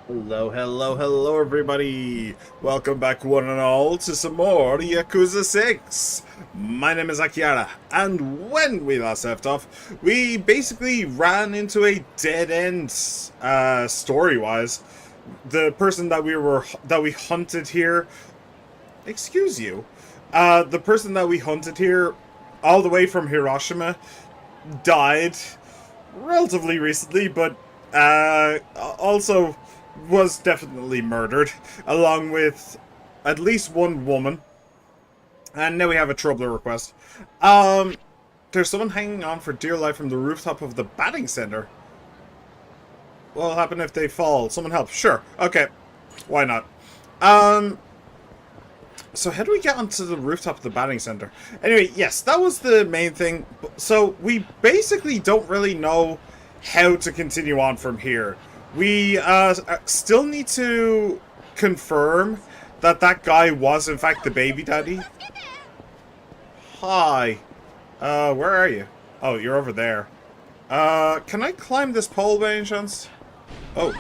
Hello, hello, hello, everybody! Welcome back, one and all, to some more Yakuza 6! My name is Akiara, and when we last left off, we basically ran into a dead end, story-wise. The person that we hunted here... Excuse you? The person that we hunted here, all the way from Hiroshima, died relatively recently, but, also was definitely murdered, along with at least one woman. And now we have a troubler request. There's someone hanging on for dear life from the rooftop of the batting center. What'll happen if they fall? Someone help. Sure. Okay. Why not? So how do we get onto the rooftop of the batting center? Anyway, yes, that was the main thing. So we basically don't really know how to continue on from here. We still need to confirm that that guy was in fact the baby daddy. Hi. Where are you? Oh, you're over there. Can I climb this pole by any chance? Oh.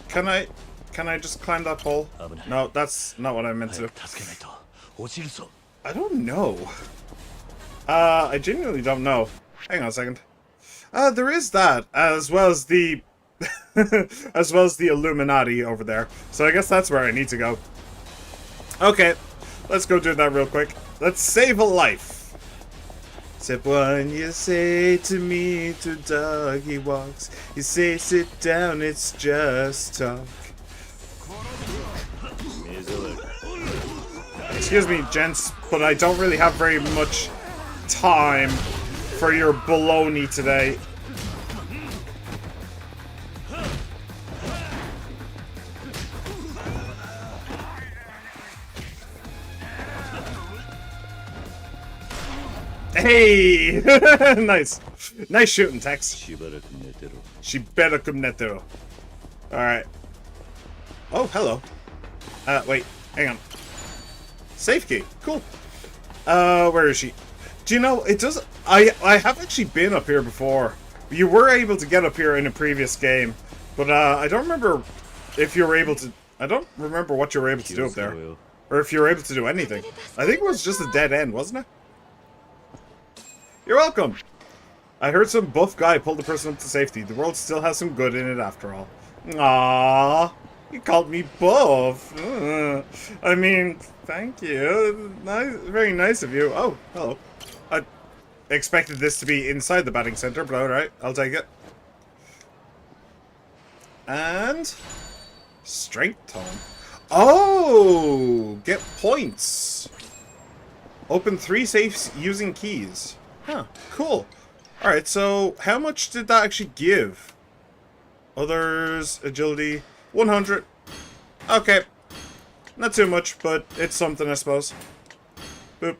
Can I just climb that pole? No, that's not what I meant to do. I don't know. I genuinely don't know. Hang on a second. There is that, as well as the as well as the Illuminati over there. So I guess that's where I need to go. Okay, let's go do that real quick. Let's save a life. Step one, you say to me, to dog he walks. You say sit down, it's just talk. Excuse me, gents, but I don't really have very much time for your baloney today. Hey! Nice. Nice shooting, Tex. She better come netero. Alright. Oh, hello. Wait. Hang on. Safe key. Cool. Where is she? Do you know, it does... I have actually been up here before. You were able to get up here in a previous game. But, I don't remember if you were able to... I don't remember what you were able to do up there. Or if you were able to do anything. I think it was just a dead end, wasn't it? You're welcome! I heard some buff guy pulled the person up to safety. The world still has some good in it after all. Aww. You called me buff. I mean, thank you. Nice, very nice of you. Oh, hello. I expected this to be inside the batting center, but alright, I'll take it. And... strength tone. Oh! Get points! Open 3 safes using keys. Huh, cool. Alright, so how much did that actually give? Others, agility, 100. Okay. Not too much, but it's something, I suppose. Boop.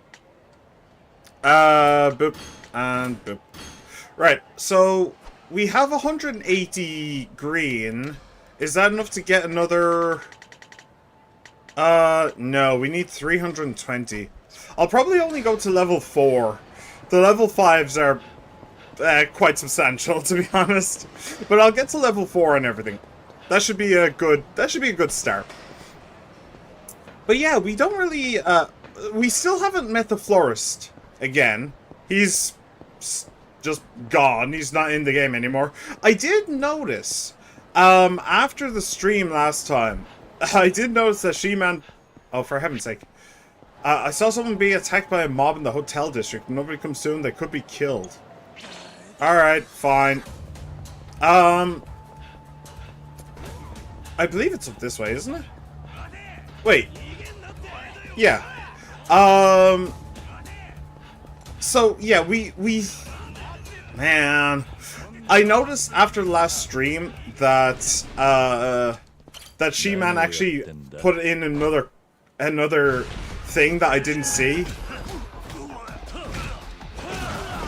Boop. And boop. Right, so we have 180 green. Is that enough to get another... no, we need 320. I'll probably only go to level 4. The level 5s are quite substantial, to be honest. But I'll get to level 4 and everything. That should be a good start. But yeah, we don't really we still haven't met the florist again. He's just gone. He's not in the game anymore. I did notice after the stream last time, I did notice that She-Man, oh, for heaven's sake. I saw someone being attacked by a mob in the hotel district. Nobody comes soon, they could be killed. Alright, fine. I believe it's up this way, isn't it? Wait. Yeah. So, yeah, we... Man. I noticed after the last stream that, that She-Man actually put in another thing that I didn't see.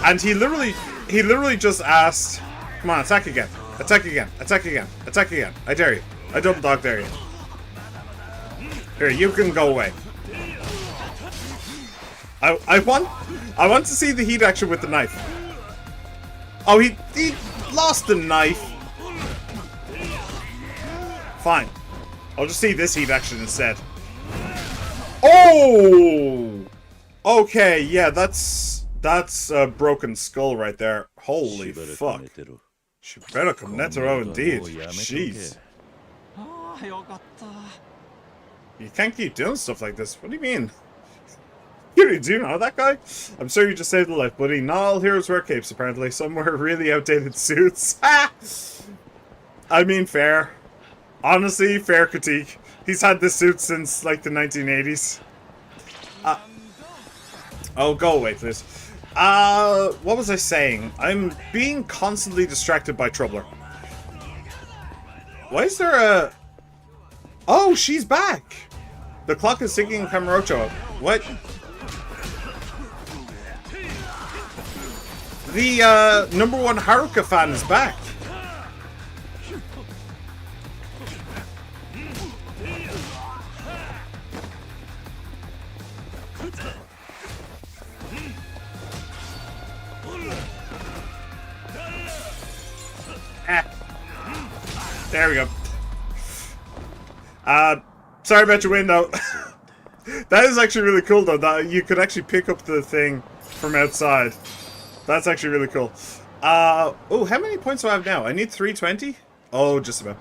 And he literally just asked, come on, attack again, attack again, attack again, attack again. I dare you. I double dog dare you. Here, you can go away. I want I want to see the heat action with the knife. Oh, he lost the knife. Fine. I'll just see this heat action instead. Oh! Okay, yeah, that's a broken skull right there. Holy fuck. Shibera Netero indeed. Jeez. You can't keep doing stuff like this. What do you mean? Do you know that guy? I'm sure you just saved a life, buddy. Not all heroes wear capes, apparently. Some wear really outdated suits. I mean, fair. Honestly, fair critique. He's had this suit since, like, the 1980s. Oh, go away, please. What was I saying? I'm being constantly distracted by Troubler. Why is there a... Oh, she's back! The clock is ticking Kamurocho. What? The, #1 Haruka fan is back. There we go. Sorry about your window. That is actually really cool, though. That you could actually pick up the thing from outside. That's actually really cool. Oh, how many points do I have now? I need 320? Oh, just about.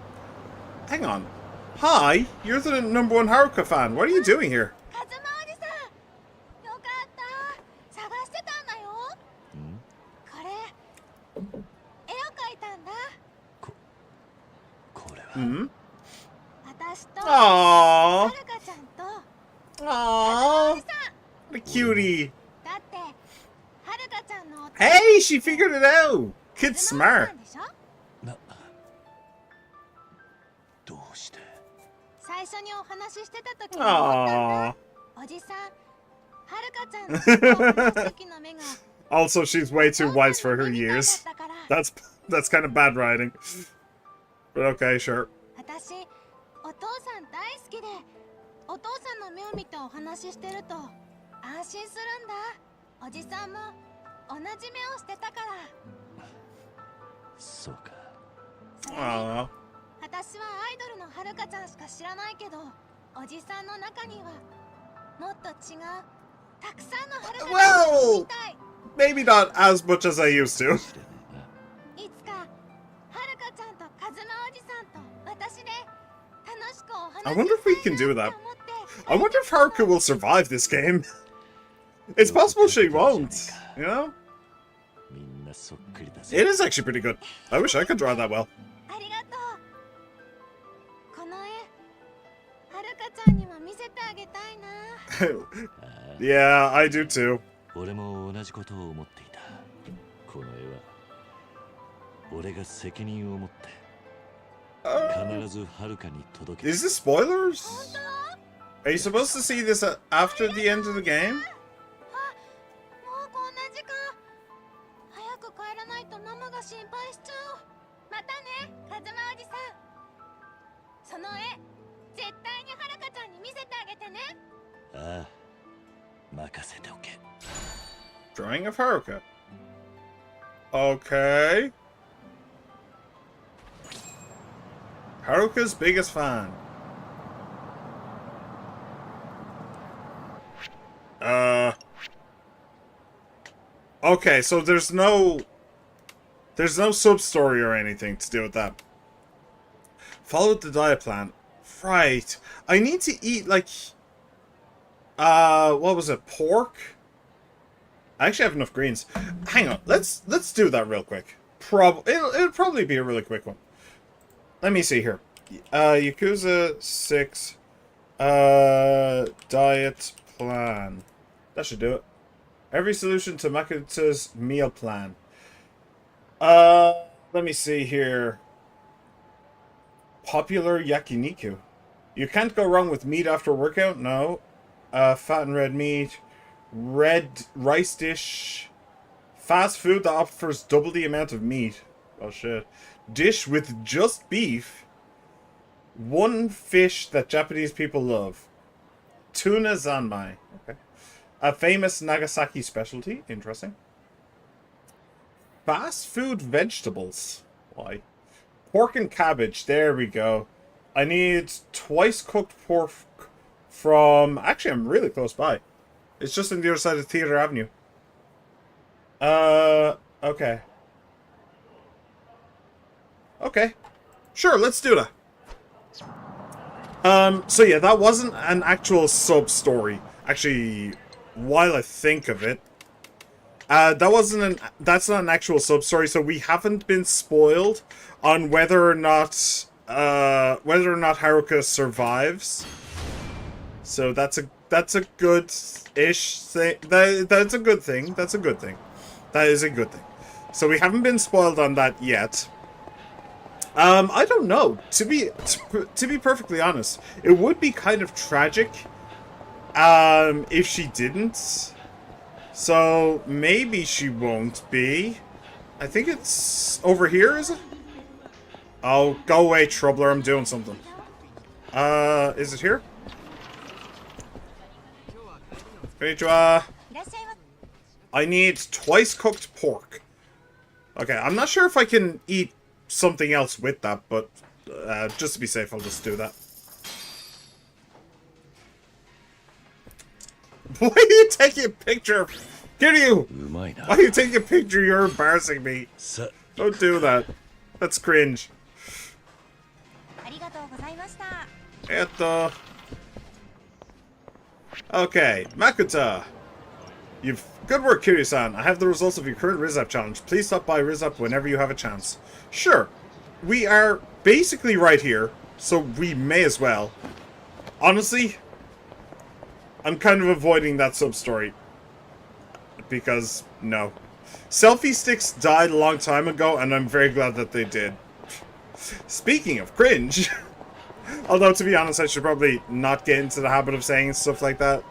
Hang on. Hi, you're the #1 Haruka fan. What are you doing here? Hmm? Aww. Aww. What a cutie. Hey, she figured it out. Kid's smart. Aww. Also, she's way too wise for her years. That's kind of bad writing. But okay, sure. Aww. Well, maybe not as much as I used to. I wonder if we can do that. I wonder if Haruka will survive this game. It's possible she won't, you know? It is actually pretty good. I wish I could draw that well. Yeah, I do too. Is this spoilers? Are you supposed to see this after the end of the game? Drawing of Haruka. Okay. Haruka's biggest fan. Okay, so there's no sub-story or anything to do with that. Follow the diet plan. Right. I need to eat, like... what was it? Pork? I actually have enough greens. Hang on. Let's do that real quick. It'll probably be a really quick one. Let me see here. Yakuza 6. Diet plan. That should do it. Every solution to Makota's meal plan. Let me see here. Popular yakiniku. You can't go wrong with meat after workout? No. Fat and red meat. Red rice dish. Fast food that offers double the amount of meat. Oh shit. Dish with just beef. One fish that Japanese people love. Tuna zanmai. Okay. A famous Nagasaki specialty. Interesting. Fast food vegetables. Why? Pork and cabbage. There we go. I need twice cooked pork from... Actually, I'm really close by. It's just on the other side of Theater Avenue. Okay. Okay. Sure, let's do that. So yeah, that wasn't an actual sub-story. Actually, while I think of it, that's not an actual sub-story, so we haven't been spoiled on whether or not Haruka survives. So that's a good-ish thing. That's a good thing. That's a good thing. That is a good thing. So we haven't been spoiled on that yet. I don't know. To be perfectly honest, it would be kind of tragic if she didn't. So maybe she won't be. I think it's over here, is it? Oh, go away, Troubler. I'm doing something. Is it here? Konnichiwa. I need twice cooked pork. Okay, I'm not sure if I can eat something else with that, but just to be safe, I'll just do that. Why are you taking a picture? Kiryu! Why are you taking a picture? You're embarrassing me. Don't do that. That's cringe. Eto. Okay, Makuta. Good work, Kiryu-san. I have the results of your current Rizap challenge. Please stop by Rizap whenever you have a chance. Sure. We are basically right here, so we may as well. Honestly, I'm kind of avoiding that sub-story. Because, no. Selfie sticks died a long time ago, and I'm very glad that they did. Speaking of cringe, although to be honest, I should probably not get into the habit of saying stuff like that.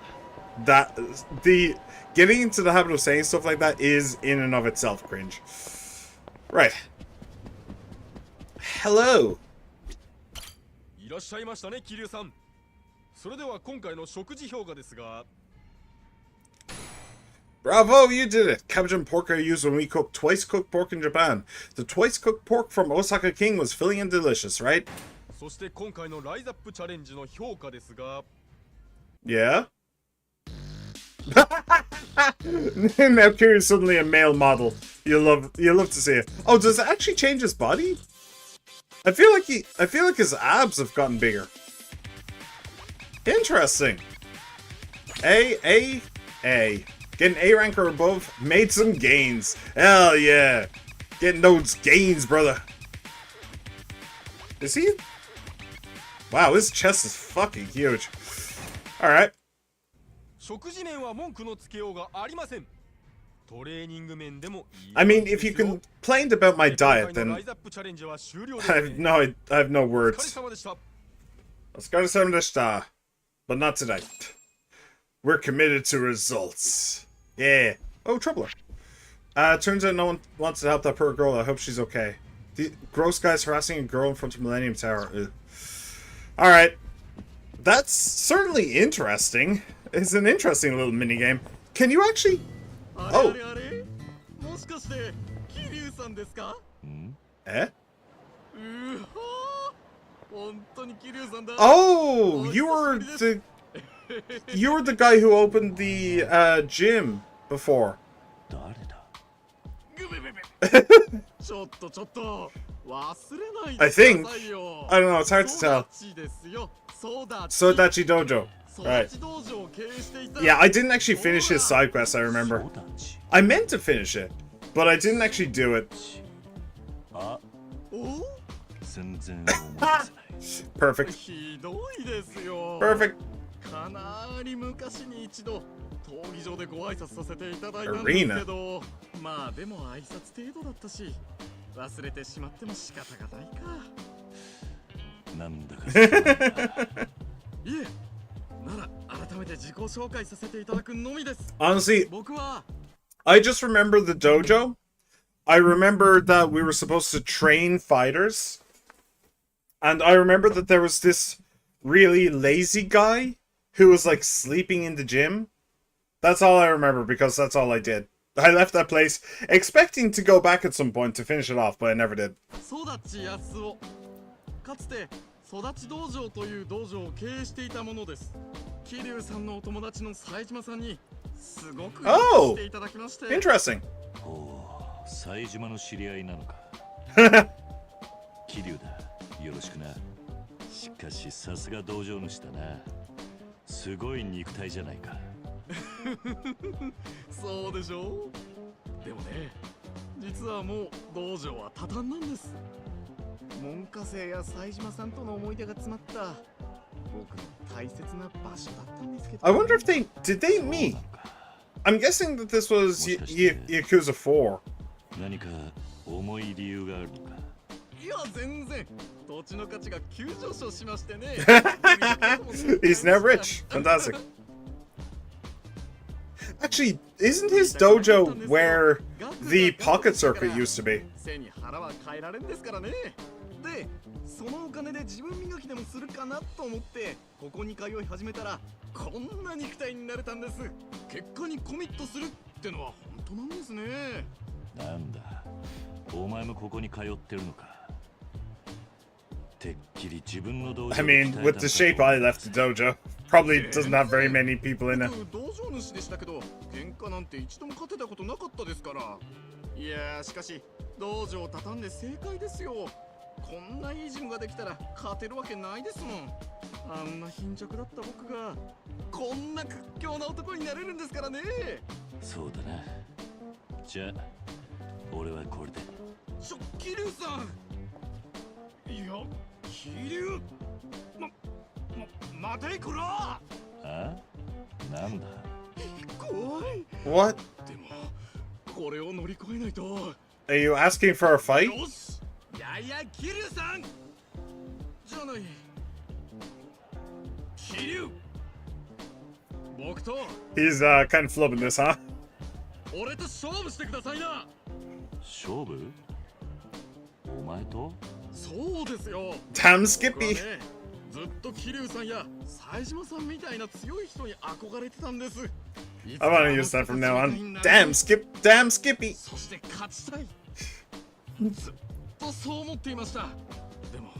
Getting into the habit of saying stuff like that is in and of itself cringe. Right. Hello. Bravo, you did it! Cabbage and pork are used when we cook twice cooked pork in Japan. The twice cooked pork from Osaka King was filling and delicious, right? Yeah? Now Kiryu's suddenly a male model. You'll love to see it. Oh, does it actually change his body? I feel like his abs have gotten bigger. Interesting. A. Getting A rank or above, made some gains. Hell yeah. Getting those gains, brother. Is he? Wow, his chest is fucking huge. Alright. I mean, if you complained about my diet, then I have no words. But not today. We're committed to results. Yeah. Oh, Troubler. Turns out no one wants to help that poor girl. I hope she's okay. The gross guy's harassing a girl in front of Millennium Tower. Alright. That's certainly interesting. It's an interesting little minigame. Can you actually... Oh. Eh? Oh! You were the guy who opened the gym before. I think. I don't know, it's hard to tell. Sodachi Dojo. Right. Yeah, I didn't actually finish his side quest, I remember. I meant to finish it, but I didn't actually do it. Perfect. Perfect. Arena. Honestly, I just remember the dojo. I remember that we were supposed to train fighters. And I remember that there was this really lazy guy who was like sleeping in the gym. That's all I remember because that's all I did. I left that place expecting to go back at some point to finish it off, but I never did. かつて育ち道場という道場を経営していたものです。桐生さんのお友達の冴島さんにすごくしていただきまして。Interesting. おお、冴島の知り合いなのか。桐生だ、よろしくな。しかしさすが道場主だな。すごい肉体じゃないか。そうでしょう。でもね、実はもう道場は畳んだんです。門下生や冴島さんとの思い出が詰まった僕の大切な場所だったんですけど。I wonder if did they meet? I'm guessing that this was Yakuza 4. 何か重い理由があるのか。いや全然土地の価値が急上昇しましてね。He's now rich. Fantastic. Actually, isn't his dojo where the pocket circuit used to be? 背に腹は変えられんですからね。で、そのお金で自分磨きでもするかなと思ってここに通い始めたらこんな肉体になれたんです。結果にコミットするってのは本当なんですね。なんだ、お前もここに通ってるのか。てっきり自分の道場。I mean, with the shape I left the dojo, probably doesn't have very many people in it. 道場主でしたけど、喧嘩なんて一度も勝てたことなかったですから。いやー、しかし道場を畳んで正解ですよ。こんないいジムができたら勝てるわけないですもん。あんな貧弱だった僕がこんな屈強な男になれるんですからね。そうだな。じゃあ俺はこれで。桐生さん。いや、桐生。待てこら。あ？なんだ。怖い。What? でもこれを乗り越えないと。Are you asking for a fight? よし。いやいや、桐生さん。じゃない。桐生。僕と。He's kind of flubbing this, huh? 俺と勝負してくださいな。勝負？お前と？そうですよ。Damn Skippy. ずっと桐生さんや冴島さんみたいな強い人に憧れてたんです。I want to use that from now on. Damn Skippy. そして勝ちたい。ずっとそう思っていました。でも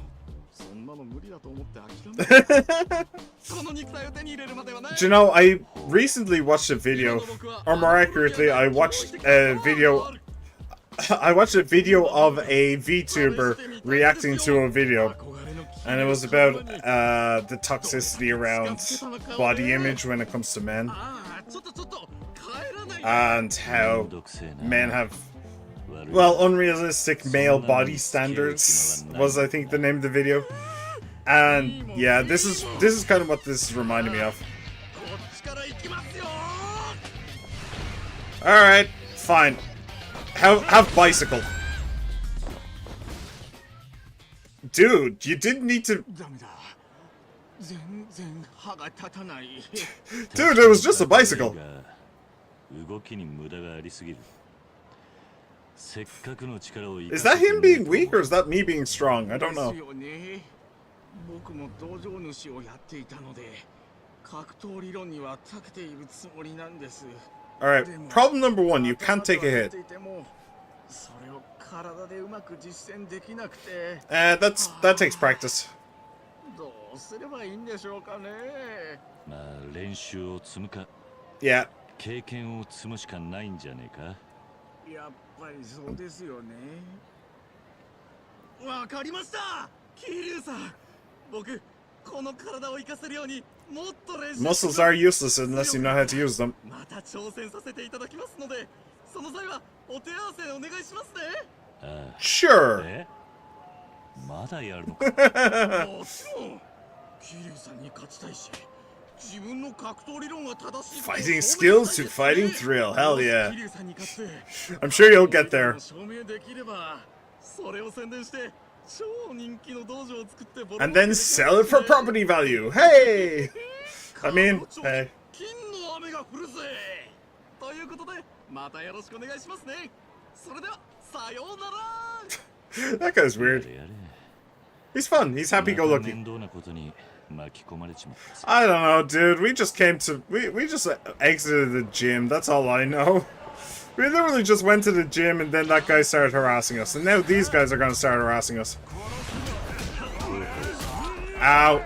そんなの無理だと思って諦めた。この肉体を手に入れるまではね。Do you know, I recently watched a video, or more accurately, I watched a video of a VTuber reacting to a video, and it was about the toxicity around body image when it comes to men, and how men have, well, unrealistic male body standards was, I think, the name of the video. And yeah, this is kind of what this is reminding me of. All right, fine. Have bicycle. Dude, you didn't need to. Dude, it was just a bicycle. Is that him being weak or is that me being strong? I don't know. 僕も道場主をやっていたので、格闘理論には長けているつもりなんです。Alright, problem number one, you can't take a hit. それを体でうまく実践できなくて。That takes practice. どうすればいいんでしょうかね。まあ練習を積むか。Yeah. 経験を積むしかないんじゃねえか。やっぱりそうですよね。わかりました。桐生さん。僕この体を生かせるようにもっと練習。Muscles are useless unless you know how to use them. また挑戦させていただきますので、その際はお手合わせお願いしますね。Sure. まだやるのか。もちろん。桐生さんに勝ちたいし、自分の格闘理論が正しい。Fighting skills to fighting thrill. Hell yeah. 桐生さんに勝って。I'm sure you'll get there. 証明できれば、それを宣伝して。And then sell it for property value. Hey! I mean, hey. That guy's weird. He's fun. He's happy-go-lucky. 巻き込まれちまったぜ。 I don't know, dude. We just came to... We just exited the gym. That's all I know. We literally just went to the gym and then that guy started harassing us. And now these guys are going to start harassing us. Ow.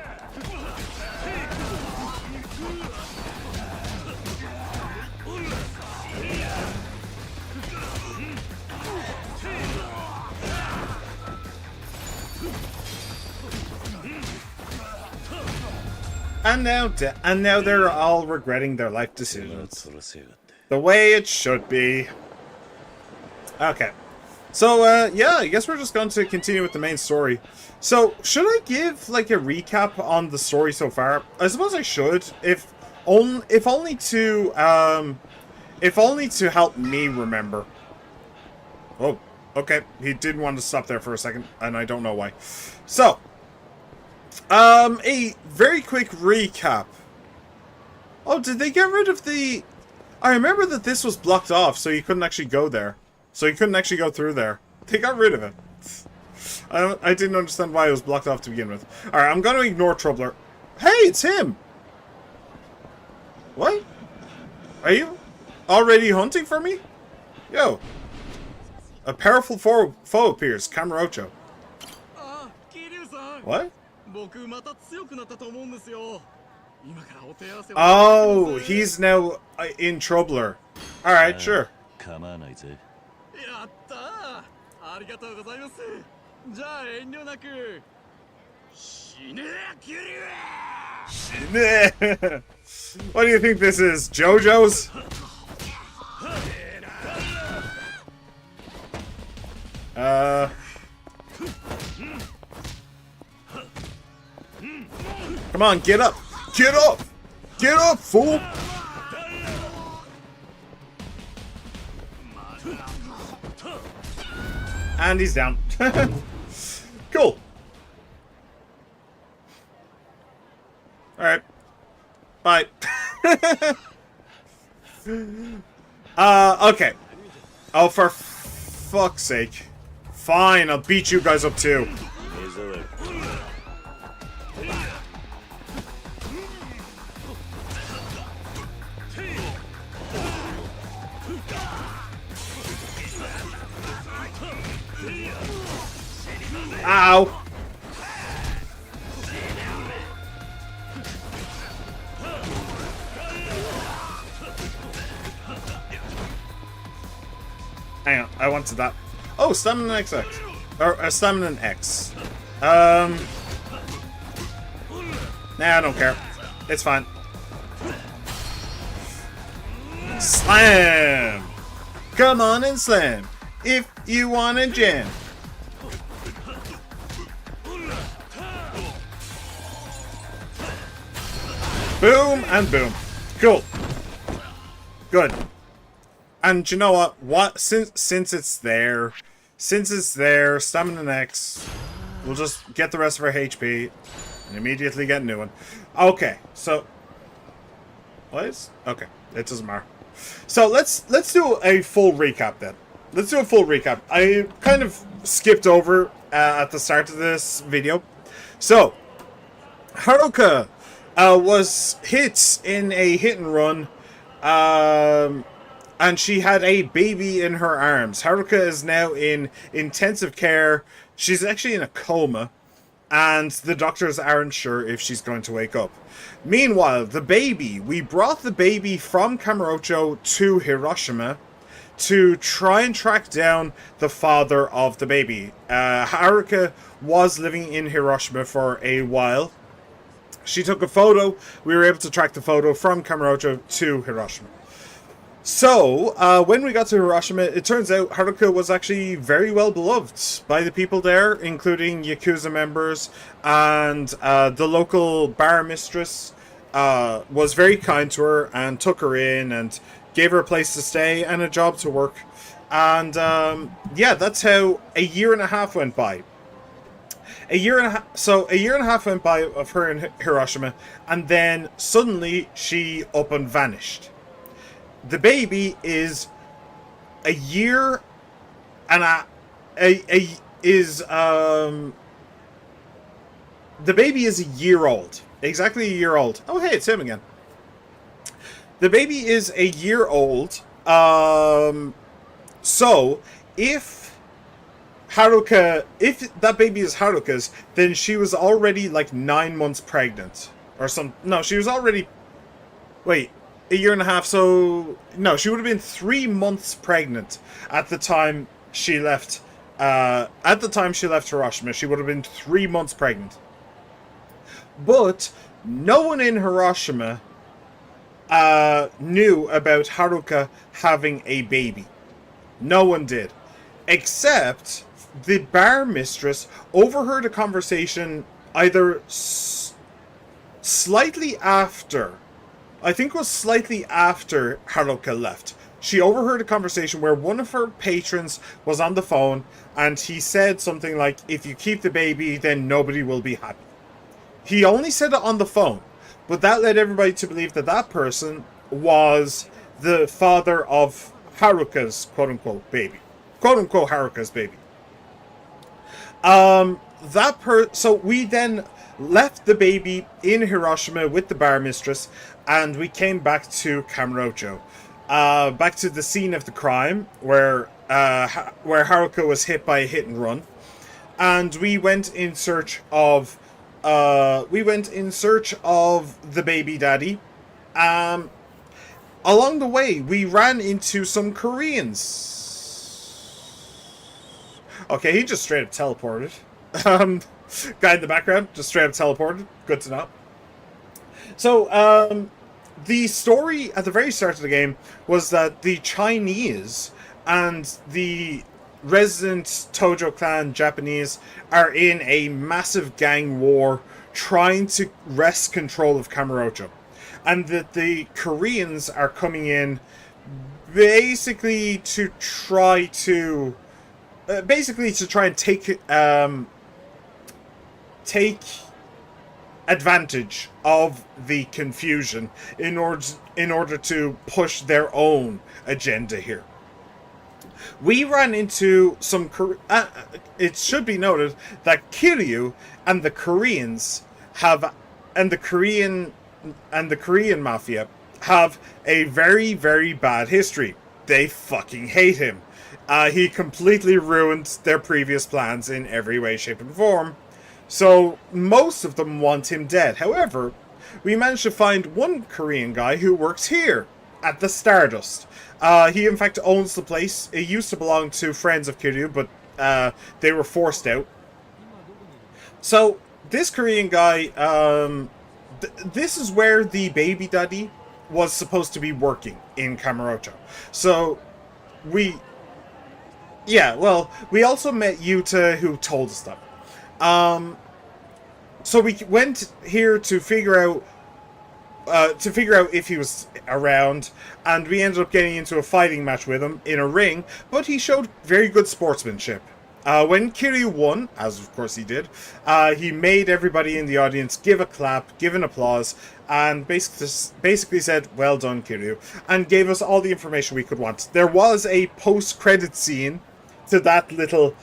And now they're all regretting their life decisions. The way it should be. Okay. So, yeah, I guess we're just going to continue with the main story. So, should I give, like, a recap on the story so far? I suppose I should, if only to help me remember. Oh, okay. He did want to stop there for a second, and I don't know why. So, a very quick recap. Oh, did they get rid of the... I remember that this was blocked off, so you couldn't actually go there. So you couldn't actually go through there. They got rid of it. I didn't understand why it was blocked off to begin with. Alright, I'm gonna ignore Troubler. Hey, it's him! What? Are you already hunting for me? Yo. A powerful foe appears, Kamurocho. What? Oh, he's now in Troubler. Alright, sure. What do you think this is, JoJo's? Come on, get up! Get up! Get up, fool! And he's down. Cool. Alright. Bye. Okay. Oh, for fuck's sake. Fine, I'll beat you guys up too. Ow! Hang on, I wanted that. Oh, Stamina XX. Or Stamina X. Nah, I don't care. It's fine. Slam! Come on and slam if you want to jam. Boom and boom. Cool. Good. And you know what? Since it's there, Stamina X, we'll just get the rest of our HP and immediately get a new one. Okay, so what is? Okay, it doesn't matter. So let's do a full recap then. Let's do a full recap. I kind of skipped over at the start of this video. So Haruka was hit in a hit and run, and she had a baby in her arms. Haruka is now in intensive care. She's actually in a coma, and the doctors aren't sure if she's going to wake up. Meanwhile, the baby, we brought the baby from Kamurocho to Hiroshima to try and track down the father of the baby. Haruka was living in Hiroshima for a while. She took a photo. We were able to track the photo from Kamurocho to Hiroshima. So, when we got to Hiroshima, it turns out Haruka was actually very well beloved by the people there, including Yakuza members, and the local bar mistress was very kind to her and took her in and gave her a place to stay and a job to work. And, yeah, that's how a year and a half went by. A year and a half went by of her in Hiroshima, and then suddenly she up and vanished. The baby is a year and the baby is a year old. exactly a year old. Oh, hey, it's him again. The baby is a year old. So if if that baby is Haruka's, then she was already like 9 months pregnant, or some. No, she was already. Wait, a year and a half. So no, she would have been 3 months pregnant at the time she left. At the time she left Hiroshima, she would have been 3 months pregnant. But no one in Hiroshima knew about Haruka having a baby. No one did. Except the bar mistress overheard a conversation either slightly after, I think it was slightly after Haruka left. She overheard a conversation where one of her patrons was on the phone and he said something like, if you keep the baby, then nobody will be happy. He only said it on the phone, but that led everybody to believe that that person was the father of Haruka's quote-unquote baby. Quote-unquote Haruka's baby. So we then left the baby in Hiroshima with the bar mistress, and we came back to Kamurocho. Back to the scene of the crime, where Haruka was hit by a hit and run. And we went in search of the baby daddy. Along the way, we ran into some Koreans. Okay, he just straight up teleported. Guy in the background just straight up teleported. Good to know. So, the story at the very start of the game was that the Chinese and the resident Tojo clan Japanese are in a massive gang war trying to wrest control of Kamurocho. And that the Koreans are coming in basically to try and take advantage of the confusion in order to push their own agenda here. We ran into some. It should be noted that Kiryu and the Koreans and the Korean mafia have a very, very bad history. They fucking hate him. He completely ruined their previous plans in every way, shape, and form. So most of them want him dead. However, we managed to find one Korean guy who works here at the Stardust. He in fact owns the place. It used to belong to friends of Kiryu, but they were forced out. So this Korean guy, this is where the baby daddy was supposed to be working in Kamurocho. So we also met Yuta, who told us that. So we went here to figure out if he was around, and we ended up getting into a fighting match with him in a ring, but he showed very good sportsmanship. When Kiryu won, as of course he did, he made everybody in the audience give a clap, give an applause, and basically said, well done, Kiryu, and gave us all the information we could want. There was a post-credit scene to that little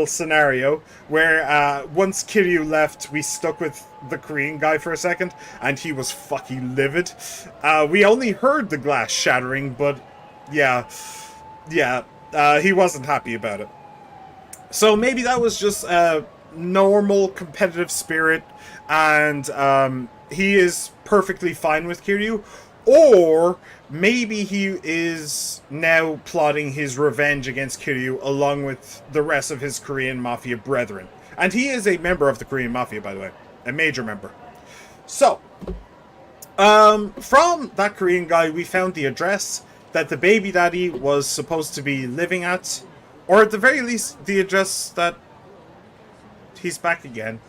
scenario where once Kiryu left, we stuck with the Korean guy for a second, and he was fucking livid. We only heard the glass shattering, but yeah, he wasn't happy about it. So maybe that was just a normal competitive spirit, and he is perfectly fine with Kiryu. Or maybe he is now plotting his revenge against Kiryu along with the rest of his Korean Mafia brethren. And he is a member of the Korean Mafia, by the way. A major member. So, from that Korean guy, we found the address that the baby daddy was supposed to be living at. Or at the very least, the address that he's back again.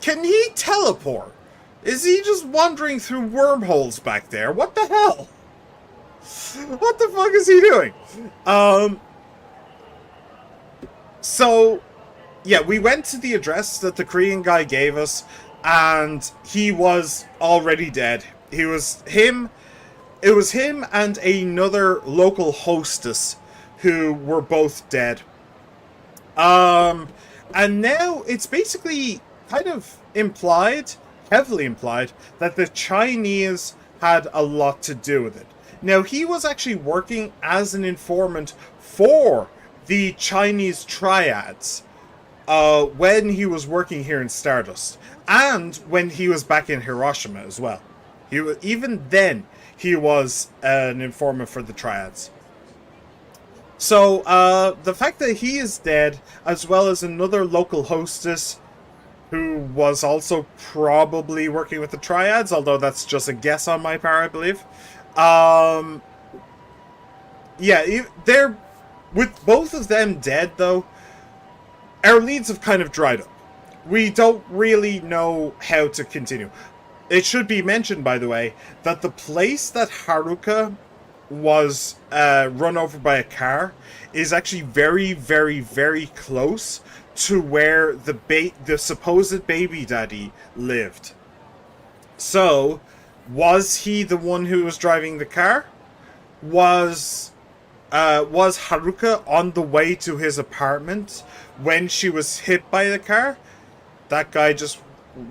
Can he teleport? Is he just wandering through wormholes back there? What the hell? What the fuck is he doing? So, yeah, we went to the address that the Korean guy gave us, and he was already dead. It was him and another local hostess who were both dead. And now it's basically kind of implied, heavily implied, that the Chinese had a lot to do with it. Now, he was actually working as an informant for the Chinese triads when he was working here in Stardust, and when he was back in Hiroshima as well. Even then, he was an informant for the triads. So, the fact that he is dead, as well as another local hostess who was also probably working with the triads, although that's just a guess on my part, I believe. Yeah, they're, with both of them dead, though, our leads have kind of dried up. We don't really know how to continue. It should be mentioned, by the way, that the place that Haruka was run over by a car is actually very, very, very close to where the supposed baby daddy lived. So, was he the one who was driving the car? Was Haruka on the way to his apartment when she was hit by the car? That guy just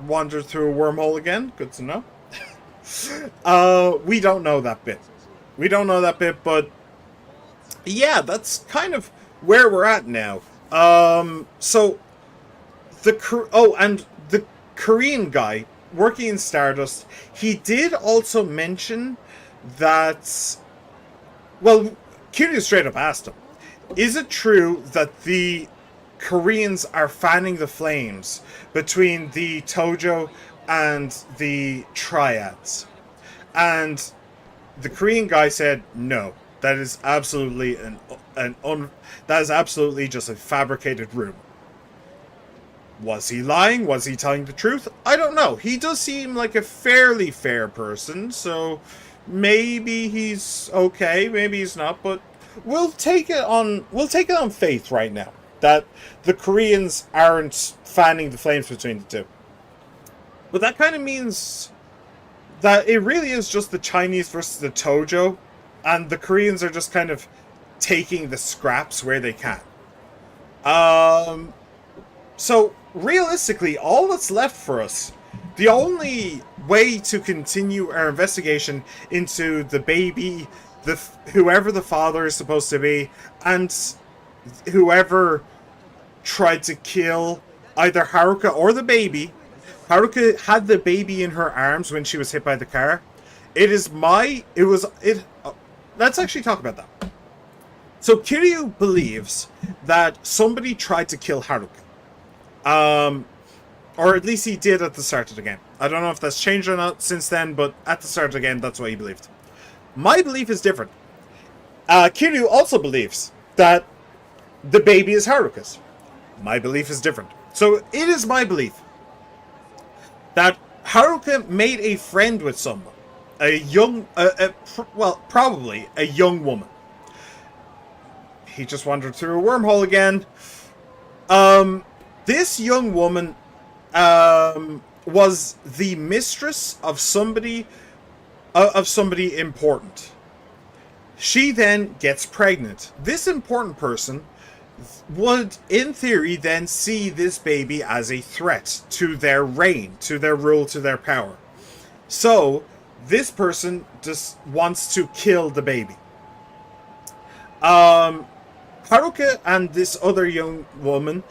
wandered through a wormhole again. Good to know. We don't know that bit. We don't know that bit, but yeah, that's kind of where we're at now. So and the Korean guy working in Stardust, he did also mention that, well, Kiryu straight up asked him, is it true that the Koreans are fanning the flames between the Tojo and the Triads? And the Korean guy said, no, that is absolutely that is absolutely just a fabricated rumor. Was he lying? Was he telling the truth? I don't know. He does seem like a fairly fair person, so maybe he's okay, maybe he's not, but we'll take it on faith right now that the Koreans aren't fanning the flames between the two. But that kind of means that it really is just the Chinese versus the Tojo, and the Koreans are just kind of taking the scraps where they can. So realistically, all that's left for us, the only way to continue our investigation into the baby, whoever the father is supposed to be, and whoever tried to kill either Haruka or the baby. Haruka had the baby in her arms when she was hit by the car. Let's actually talk about that. So Kiryu believes that somebody tried to kill Haruka. Or at least he did at the start of the game. I don't know if that's changed or not since then, but at the start of the game, that's what he believed. My belief is different. Kiryu also believes that the baby is Haruka's. My belief is different. So it is my belief that Haruka made a friend with someone. Probably a young woman. He just wandered through a wormhole again. This young woman was the mistress of somebody important. She then gets pregnant. This important person would, in theory, then see this baby as a threat to their reign, to their rule, to their power. So, this person just wants to kill the baby. Haruka and this other young woman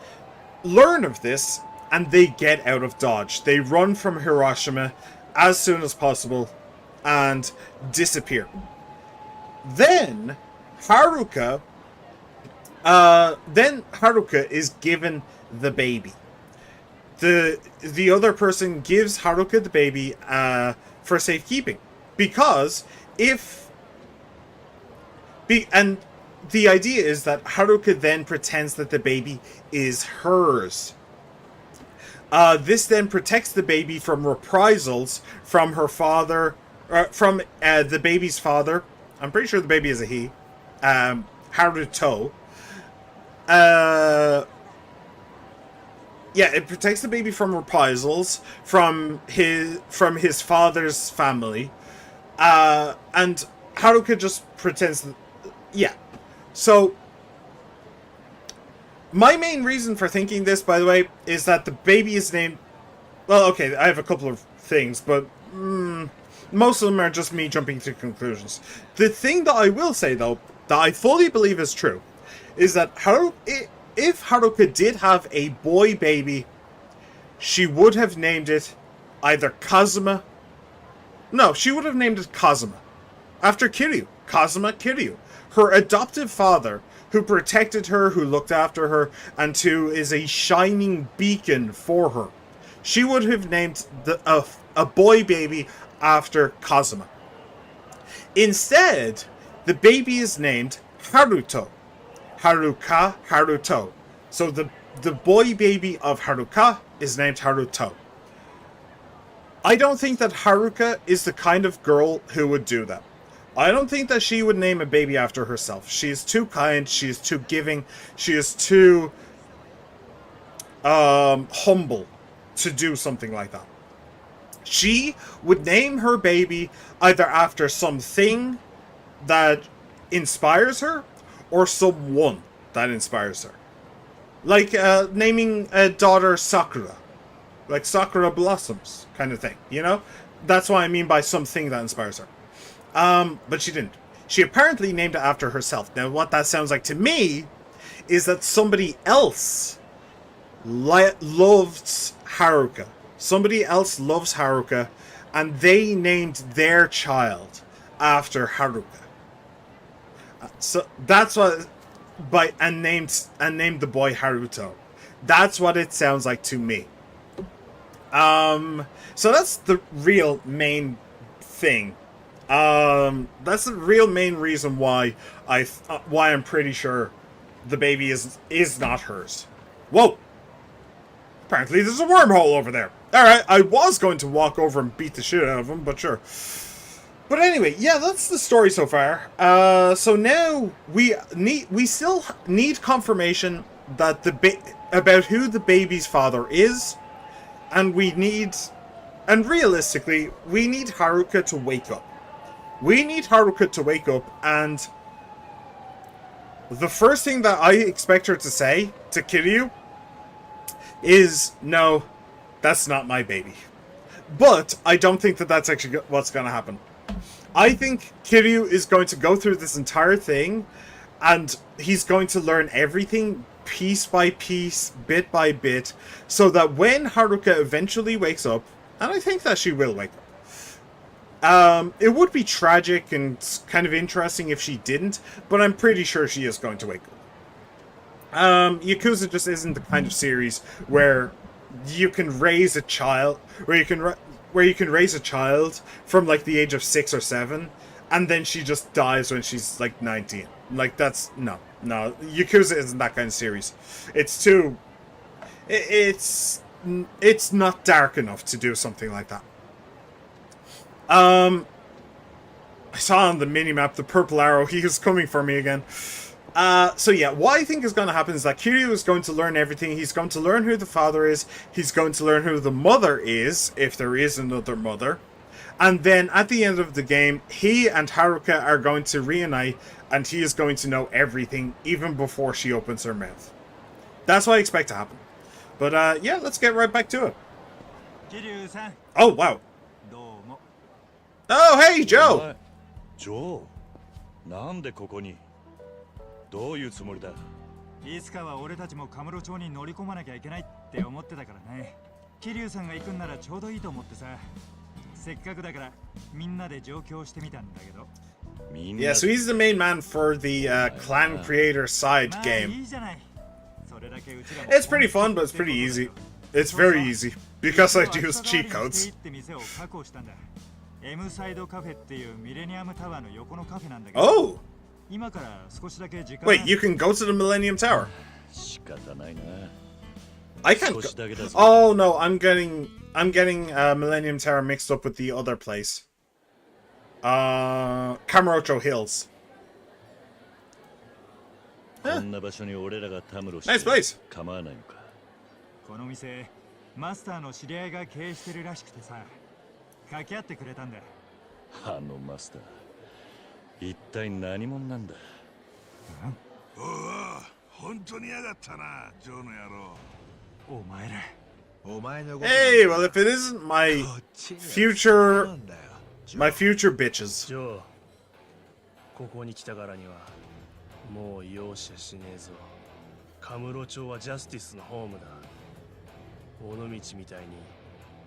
learn of this, and they get out of Dodge. They run from Hiroshima as soon as possible and disappear. Then Haruka is given the baby. The other person gives Haruka the baby for safekeeping, because and the idea is that Haruka then pretends that the baby is hers. This then protects the baby from reprisals from her father, from the baby's father. I'm pretty sure the baby is a he. Haruto. Yeah, it protects the baby from reprisals from his father's family. And Haruka just pretends that, yeah. So, my main reason for thinking this, by the way, is that the baby is named Well, okay, I have a couple of things, but most of them are just me jumping to conclusions. The thing that I will say, though, that I fully believe is true, is that if Haruka did have a boy baby, she would have named it either Kazuma. No, she would have named it Kazuma. After Kiryu. Kazuma Kiryu. Her adoptive father, who protected her, who looked after her, and who is a shining beacon for her. She would have named a boy baby after Kazuma. Instead, the baby is named Haruto. Haruka, Haruto. So the boy baby of Haruka is named Haruto. I don't think that Haruka is the kind of girl who would do that. I don't think that she would name a baby after herself. She is too kind, she is too giving, she is too humble to do something like that. She would name her baby either after something that inspires her or someone that inspires her. Like naming a daughter Sakura. Like Sakura Blossoms kind of thing, you know? That's what I mean by something that inspires her. But she didn't. She apparently named it after herself. Now, what that sounds like to me is that somebody else loves Haruka. Somebody else loves Haruka, and they named their child after Haruka. So that's what, and named the boy Haruto. That's what it sounds like to me. So that's the real main thing. That's the real main reason why I'm pretty sure the baby is not hers. Whoa! Apparently there's a wormhole over there. Alright, I was going to walk over and beat the shit out of him, but sure. But anyway, yeah, that's the story so far. So now we still need confirmation that about who the baby's father is, and realistically, we need Haruka to wake up. We need Haruka to wake up, and the first thing that I expect her to say to Kiryu is, no, that's not my baby. But I don't think that that's actually what's going to happen. I think Kiryu is going to go through this entire thing, and he's going to learn everything piece by piece, bit by bit, so that when Haruka eventually wakes up, and I think that she will wake up, it would be tragic and kind of interesting if she didn't, but I'm pretty sure she is going to wake up. Yakuza just isn't the kind of series where you can raise a child, where you can raise a child from like the age of 6 or 7, and then she just dies when she's like 19. Like that's no. Yakuza isn't that kind of series. It's too. It's not dark enough to do something like that. I saw on the minimap the purple arrow. He was coming for me again. So yeah, what I think is going to happen is that Kiryu is going to learn everything. He's going to learn who the father is. He's going to learn who the mother is, if there is another mother. And then at the end of the game, he and Haruka are going to reunite, and he is going to know everything, even before she opens her mouth. That's what I expect to happen. But yeah, let's get right back to it. Oh, wow. Oh, hey, Joe! Joe? なんでここに? どういうつもりだ? いつかは俺たちもカムロ町に乗り込まなきゃいけないって思ってたからね。桐生さんが行くんならちょうどいいと思ってさ。せっかくだからみんなで上京してみたんだけど。Yeah, so he's the main man for the clan creator side game. It's pretty fun, but it's pretty easy. It's very easy because I use cheat codes. Oh! Wait, you can go to the Millennium Tower? I can't go. Oh no, I'm getting Millennium Tower mixed up with the other place. Kamurocho Hills. Huh. Nice place. この店、マスターの知り合いが経営してるらしくてさ、掛け合ってくれたんだ。あのマスター、一体何者なんだ？おお、本当にやがったな、ジョーの野郎。お前ら、Hey, well, if it isn't my future bitches. ジョー、ここに来たからにはもう容赦しねえぞ。カムロ町はジャスティスのホームだ。尾道みたいに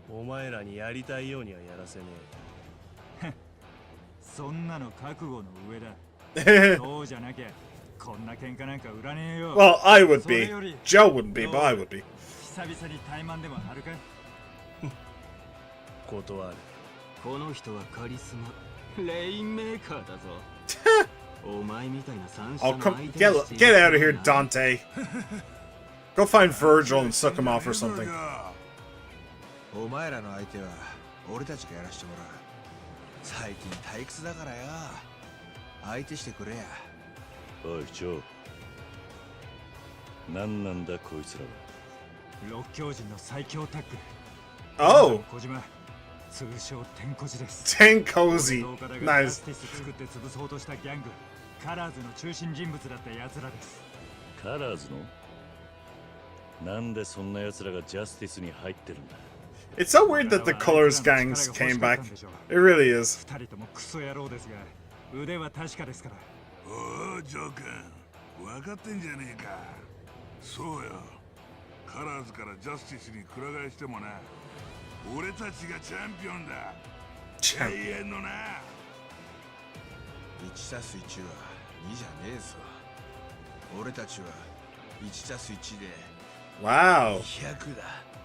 お前らにやりたいようにはやらせねえ。そんなの覚悟の上だ。そうじゃなきゃこんな喧嘩なんか売らねえよ。Well, I would be. Joe wouldn't be, but I would be. 久々に怠慢でも張るか。断る。この人はカリスマレインメーカーだぞ。お前みたいな三者 Oh, の come 相手に get して get out of here, Dante. Go find Virgil and suck him off or something. お前らの相手は俺たちがやらしてもらう。最近退屈だからよ。相手してくれや。おいジョー、何なんだこいつらは。六強人の最強タッグ。 Oh, 小島、通称天コジです。 Ten Cozy. 動画だがジャ Nice. スティス作って潰そうとしたギャング、カラーズの中心人物だった奴らです。カラーズの？なんでそんな奴らがジャスティスに入ってるんだ。 It's so weird that the Colors gangs came back. It really is. 二人ともクソ野郎ですが、腕は確かですから。おお、ジョー君、分かってんじゃねえか。そうよ。カラーズからジャスティスにくら替えしてもな。俺たちがチャンピオンだ。永遠のな。1たす1は2じゃねえぞ。俺たちは1たす1で Wow, 200だ。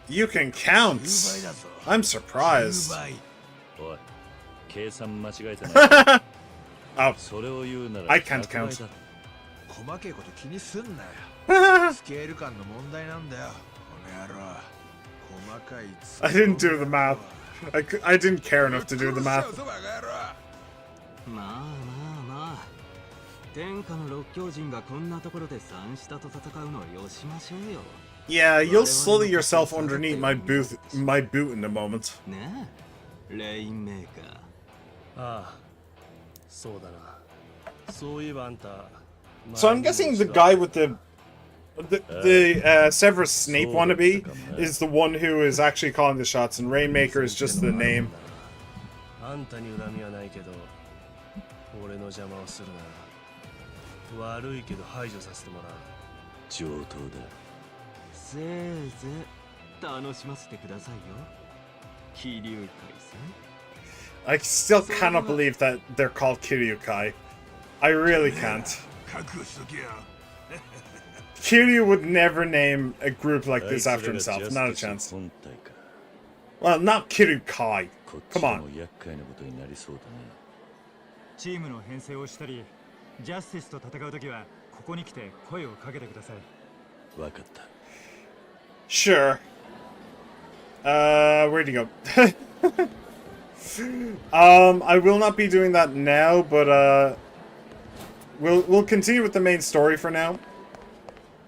you can count. 10倍だぞ。 I'm surprised. 10倍。おい、計算間違えてない。 Oh, それを言うなら I can't 100倍 count. だ。細けいこと気にすんなよ。スケール感の問題なんだよ。この野郎。細かい。 I didn't do the math. I didn't care enough to do the math. まあまあまあ、天下の六強人がこんなところで三下と戦うのをよしましょうよ。 Yeah, you'll slither yourself underneath my boot in a moment. ねえ、レインメーカー。ああ、そうだな。そういえばあんた。 So I'm guessing the guy with the Severus Snape wannabe is the one who is actually calling the shots, and Rainmaker is just the name. あんたに恨みはないけど、俺の邪魔をするなら悪いけど排除させてもらう。上等だ。せいぜい楽しませてくださいよ。桐生海さん。 I still cannot believe that they're called Kiryukai. I really can't. 覚悟しとけよ。 Kiryu would never name a group like this after himself. Not a chance. 本体か。 Well, not Kiryukai. こっち Come で on. も厄介なことになりそうだね。チームの編成をしたり、ジャスティスと戦うときはここに来て声をかけてください。わかった。Sure. Where'd you go? I will not be doing that now, but we'll continue with the main story for now.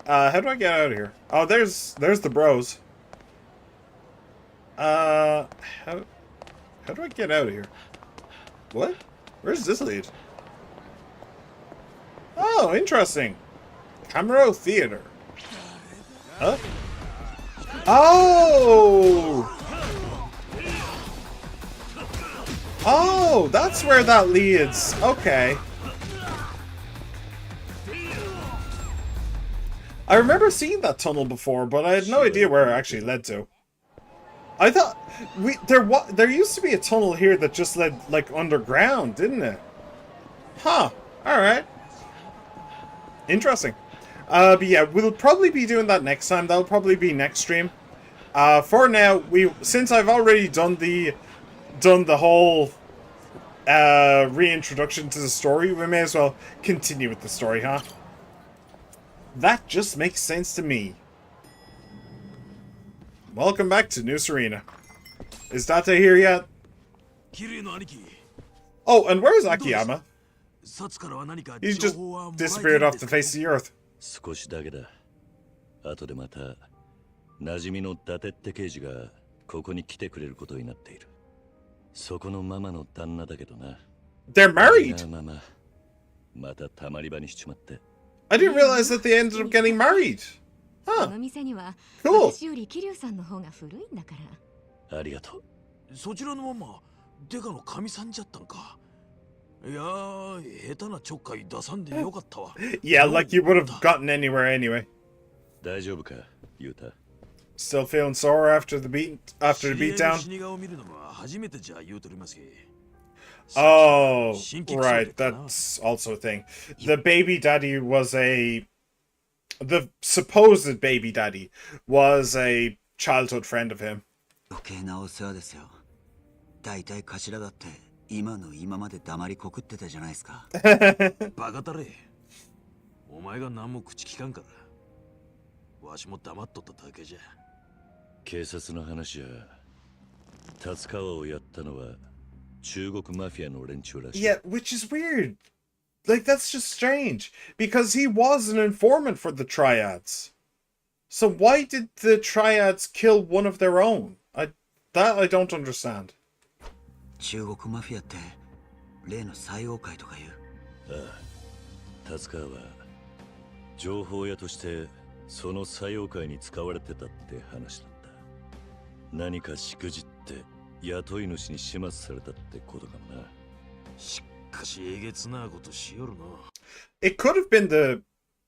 How do I get out of here? Oh, there's the bros. How do I get out of here? What? Where's this lead? Oh, interesting. Camero Theater. Huh? Oh! Oh, that's where that leads. Okay. I remember seeing that tunnel before, but I had no idea where it actually led to. I thought there used to be a tunnel here that just led like underground, didn't it? Huh. All right. Interesting. But yeah, we'll probably be doing that next time. That'll probably be next stream. For now, since I've already done the whole reintroduction to the story, we may as well continue with the story, huh? That just makes sense to me. Welcome back to New Serena. Is Date here yet? キリの兄貴。 Oh, and where's Akiyama? サツからは何か He's 情 just 報はもらえたん disappeared で off す the か？ face of the earth. 少しだけだ。後でまた馴染みの伊達って刑事がここに来てくれることになっている。そこのママの旦那だけどな。 They're married! ママ、またたまり場にしちまって。 I didn't realize that they ended up getting married. Huh. の店には Cool. 私より桐生さんの方が古いんだから。ありがとう。そちらのままデカの神さんじゃったんか。いやー、下手なちょっかい出さんでよかったわ。 Yeah, like you would have gotten anywhere anyway. 大丈夫か、ユータ。 Still feeling sore after the beatdown? 死に顔を見るのは初めてじゃ言うとりますけど。 Oh, right. That's also a thing. The baby daddy was the supposed baby daddy was a childhood friend of him. 余計なお世話ですよ。だいたい頭だって今の今まで黙りこくってたじゃないですか。バカたれ。お前が何も口聞かんから。わしも黙っとっただけじゃ。警察の話や、達川をやったのは中国マフィアの連中らしい。 Yeah, which is weird. Like, that's just strange. Because he was an informant for the Triads. So why did the Triads kill one of their own? That I don't understand. 中国マフィアって例の西洋会とかいう。ああ、達川は情報屋としてその西洋会に使われてたって話だった。何かしくじって雇い主に始末されたってことかもな。しかしえげつなことしよるな。 It could have been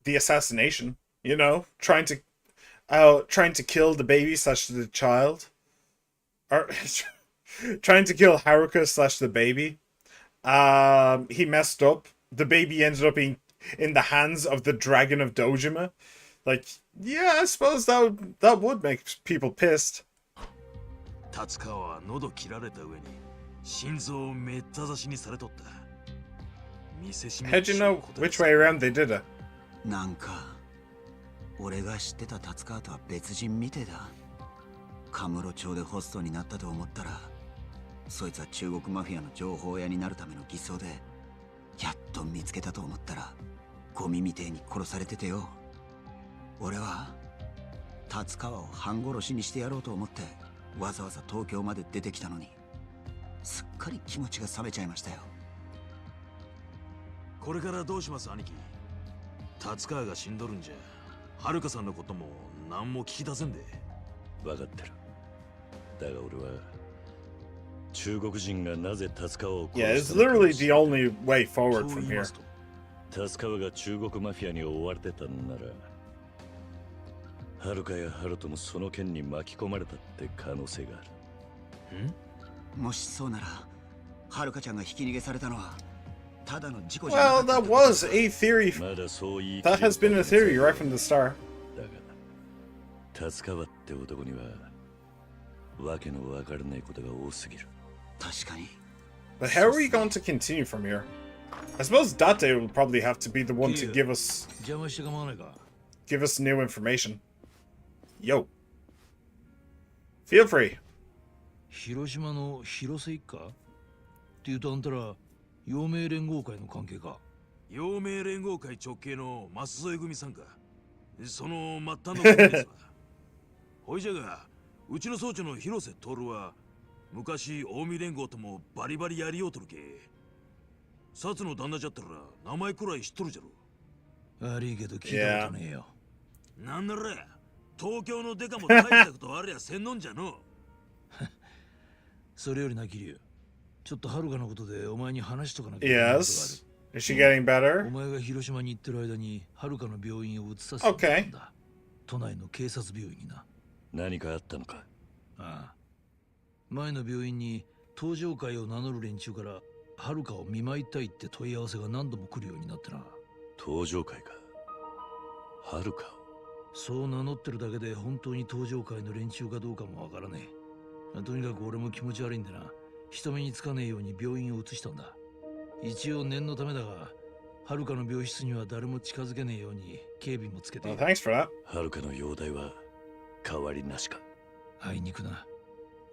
the assassination, you know, trying to kill the baby slash the child, or trying to kill Haruka slash the baby. He messed up. The baby ended up being in the hands of the Dragon of Dojima. Like, yeah, I suppose that would make people pissed. 達川は喉切られた上に心臓をめった刺しにされとった。 How'd you know which way around they did it? なんか俺が知ってた達川とは別人みてえだ。カムロ町でホストになったと思ったら、そいつは中国マフィアの情報屋になるための偽装で、やっと見つけたと思ったらゴミみてえに殺されててよ。俺は達川を半殺しにしてやろうと思ってわざわざ東京まで出てきたのに、すっかり気持ちが冷めちゃいましたよ。これからどうします兄貴。達川が死んどるんじゃ、遥さんのことも何も聞き出せんで。分かってる。だが俺は中国人がなぜ達川を殺 Yeah, し it's たのか literally the only way forward そう from 言いま here. すと、達川が中国マフィアに追われてたんなら、遥やハルトもその件に巻き込まれたって可能性がある。もしそうなら、遥ちゃんがひき逃げされたのはただの事故じゃなか Well, ったっ that てこと was a theory. まだそう言い That has been a theory right from the start. だが、達川って男にはわけのわからないことが多すぎる。確かに。 But how are we going to continue from here? I suppose Date will probably have to be the one to give us 邪魔して構わないか。 new information. Yo. Feel free. 広島の広瀬一家っていうと、あんたら陽明連合会の関係か。陽明連合会直系の舛添組さんか。その末端の組ですわ。ほいじゃが、うちの総長の広瀬徹は昔近江連合ともバリバリやりようとるけ。薩の旦那じゃったら名前くらい知っとるじゃろ。悪いけど聞いたことねえよ。なんなら東京のデカも大したことありゃせんのんじゃの。それよりな、桐生。ちょっと遥のことでお前に話しとかなきゃいけないことがある。 Yes. Is she getting お better? 前が広島に行ってる間に遥の病院を移させてもらったんだ。都内の警察病院にな。何かあったのか。ああ。前の病院に東上会を名乗る連中から遥を見舞いたいって問い合わせが何度も来るようになってな。東上会か。遥を。そう名乗ってるだけで本当に東上会の連中かどうかもわからねえ。とにかく俺も気持ち悪いんでな、人目につかねえように病院を移したんだ。一応念のためだが、遥の病室には誰も近づけねえように警備もつけて。 Well, thanks for that. 遥の容体は変わりなしか。あいにくな。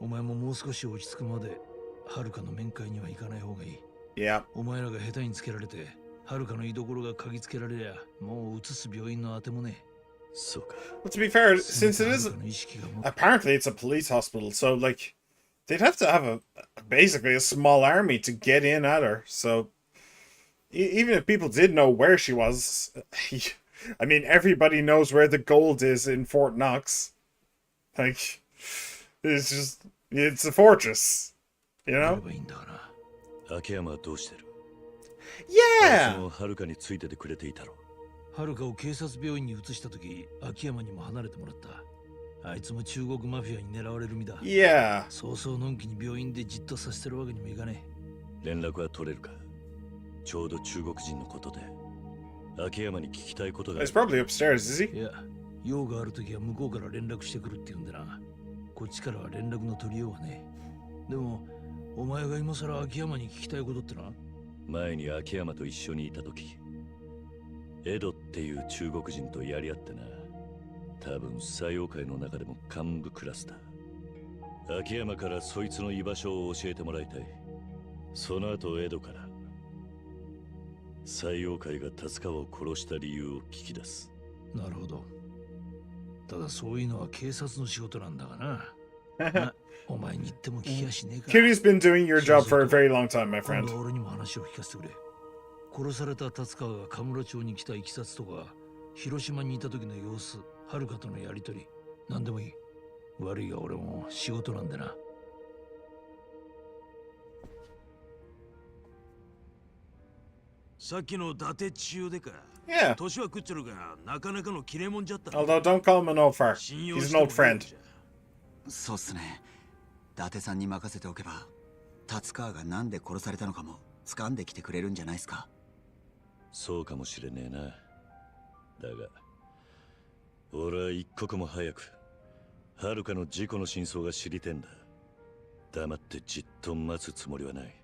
お前ももう少し落ち着くまで遥の面会には行かない方がいい。 Yeah. お前らが下手につけられて遥の居所が嗅ぎつけられりゃ、もう移す病院のあてもねえ。そうか。 Well, to be fair, since it is 遥の意識がも apparently it's a police hospital, so like they'd have to have basically a small army to get in at her. So even if people did know where she was, I mean, everybody knows where the gold is in Fort Knox. Like, it's a fortress, you やれ know? ばいいんだがな。秋山はどうしてる？あいつ Yeah! もはるかについててくれていたろ。はるかを警察病院に移した時、秋山にも離れてもらった。あいつも中国マフィアに狙われる身だ。 Yeah. そうそうのんきに病院でじっとさせてるわけにもいかね連絡は取れるか？ちょうど中国人のことで秋山に聞きたいことがあ He's る。 probably upstairs, is え。 he? いや、用がある時は向こうから連絡してくるって言うんでな。こっちからは連絡の取りようはね。でも、お前が今さら秋山に聞きたいことってな。前に秋山と一緒にいた時、エドっていう中国人とやり合ってな。多分作妖界の中でも幹部クラスだ。秋山からそいつの居場所を教えてもらいたい。その後エドから作妖界が達川を殺した理由を聞き出す。なるほど。ただそういうのは警察の仕事なんだがな。まお前に言っても聞きやしねえか。 Kitty's been doing your job for a very long time, my 今 friend. 度は俺にも話を聞かせてくれ。殺された達川がカムロ町に来たいきさつとか、広島にいた時の様子、はるかとのやりとり、なんでもいい。悪いが俺も仕事なんでな。さっきの伊達千代でか。 Yeah. 年は食っちゃるが、なかなかの切れ者じゃったな。 Although, don't call him an old fart. 信用 He's し an ても old friend. いいじゃん。そうっすね。伊達さんに任せておけば、達川がなんで殺されたのかも掴んできてくれるんじゃないですか。そうかもしれねえな。だが俺は一刻も早くはるかの事故の真相が知りてんだ。黙ってじっと待つつもりはない。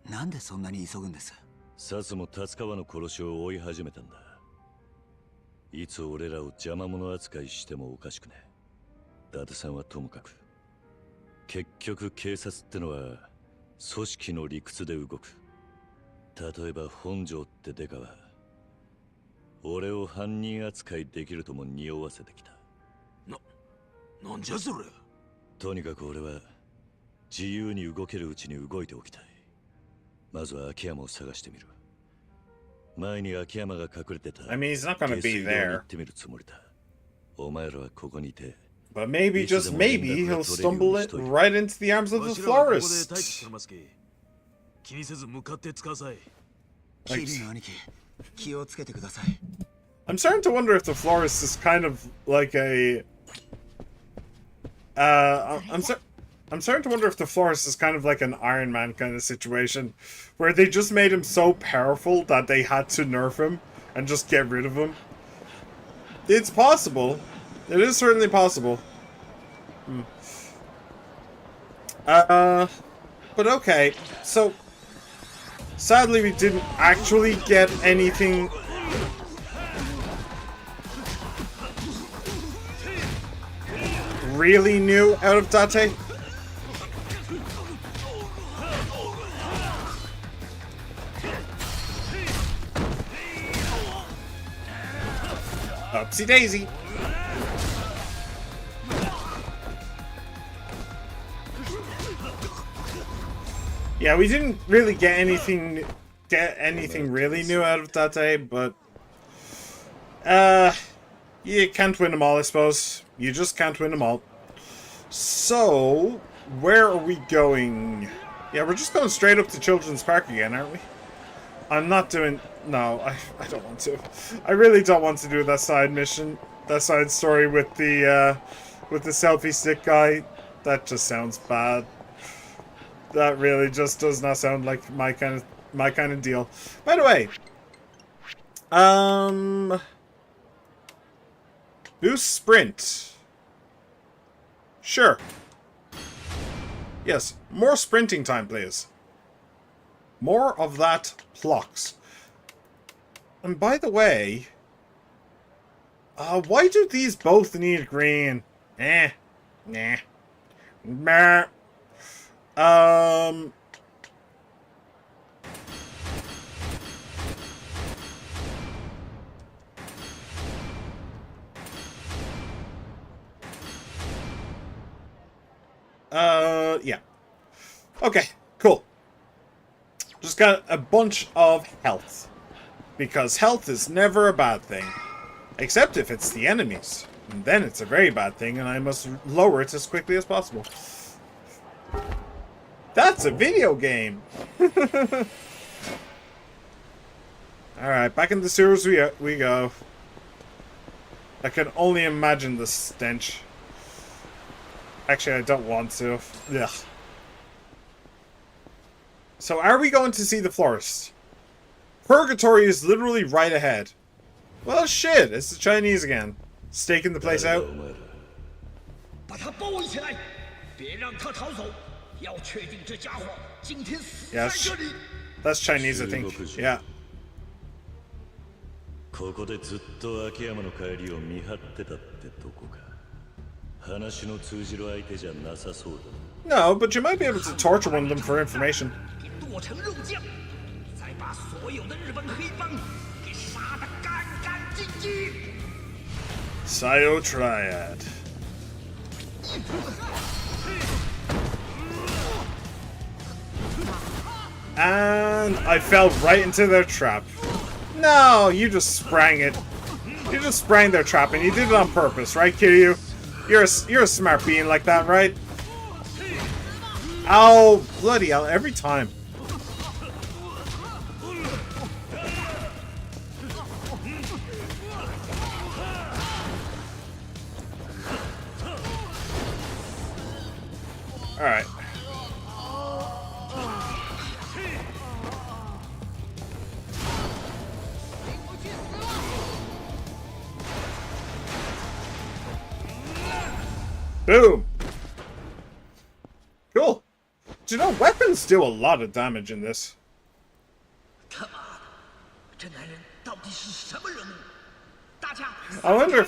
なんでそんなに急ぐんです？サツも達川の殺しを追い始めたんだ。いつ俺らを邪魔者扱いしてもおかしくねえ。伊達さんはともかく、結局警察ってのは組織の理屈で動く。例えば本庄ってデカは俺を犯人扱いできるとも匂わせてきた。なんじゃそれ。とにかく俺は自由に動けるうちに動いておきたい。まずは秋山を探してみる。前に秋山が隠れてた I mean, he's not gonna 下 be 水道に行 there. ってみるつもりだ。お前らはここにいて But maybe, just maybe, he'll stumble it right into the arms of the わしらはここで待機 florist. してますけ。気にせず向かってつかさい。キリの兄貴、気をつけてください。I'm starting to wonder if the florist is kind of like a. I'm starting to wonder if the florist is kind of like an Iron Man kind of situation, where they just made him so powerful that they had to nerf him and just get rid of him. It's possible. It is certainly possible. But okay. So, sadly, we didn't actually get anything. Really new out of Date. Upsy daisy. Yeah, we didn't really get anything really new out of Date, but you can't win them all, I suppose. You just can't win them all. So, where are we going? Yeah, we're just going straight up to Children's Park again, aren't we? I'm not doing... No, I don't want to. I really don't want to do that side mission. That side story with the selfie stick guy. That just sounds bad. That really just does not sound like my kind of deal. By the way, boost sprint. Sure. Yes, more sprinting time, please. More of that blocks. And by the way, why do these both need green? Nah. Meh. Yeah. Okay, cool. Just got a bunch of health. Because health is never a bad thing. Except if it's the enemies. And then it's a very bad thing, and I must lower it as quickly as possible. That's a video game! Alright, back in the sewers we go. I can only imagine the stench. Actually, I don't want to. Ugh. So, are we going to see the florist? Purgatory is literally right ahead. Well, shit, it's the Chinese again. Staking the place out. Yeah, that's Chinese, I think. Yeah. ここでずっと秋山の帰りを見張ってたってとこか。話の通じる相手じゃなさそうだ。No, but you might be able to torture one of them for information. Sayo Triad. And I fell right into their trap. No, you just sprang it. You just sprang their trap, and you did it on purpose, right, Kiryu? You're a smart being like that, right? Oh, bloody hell, every time. Alright. Boom! Cool. Do you know, weapons do a lot of damage in this. I wonder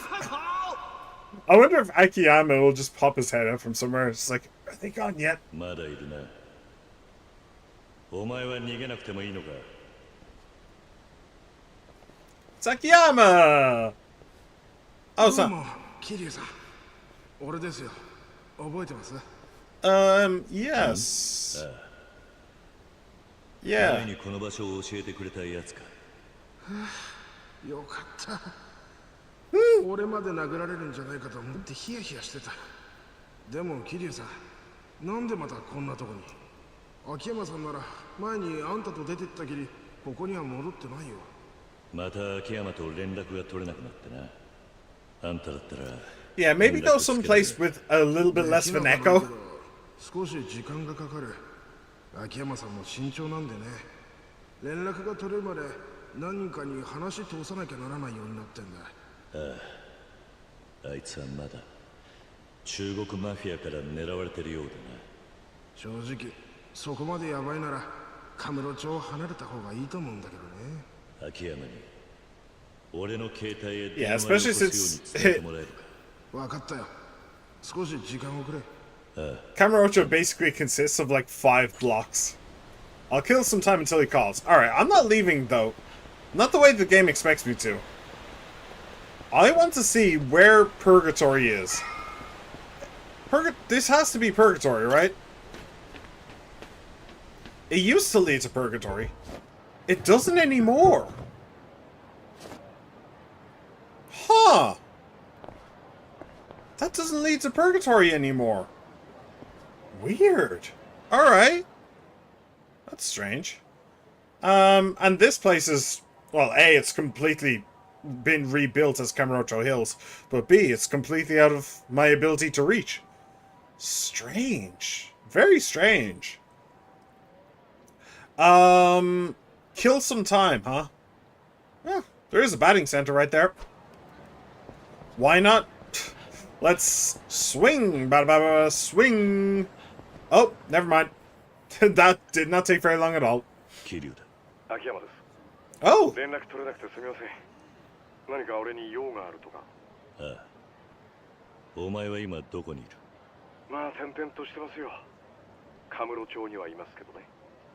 if Akiyama will just pop his head out from somewhere. It's like, are they gone yet? It's Akiyama! Oh, it's not. Yes. Yeah. よかった。俺まで殴られるんじゃないかと思ってヒヤヒヤしてた。でも桐生さん、なんでまたこんなとこに？秋山さんなら前にあんたと出てったきり、ここには戻ってないよ。また秋山と連絡が取れなくなってな。あんただったら。Yeah, maybe go someplace with a little bit less of an echo. 少し時間がかかる。秋山さんも慎重なんでね。連絡が取れるまで何人かに話通さなきゃならないようになってんだ。あいつはまだ中国マフィアから狙われてるようだな。正直そこまでヤバいならカムロ町を離れた方がいいと思うんだけどね。秋山に俺の携帯へ Yeah, especially since Kamurocho basically consists of like 5 blocks. I'll kill some time until he calls. Alright, I'm not leaving though. Not the way the game expects me to. I want to see where Purgatory is. This has to be Purgatory, right? It used to lead to Purgatory. It doesn't anymore. Huh. That doesn't lead to Purgatory anymore. Weird. Alright. That's strange. And this place is... Well, A, it's completely been rebuilt as Kamurocho Hills. But B, it's completely out of my ability to reach. Strange. Very strange. Kill some time, huh? Yeah, there is a batting center right there. Why not? Let's swing. Swing. Oh, never mind. That did not take very long at all. Oh! 連絡取れなくてすみません。何か俺に用があるとか。ああ。お前は今どこにいる？まあ転々としてますよ。カムロ町にはいますけどね。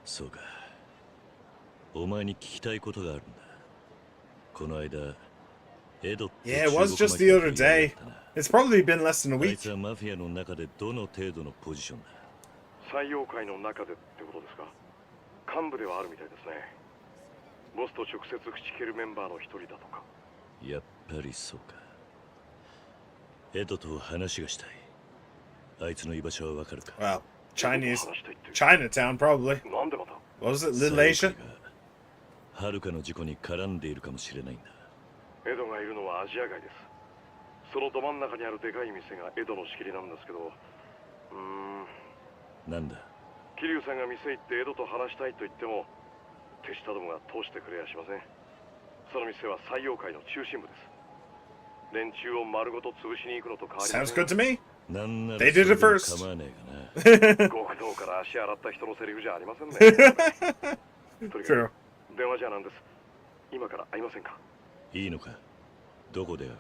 そうか。お前に聞きたいことがあるんだ。この間、エドって Yeah, it was just the other day. It's probably been less than a あい week. つはマフィアの中でどの程度のポジションだ？採用会の中でってことですか。幹部ではあるみたいですね。ボスと直接口切るメンバーの一人だとか。やっぱりそうか。エドと話がしたい。あいつの居場所はわかるか？ Well, Chinese Chinatown probably. なんでまた What was it, Little Asia? はるかの事故に絡んでいるかもしれないんだ。エドがいるのはアジア街です。そのど真ん中にあるでかい店がエドの仕切りなんですけど、なんだ？桐生さんが店行ってエドと話したいと言っても手下どもが通してくれやしません。その店は採用界の中心部です。連中を丸ごと潰しに行くのと変わりません。 Sounds good to me. なんなら They did it first. 構わねえがな。極道から足洗った人のセリフじゃありませんね。とにか True. く電話じゃなんです。今から会いませんか？いいのか？どこで会う？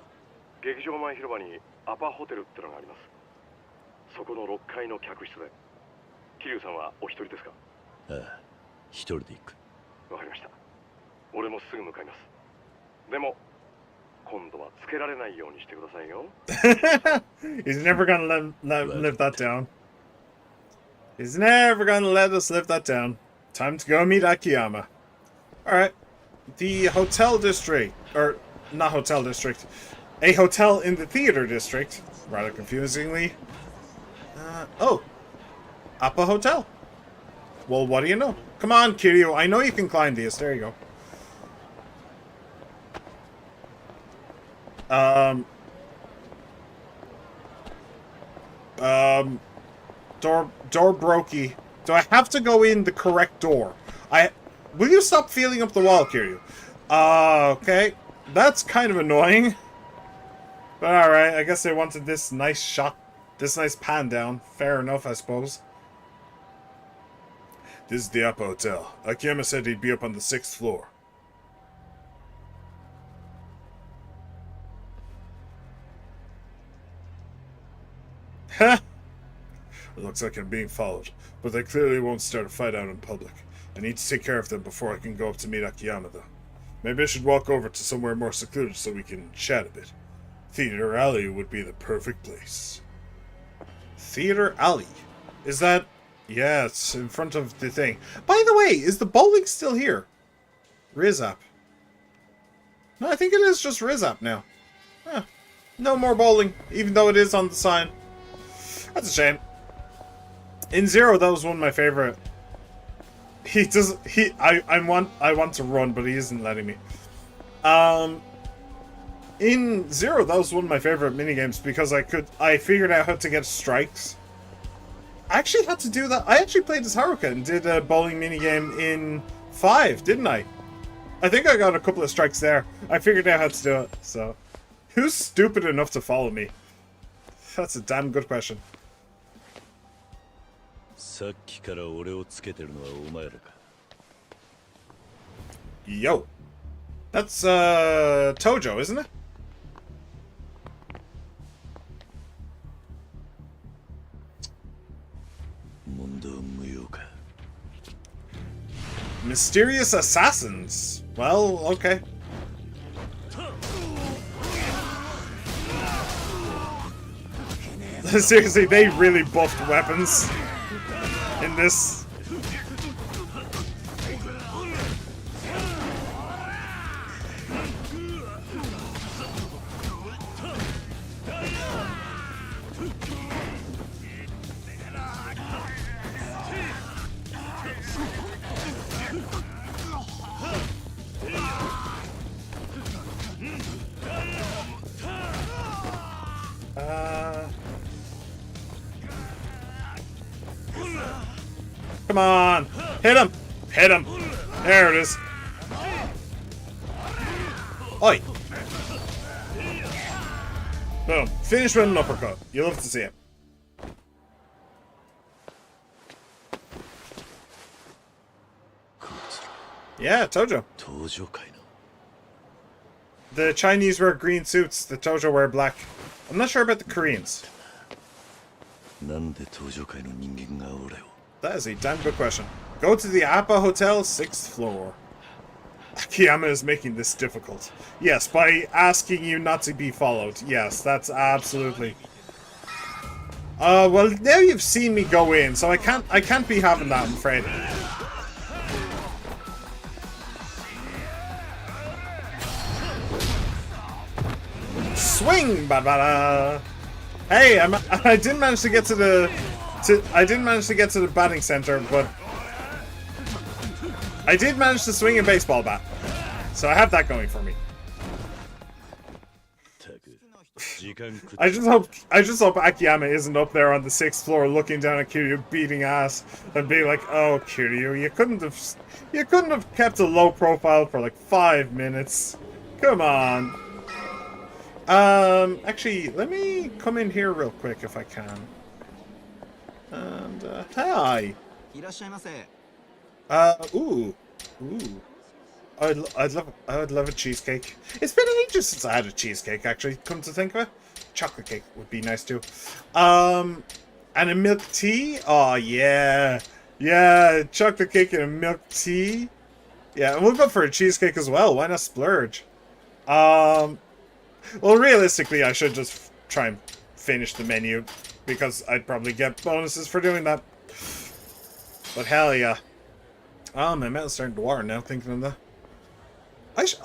劇場前広場にアパホテルってのがあります。そこの6階の客室で。桐生さんはお一人ですか？ああ、一人で行く。わかりました。俺もすぐ向かいます。でも今度はつけられないようにしてくださいよ。He's never gonna live that down. He's never gonna let us live that down. Time to go meet Akiyama. Alright. The hotel district, or not hotel district, a hotel in the theater district, rather confusingly. Oh. Appa Hotel. Well, what do you know? Come on, Kiryu. I know you can climb these. There you go. Door brokey. Do I have to go in the correct door? Will you stop feeling up the wall, Kiryu? Okay. That's kind of annoying. But alright, I guess they wanted this nice shot, this nice pan down. Fair enough, I suppose. This is the Appa Hotel. Akiyama said he'd be up on the 6th floor. Ha! It looks like I'm being followed, but they clearly won't start a fight out in public. I need to take care of them before I can go up to meet Akiyama, though. Maybe I should walk over to somewhere more secluded so we can chat a bit. Theater Alley would be the perfect place. Theater Alley? Is that... Yeah, it's in front of the thing. By the way, is the bowling still here? Rizap. No, I think it is just Rizap now. Huh. No more bowling, even though it is on the sign. That's a shame. In Zero, that was one of my favorite. I want to run, but he isn't letting me. In Zero, that was one of my favorite minigames because I figured out how to get strikes. I actually had to do that. I actually played as Haruka and did a bowling minigame in 5, didn't I? I think I got a couple of strikes there. I figured out how to do it, so... Who's stupid enough to follow me? That's a damn good question. さっきから俺をつけてるのはお前らか。 Yo. That's, Tojo, isn't it? Mysterious assassins. Well, okay. Seriously, they really buffed weapons in this. Come on! Hit him! Hit him! There it is. Oi! Boom. Finish with an uppercut. You'll love to see it. Yeah, Tojo. The Chinese wear green suits, the Tojo wear black. I'm not sure about the Koreans. That is a damn good question. Go to the Appa Hotel, 6th floor. Akiyama is making this difficult. Yes, by asking you not to be followed. Yes, that's absolutely... well, now you've seen me go in, so I can't be having that, I'm afraid. Swing! Ba-ba-da! Hey, I didn't manage to get to the... I didn't manage to get to the batting center, but... I did manage to swing a baseball bat. So I have that going for me. I just hope Akiyama isn't up there on the 6th floor looking down at Kiryu beating ass and being like, "Oh, Kiryu, you couldn't have kept a low profile for like 5 minutes. Come on." Actually, let me come in here real quick if I can. And hi. Ooh. I'd love a cheesecake. It's been ages since I had a cheesecake, actually, come to think of it. Chocolate cake would be nice too. And a milk tea? Oh yeah. Yeah, chocolate cake and a milk tea. Yeah, and we'll go for a cheesecake as well. Why not splurge? Well, realistically, I should just try and finish the menu because I'd probably get bonuses for doing that. But hell yeah. Oh, my mouth's starting to water now thinking of that.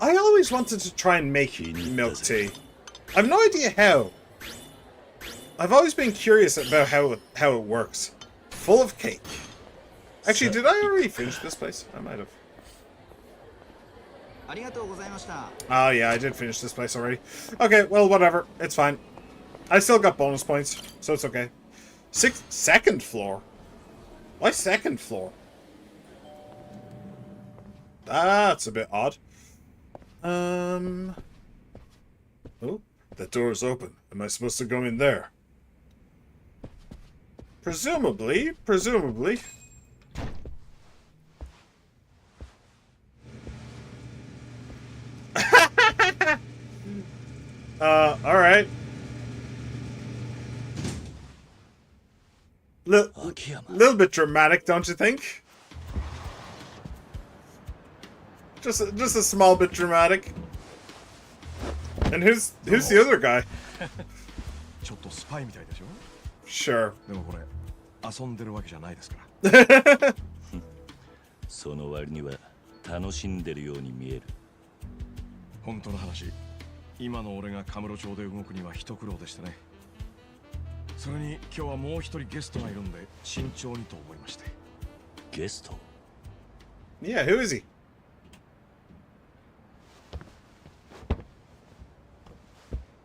I always wanted to try and make milk tea. I've no idea how. I've always been curious about how it works. Full of cake. Actually, did I already finish this place? I might have. Oh yeah, I did finish this place already. Okay, well, whatever. It's fine. I still got bonus points, so it's okay. Second floor? Why second floor? That's a bit odd. Oh, that door's open. Am I supposed to go in there? Presumably. Alright. Little bit dramatic, don't you think? Just a small bit dramatic. And who's the other guy? Sure. 遊んでるわけじゃないですから。その割には楽しんでるように見える。本当の話、今の俺がカムロ町で動くには一苦労でしたね。それに今日はもう一人ゲストがいるんで慎重にと思いまして。ゲスト? Yeah, who is he?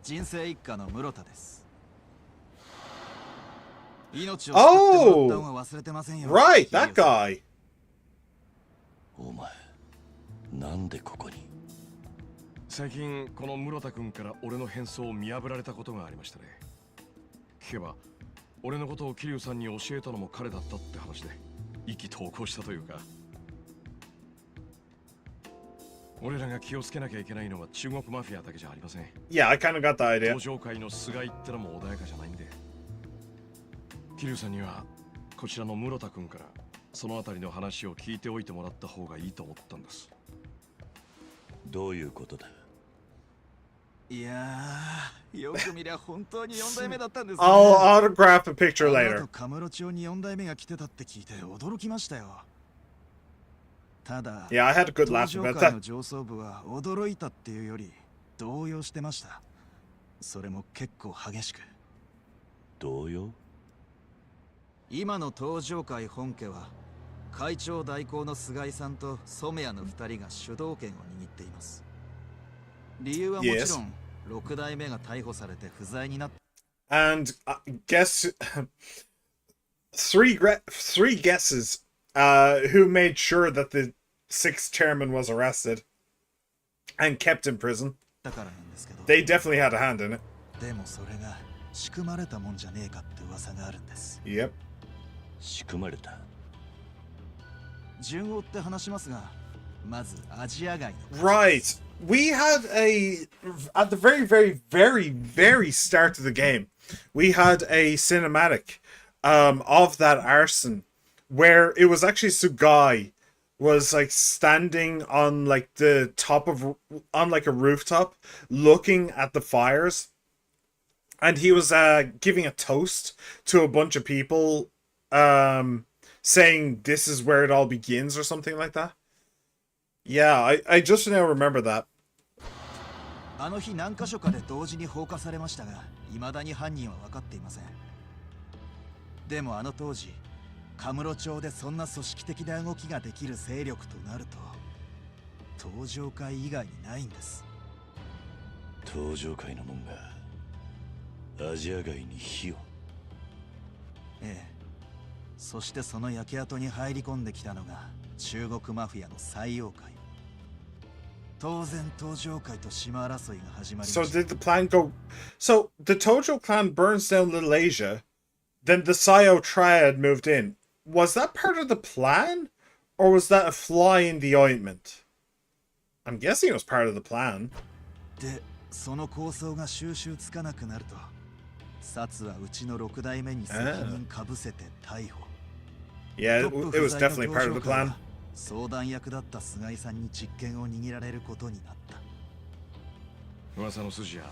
人生一家の室田です。Oh, right, that guy. お前、なんでここに? 最近この室田君から俺の変装を見破られたことがありましたね。聞けば俺のことを桐生さんに教えたのも彼だったって話で意気投合したというか。俺らが気をつけなきゃいけないのは中国マフィアだけじゃありません。Yeah, I kind of got the idea. 登場界の菅井ってのも穏やかじゃないんで。桐生さんにはこちらの室田君からそのあたりの話を聞いておいてもらった方がいいと思ったんです。どういうことだ? いやー、よく見りゃ本当に4代目だったんですね。I'll autograph a picture later. カムロ町に4代目が来てたって聞いて驚きましたよ。ただ、Yeah, I had a good laugh about that. の上層部は驚いたっていうより動揺してました。それも結構激しく。動揺? 今の東上会本家は会長代行の菅井さんと染谷の2人が主導権を握っています。理由はもちろん6代目が逮捕されて不在になった。And guess three guesses who made sure that the 6th chairman was arrested and kept in prison. They definitely had a hand in it. でもそれが仕組まれたもんじゃねえかって噂があるんです。Yep. 仕組まれた。順を追って話しますが、まずアジア街の。Right. We had at the very, very, very, very start of the game, we had a cinematic of that arson where it was actually Sugai was like standing on like the top of on like a rooftop looking at the fires, and he was giving a toast to a bunch of people, saying this is where it all begins or something like that. Yeah, I just now remember that. あの日何箇所かで同時に放火されましたが、未だに犯人は分かっていません。でもあの当時、カムロ町でそんな組織的な動きができる勢力となると、登場会以外にないんです。登場界の門がアジア街に火を。ええ。そしてその焼け跡に入り込んできたのが中国マフィアの最妖怪。当然登場界と島争いが始まりました。 So did the plan go? So the Tojo clan burns down Little Asia, then the Sayo triad moved in. Was that part of the plan? Or was that a fly in the ointment? I'm guessing it was part of the plan. で、その構想が収拾つかなくなると、薩はうちの6代目に責任かぶせて逮捕。Yeah, it was definitely part of the plan. 相談役だった菅井さんに実権を握られることになった。噂の筋や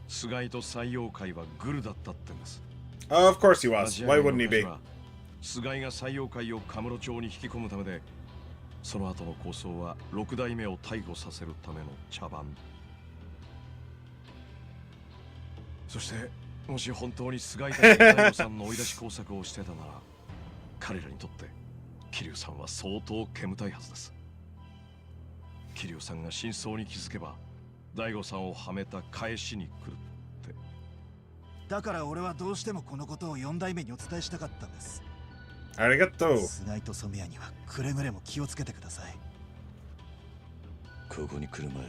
菅井と最妖怪はグルだったってんです。Of course he was. Why wouldn't he be? 菅井が最妖怪をカムロ町に引き込むためで、その後の構想は6代目を逮捕させるための茶番。そしてもし本当に菅井たちが大悟さんの追い出し工作をしてたなら、彼らにとって桐生さんは相当煙たいはずです。桐生さんが真相に気づけば大悟さんをはめた返しに来るって。だから俺はどうしてもこのことを4代目にお伝えしたかったんです。ありがとう。菅井と染谷にはくれぐれも気をつけてください。ここに来る前、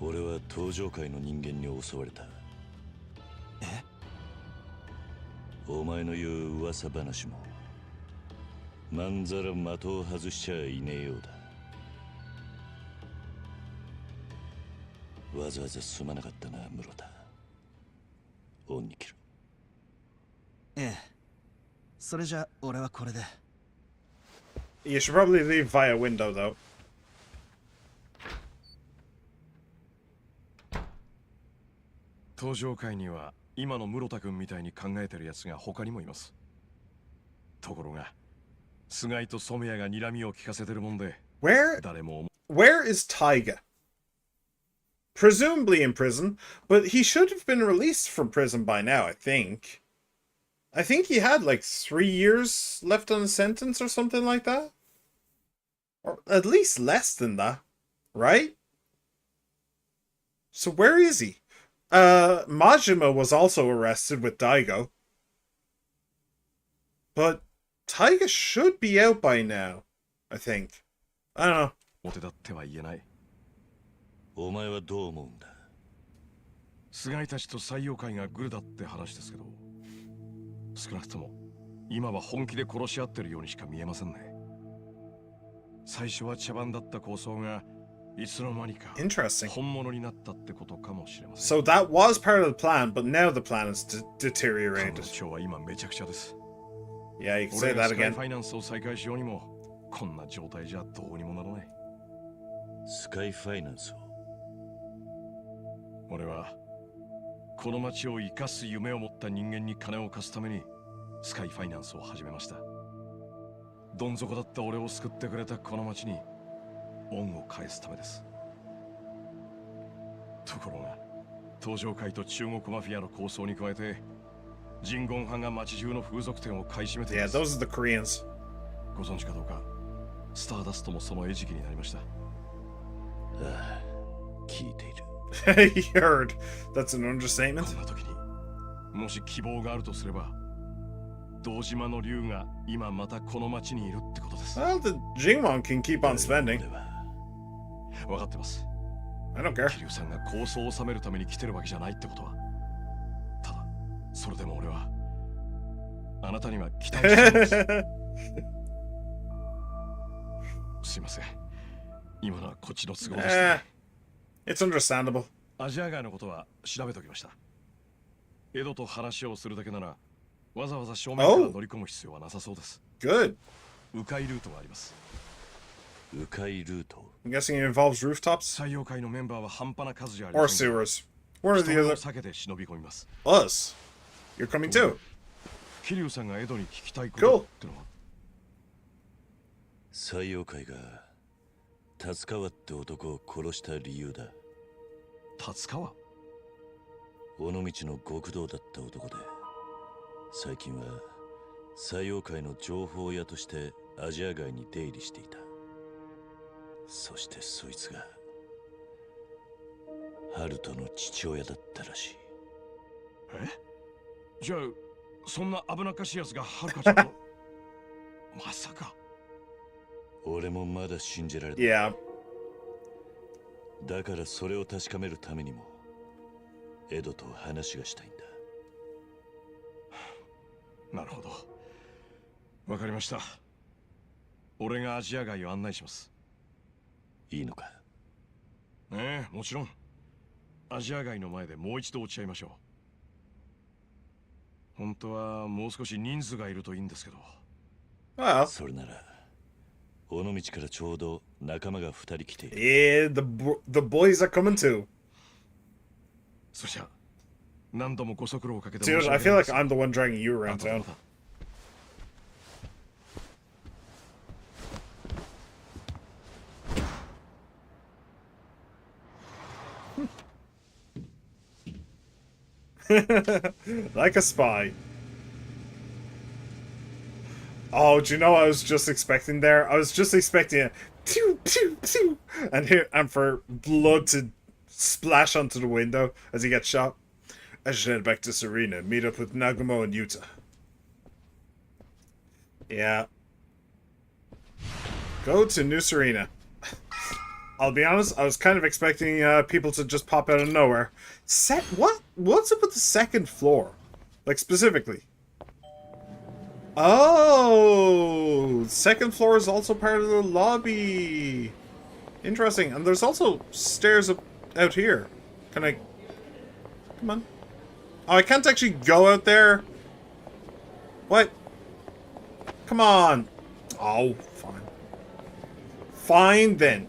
俺は登場界の人間に襲われた。え？お前の言う噂話もまんざら的を外しちゃいねえようだ。わざわざすまなかったな、室田。恩に切る。ええ。それじゃ俺はこれで。You should probably leave via window though. 登場界には今の室田君みたいに考えてるやつが他にもいます。ところが菅井と染谷が睨みを利かせてるもんで、 Where 誰も。 Where is Taiga? Presumably in prison, but he should have been released from prison by now, I think. I think he had like 3 years left on his sentence or something like that. Or at least less than that, right? So where is he? Majima was also arrested with Daigo. But Taiga should be out by now, I think. I don't know. 表だっては言えない。お前はどう思うんだ？菅井たちと最妖怪がグルだって話ですけど、少なくとも今は本気で殺し合ってるようにしか見えませんね。最初は茶番だった構想がいつの間にか Interesting. 本物になったってことかもしれません。 So that was part of the plan, but now the plan is カム deteriorated. ロ町は今めちゃくちゃです。 Yeah, you can 俺 say が that スカイ again. ファイナンスを再開しようにもこんな状態じゃどうにもならない。スカイファイナンスを。俺はこの町を生かす夢を持った人間に金を貸すためにスカイファイナンスを始めました。どん底だった俺を救ってくれたこの町に恩を返すためです。ところが登場界と中国マフィアの抗争に加えて人言派が町中の風俗店を買い占めてい Yeah, ます。 those are the Koreans. ご存知かどうか、スターダストもその餌食になりました。ああ、聞いている。He heard. That's an こ understatement. んな時にもし希望があるとすれば、堂島の竜が今またこの町にいるってことです。 Well, the Jingwon can keep on spending. 俺は分かってます。 I don't care. 桐生さんが構想を収めるために来てるわけじゃないってことは。ただそれでも俺はあなたには期待しています。すいません、今のはこっちの都合でした、 It's understandable. アジア街のことは調べておきました。エドと話をするだけならわざわざ正面から乗り込む必要はなさそうです。 Good. 迂回ルートがあります。迂回ルート。 I'm guessing it involves rooftops 採用会のメンバーは半端な数じゃあり or ませんが、 sewers. One or 人 the 目を other. 避けて忍び込みます。 Us. You're coming too. 桐生さんがエドに聞きたいことってのは。採用会が達川って男を殺した理由だ。達川。尾道の極道だった男で、最近は西洋界の情報屋としてアジア街に出入りしていた。そしてそいつがハルトの父親だったらしい。え？じゃあそんな危なっかしいやつがはるかちゃんとまさか。俺もまだ信じられない。Yeah. だからそれを確かめるためにもエドと話がしたいんだ。なるほど。わかりました。俺がアジア街を案内します。いいのか？ええ、もちろん。アジア街の前でもう一度落ち合いましょう。本当はもう少し人数がいるといいんですけど。Well, それなら尾道からちょうど仲間が2人来ている。yeah, the boys are coming too. そしゃ何度もご足労をかけて Dude, I feel like I'm the one dragging you around town. Like a spy. Oh, do you know what I was just expecting there? I was just expecting a pew pew pew and for blood to splash onto the window as he gets shot. I should head back to Serena, meet up with Nagumo and Yuta. Yeah. Go to New Serena. I'll be honest, I was kind of expecting people to just pop out of nowhere. What's up with the second floor? Like, specifically. Oh! Second floor is also part of the lobby. Interesting. And there's also stairs out here. Can I... Come on. Oh, I can't actually go out there. What? Come on. Oh, fine. Fine then.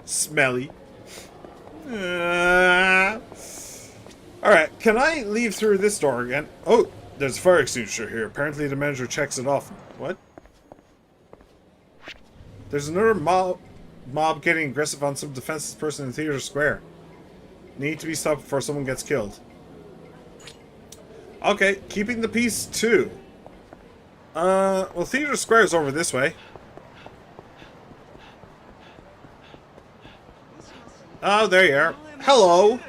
Smelly. Alright, can I leave through this door again? Oh, there's a fire extinguisher here. Apparently the manager checks it off. What? There's another mob getting aggressive on some defenseless person in Theater Square. Need to be stopped before someone gets killed. Okay, keeping the peace too. Well, Theater Square is over this way. Oh, there you are. Hello.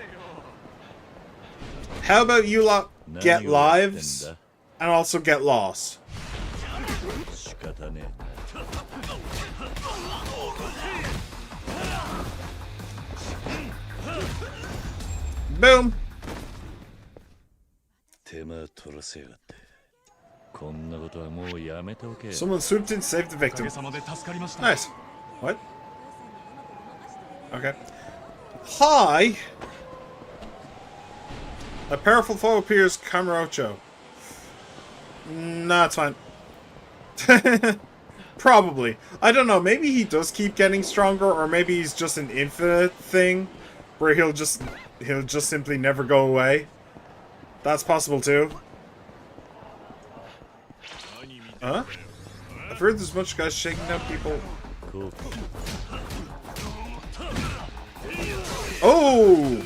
How about you lot get lives and also get lost? Boom. Someone swooped in to save the victim. Nice. What? Okay. Hi! A powerful foe appears, Camarocho. Nah, it's fine. Probably. I don't know, maybe he does keep getting stronger, or maybe he's just an infinite thing, where he'll just simply never go away. That's possible too. Huh? I've heard there's a bunch of guys shaking down people. Cool. Oh!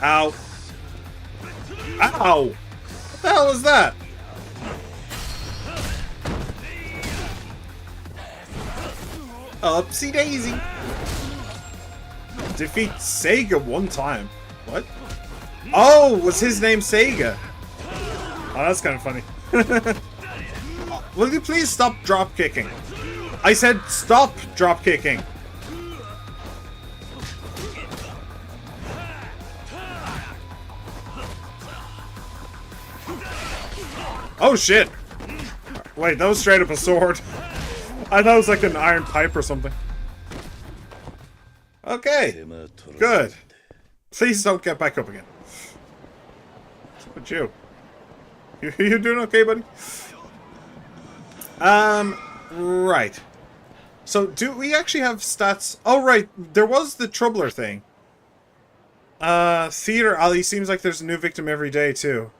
Ow. Ow! What the hell is that? Upsy daisy. Defeat Sega one time. What? Oh, was his name Sega? Oh, that's kind of funny. Will you please stop drop kicking? I said stop drop kicking. Oh shit! Wait, that was straight up a sword. I thought it was like an iron pipe or something. Okay. Good. Please don't get back up again. What's up with you? You doing okay, buddy? Right. So, do we actually have stats? Oh, right. There was the Troubler thing. Theater Alley seems like there's a new victim every day, too.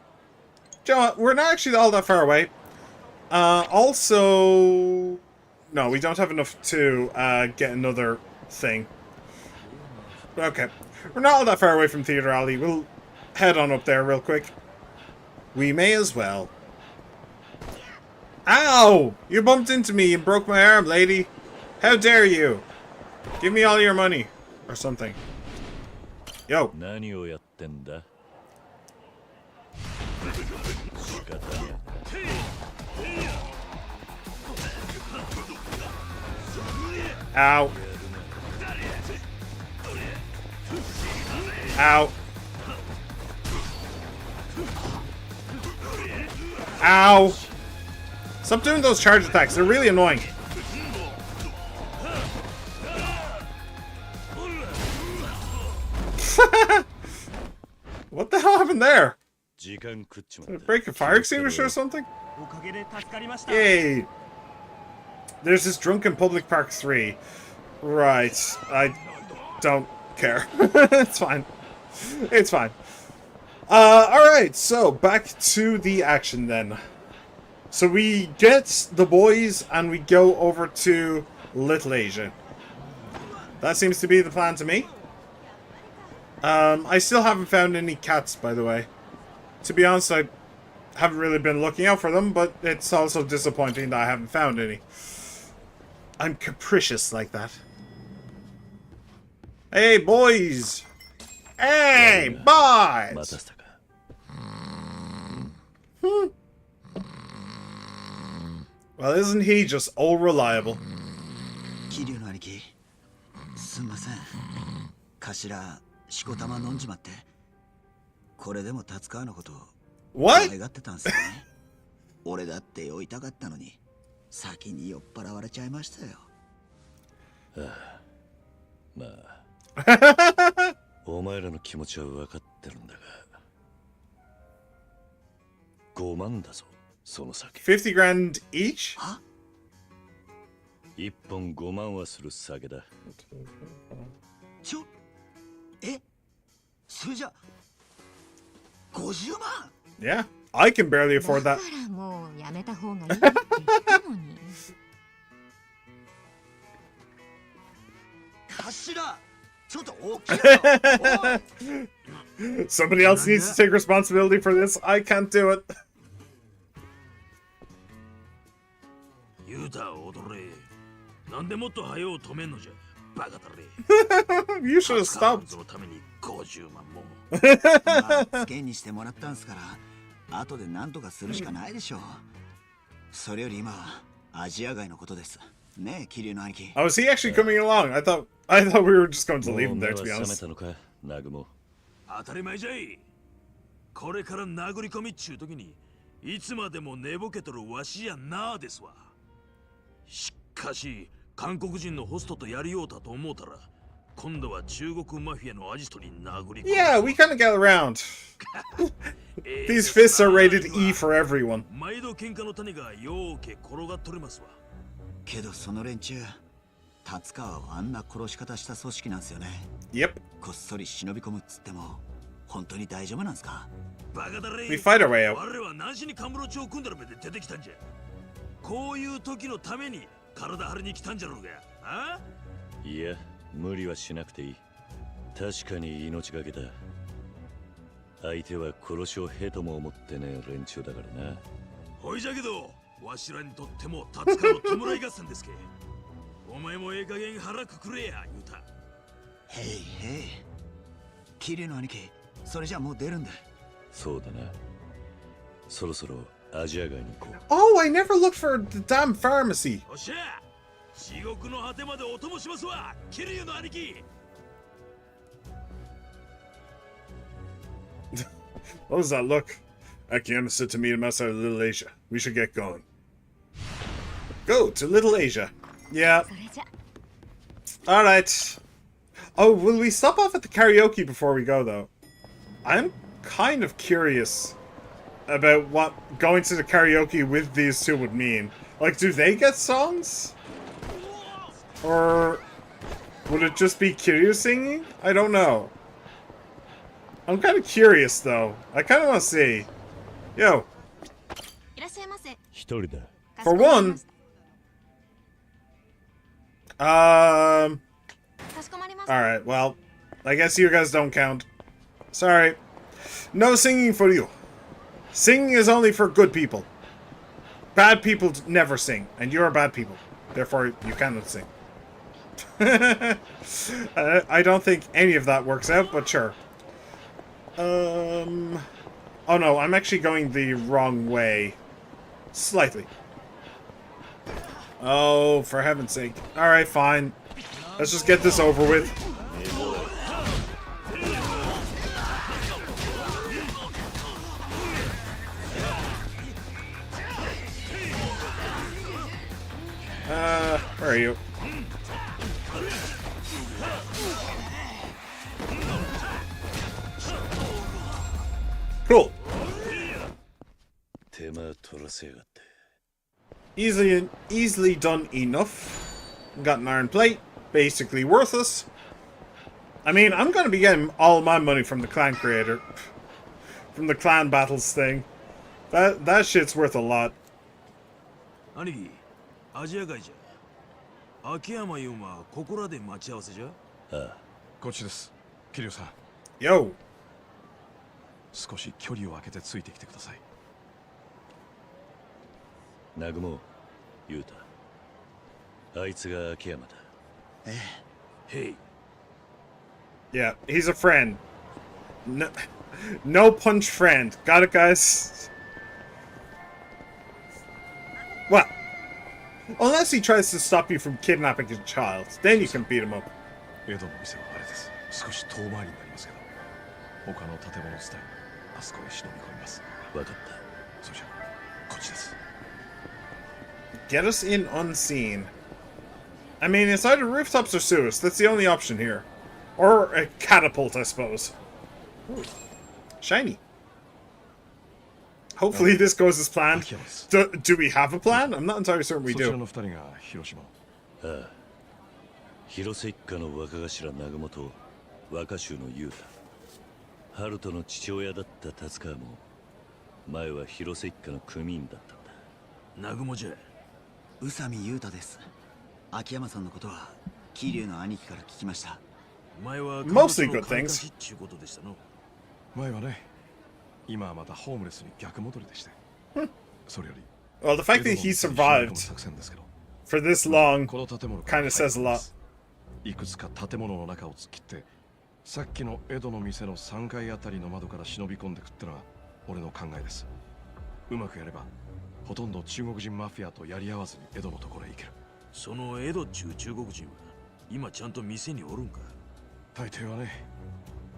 You know what? We're not actually all that far away. Also... No, we don't have enough to, get another thing. Okay. We're not all that far away from Theatre Alley. We'll head on up there real quick. We may as well. Ow! You bumped into me and broke my arm, lady. How dare you? Give me all your money. Or something. Yo. 何をやってんだ仕方ない Ow. Ow. Ow. Stop doing those charge attacks. They're really annoying. What the hell happened there? 時間食っちまっ Did た it break a fire extinguisher or something? おかげで助かりました Yay. There's this drunken public park 3. Right. I don't care. It's fine. It's fine. Alright, so back to the action then. So we get the boys and we go over to Little Asia. That seems to be the plan to me. I still haven't found any cats, by the way. To be honest, I haven't really been looking out for them, but it's also disappointing that I haven't found any. I'm capricious like that. Hey, boys! Hey, 待た boys! せたか Well, isn't he just all reliable? 桐生の兄貴、すんません。頭、しこたま飲んじまって。これでも達川のこと、What? 可愛がってたんすね。俺だって酔いたかったのに、先に酔っ払われちゃいましたよ。まあお前らの気持ちは分かってるんだが5万だぞその酒50 grand each? 1本5万はする酒だそれじゃ50万 Yeah, I can barely afford だ that. からもうやめた方がいいって言ったのに。頭ちょっと大きいよ Somebody else needs to take responsibility for this. I can't do it. 言うた踊れなんでもっと早う止めんのじゃバカだれ You should have stopped. そのために50万もまあ、つけにしてもらったんすから後で何とかするしかないでしょうそれより今はアジア外のことですねえ桐生の兄貴 Oh, is he actually coming along? I thought we were just going to leave him there, to be もう目は覚め honest. たのかナグモ当たり前じゃいこれから殴り込みっちゅう時にいつまでも寝ぼけとるわしやなあですわしかし韓国人のホストとやりようたと思うたら今度は中国マフィアのアジトに殴り込む Yeah, we kind of get around. These fists are rated E for everyone. 毎度喧嘩の種がようけ転がっとりますわけどその連中達川はあんな殺し方した組織なんすよね Yep. こっそり忍び込むっつっても本当に大丈夫なんすかバカだれ We fight our way out. 我は何しにカムロ町を組んだらべで出てきたんじゃこういう時のために体張りに来たんじゃろうがあいや無理はしなくていい確かに命がけだ相手は殺しをへとも思ってねえ連中だからなほいじゃけどわしらにとっても達川の弔い合戦ですけお前もええ加減腹くくれや言うたへいへい桐生の兄貴それじゃもう出るんだそうだなそろそろアジア街に行こう Oh, I never looked for the damn pharmacy. おっしゃ地獄の果てまでお供しますわ桐生の兄貴 What does that look? Akiyama said to meet him outside of Little Asia. We should get going. Go to Little Asia. Yeah. それじゃ Alright. Oh, will we stop off at the karaoke before we go, though? I'm kind of curious about what going to the karaoke with these two would mean. Like, do they get songs? Or would it just be Kiryu singing? I don't know. I'm kind of curious, though. I kind of want to see. Yo, いらっしゃいませ。一人だ for one, かしこまりました。 alright, well, I guess you guys don't count. Sorry. No singing for you. Singing is only for good people. Bad people never sing, and you're bad people. Therefore, you cannot sing. I don't think any of that works out, but sure. Oh no, I'm actually going the wrong way. Slightly. Oh, for heaven's sake. Alright, fine. Let's just get this over with. Where are you? Cool. Easily done enough. Got an iron plate. Basically worthless. I mean, I'm gonna be getting all my money from the clan creator. From the clan battles thing. That shit's worth a lot. 兄貴、アジア街じゃ。秋山優馬、ここらで待ち合わせじゃ。ああ、こっちです。桐生さん。Yo。少し距離を空けてついてきてください。南雲、雄太。あいつが秋山だ。ええ。Hey. Yeah, he's a friend. No punch friend. Got it, guys? Well, unless he tries to stop you from kidnapping a child, then you can beat him up. 江戸の店はあれです。少し遠回りになりますけど、他の建物自体あそこへ忍び込みます。わかった。それじゃこっちです。Get us in unseen. I mean, it's either rooftops or sewers. That's the only option here. Or a catapult, I suppose. Ooh. Shiny. Hopefully this goes as planned. Do we have a plan? I'm not entirely certain we do. そちらの二人が広島。ああ。広瀬一家の若頭南雲と若衆の雄太。春人の父親だった達川も前は広瀬一家の組員だったんだ。南雲じゃ。宇佐美優太です。秋山さんのことは桐生の兄貴から聞きました。前は Mostly good things. っちゅうことでしたの。前はね、今はまたホームレスに逆戻りでして。それより。Well, the fact that he survived for this long kind of says a lot. いくつか建物の中を突っ切って、さっきの江戸の店の3階あたりの窓から忍び込んでくってのが俺の考えです。うまくやれば、ほとんど中国人マフィアとやり合わずに江戸のところへ行ける。その江戸っちゅう中国人は今ちゃんと店におるんか。大抵はね、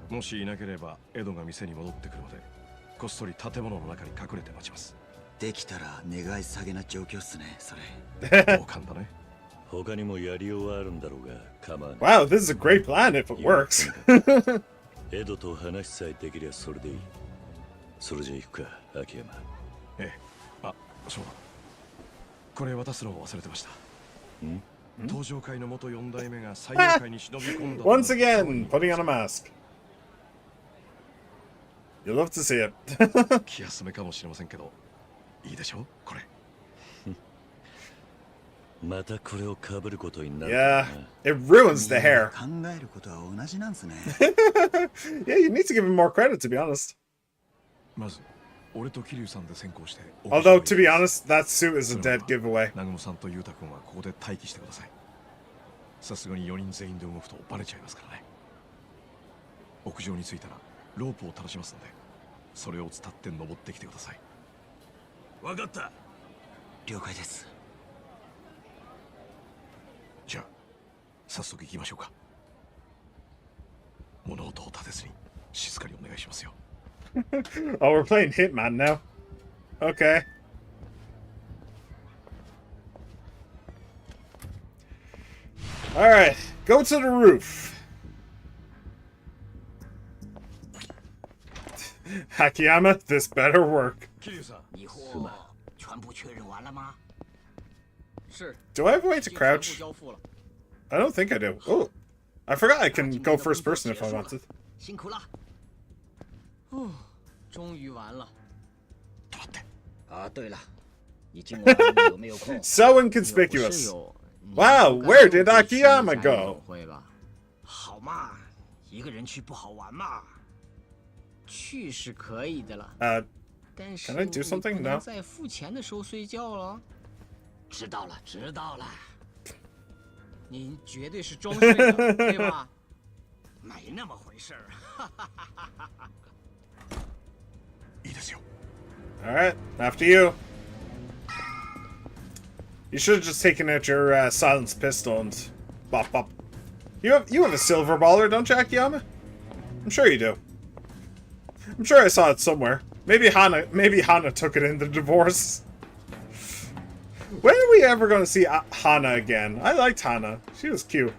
もしいなければ江戸が店に戻ってくるまでこっそり建物の中に隠れて待ちます。できたら願い下げな状況っすね、それ。同感だね。他にもやりようはあるんだろうが構わない。Wow, this is a great plan if it works. 江戸と話さえできりゃそれでいい。それじゃ行くか、秋山。ええ、あ、そうだ。これ渡すのを忘れてました。登場界の元4代目が最上階に忍び込んだ。Once again, putting on a mask. You'll love to see it. 気休めかもしれませんけど、いいでしょこれ。またこれを被ることになる。Yeah, it ruins the hair. 考えることは同じなんですね。Yeah, you need to give him more credit, to be honest. まず、俺と桐生さんで先行して。Although, to be honest, that suit is a dead giveaway. 南雲さんと裕太君はここで待機してください。さすがに4人全員で動くとバレちゃいますからね。屋上に着いたらロープを垂らしますので、それを伝って登ってきてください。わかった。了解です。じゃあ、早速行きましょうか。物音を立てずに静かにお願いしますよ。Oh, we're playing Hitman now. Okay. Alright, go to the roof. Akiyama, this better work. Do I have a way to crouch? I don't think I do. Oh, I forgot I can go first person if I wanted. 终于完了。待って。啊，对了，你今晚有没有空？ So inconspicuous. Wow, where did Akiyama go? 好嘛，一个人去不好玩嘛。去是可以的了，但是 Can I do 你 something? 不能 No. 在付钱的时候睡觉了。知道了，知道了。您绝对是装睡的，对吧？没那么回事儿。いいですよ。 Alright, after you. You should have just taken out your silenced pistol and bop bop. You have a silver baller, don't you, Akiyama? I'm sure you do. I'm sure I saw it somewhere. Maybe Hana took it in the divorce. When are we ever going to see Hana again? I liked Hana. She was cute.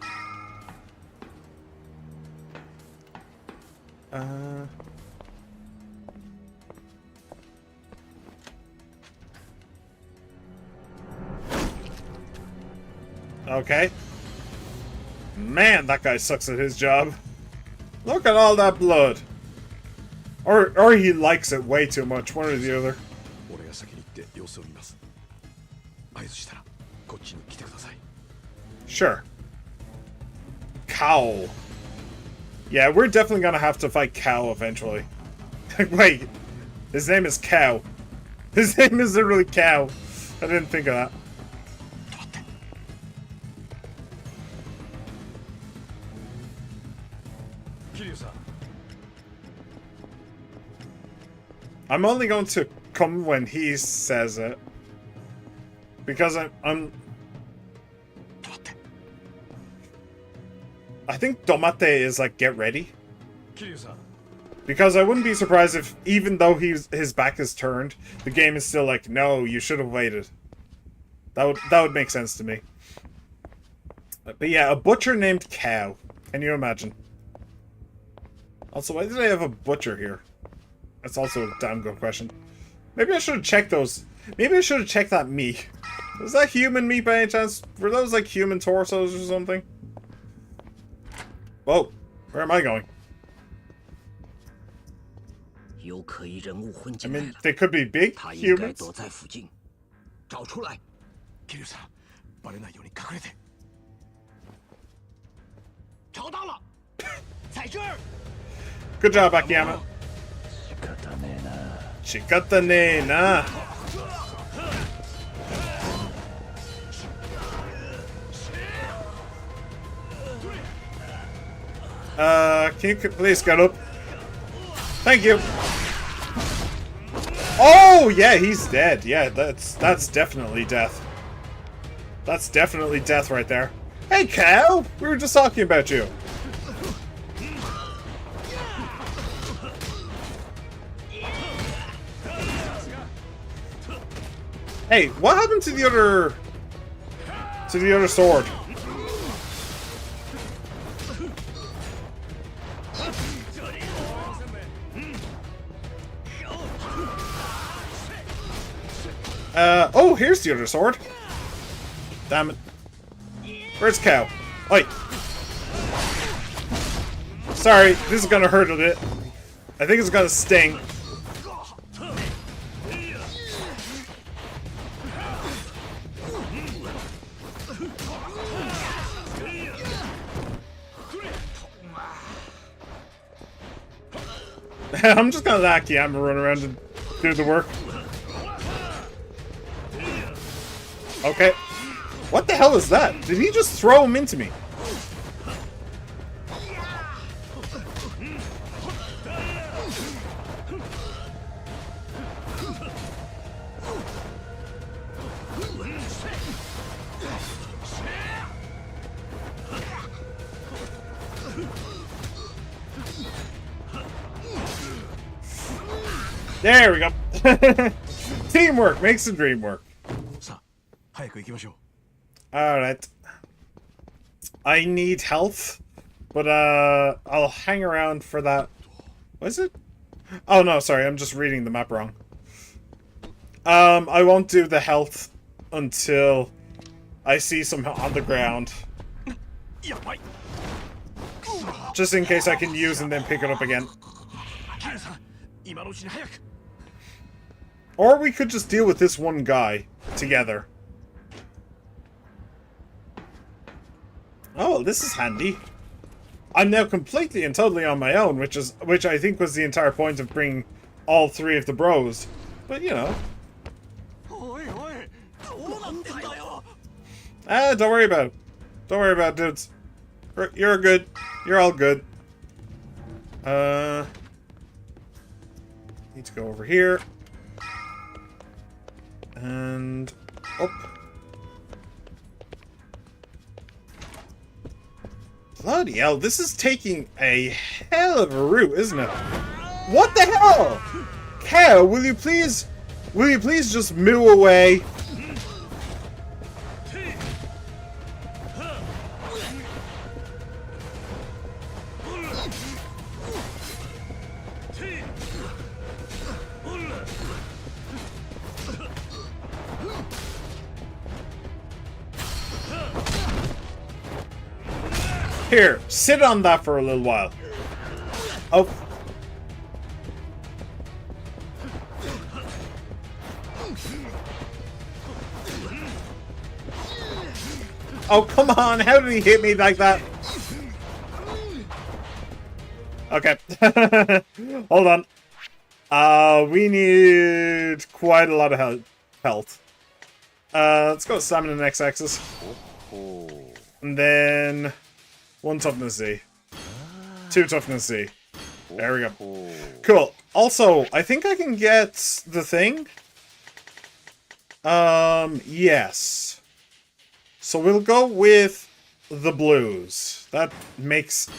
Okay. Man, that guy sucks at his job. Look at all that blood. Or he likes it way too much, one or the other. 俺が先に行って様子を見ます。合図したらこっちに来てください。 Sure. Cow. Yeah, we're definitely gonna have to fight Cow eventually. Wait, his name is Cow. His name is literally Cow. I didn't think of that. I'm only going to come when he says it. Because I'm... I think Domate is like, get ready. Because I wouldn't be surprised if, even though his back is turned, the game is still like, no, you should have waited. That would make sense to me. But yeah, a butcher named Cow. Can you imagine? Also, why did I have a butcher here? That's also a damn good question. Maybe I should have checked those. Maybe I should have checked that meat. Was that human meat by any chance? Were those like human torsos or something? Whoa, where am I going? I mean, they could be big humans. 找出来。桐生さん、バレないように隠れて。找到了，在这儿。Good job, Akiyama. 仕方ねえな。Can you please get up? Thank you. Oh, yeah, he's dead. Yeah, that's definitely death. That's definitely death right there. Hey, Cow! We were just talking about you. Hey, what happened to the other... sword? Oh, here's the other sword. Damn it. Where's Cow? Oi. Sorry, this is gonna hurt a bit. I think it's gonna sting. I'm just gonna let Akiyama run around and do the work. Okay. What the hell is that? Did he just throw him into me? There we go. Teamwork makes the dream work. Alright. I need health, but I'll hang around for that. What is it? Oh no, sorry, I'm just reading the map wrong. I won't do the health until I see some on the ground. Just in case I can use and then pick it up again. Or we could just deal with this one guy together. Oh, this is handy. I'm now completely and totally on my own, which I think was the entire point of bringing all three of the bros. But you know. Don't worry about it. Don't worry about it, dudes. You're good. You're all good. Need to go over here. And up. Bloody hell, this is taking a hell of a route, isn't it? What the hell? Cow, will you please just moo away? Here, sit on that for a little while. Oh. Oh, come on. How did he hit me like that? Okay. Hold on. We need quite a lot of health. Let's go stamina and X-axis. And then 1 toughness Z. 2 toughness Z. There we go. Cool. Also, I think I can get the thing. Yes. So we'll go with the blues. That makes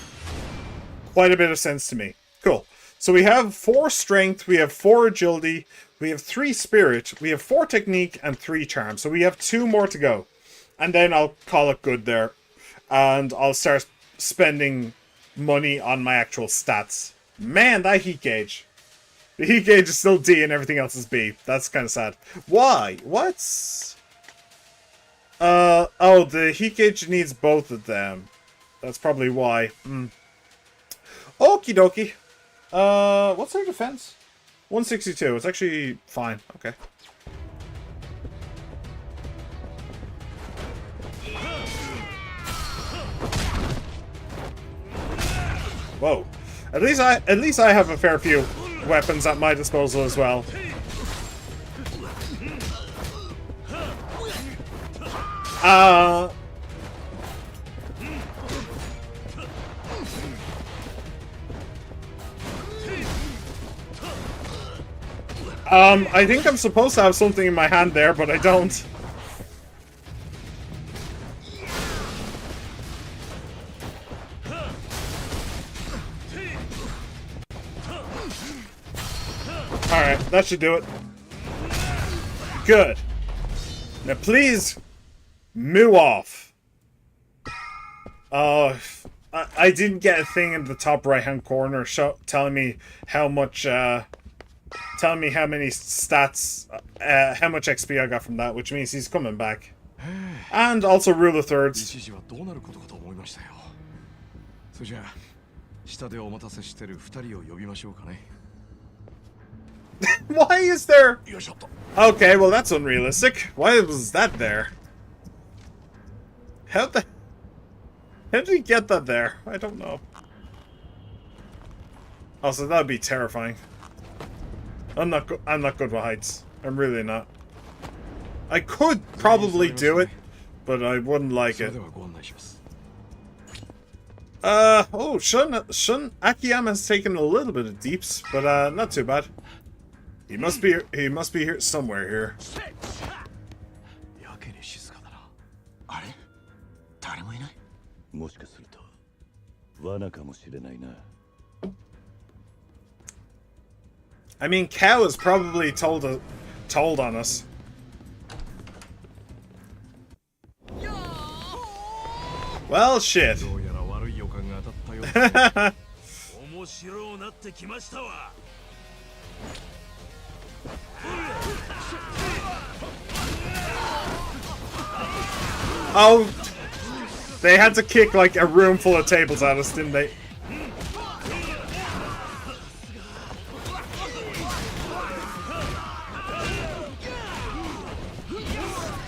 quite a bit of sense to me. Cool. So we have 4 strength, we have 4 agility, we have 3 spirit, we have 4 technique, and 3 charm. So we have 2 more to go. And then I'll call it good there. And I'll start spending money on my actual stats. Man, that heat gauge. The heat gauge is still D and everything else is B. That's kind of sad. Why? What's... oh, the heat gauge needs both of them. That's probably why. Okie dokie. What's their defense? 162. It's actually fine. Okay. Whoa. At least I have a fair few weapons at my disposal as well. I think I'm supposed to have something in my hand there, but I don't. Alright, that should do it. Good. Now please, moo off. I didn't get a thing in the top right-hand corner telling me how much, telling me how many stats, how much XP I got from that, which means he's coming back. And also rule of thirds. Why is there... Okay, well that's unrealistic. Why was that there? How did he get that there? I don't know. Also, that would be terrifying. I'm not good with heights. I'm really not. I could probably do it, but I wouldn't like it. Oh, Shun Akiyama has taken a little bit of deeps, but not too bad. He must be here somewhere here. I mean, Cow is probably told on us. Well, shit. Oh, they had to kick like a room full of tables at us, didn't they?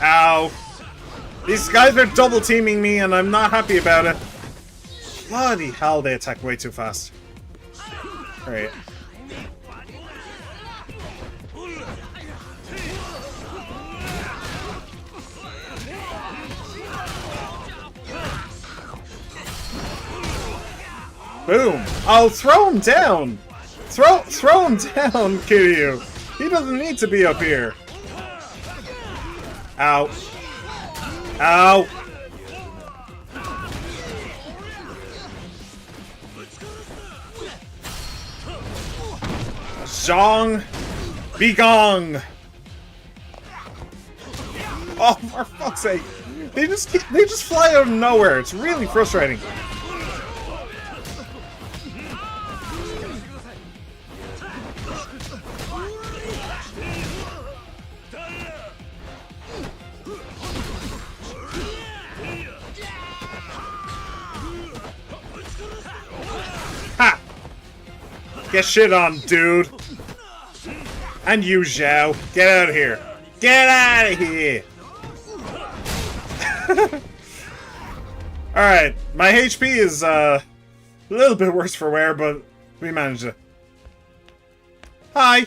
Ow. These guys are double teaming me and I'm not happy about it. Bloody hell, they attack way too fast. Alright. Boom! I'll throw him down! Throw him down, Kiryu! He doesn't need to be up here. Ow. Ow! Zhong! Be gong! Oh, for fuck's sake! They just fly out of nowhere. It's really frustrating. Ha! Get shit on, dude. And you, Zhao. Get out of here. Get out of here. Alright, my HP is a little bit worse for wear, but we managed it. Hi!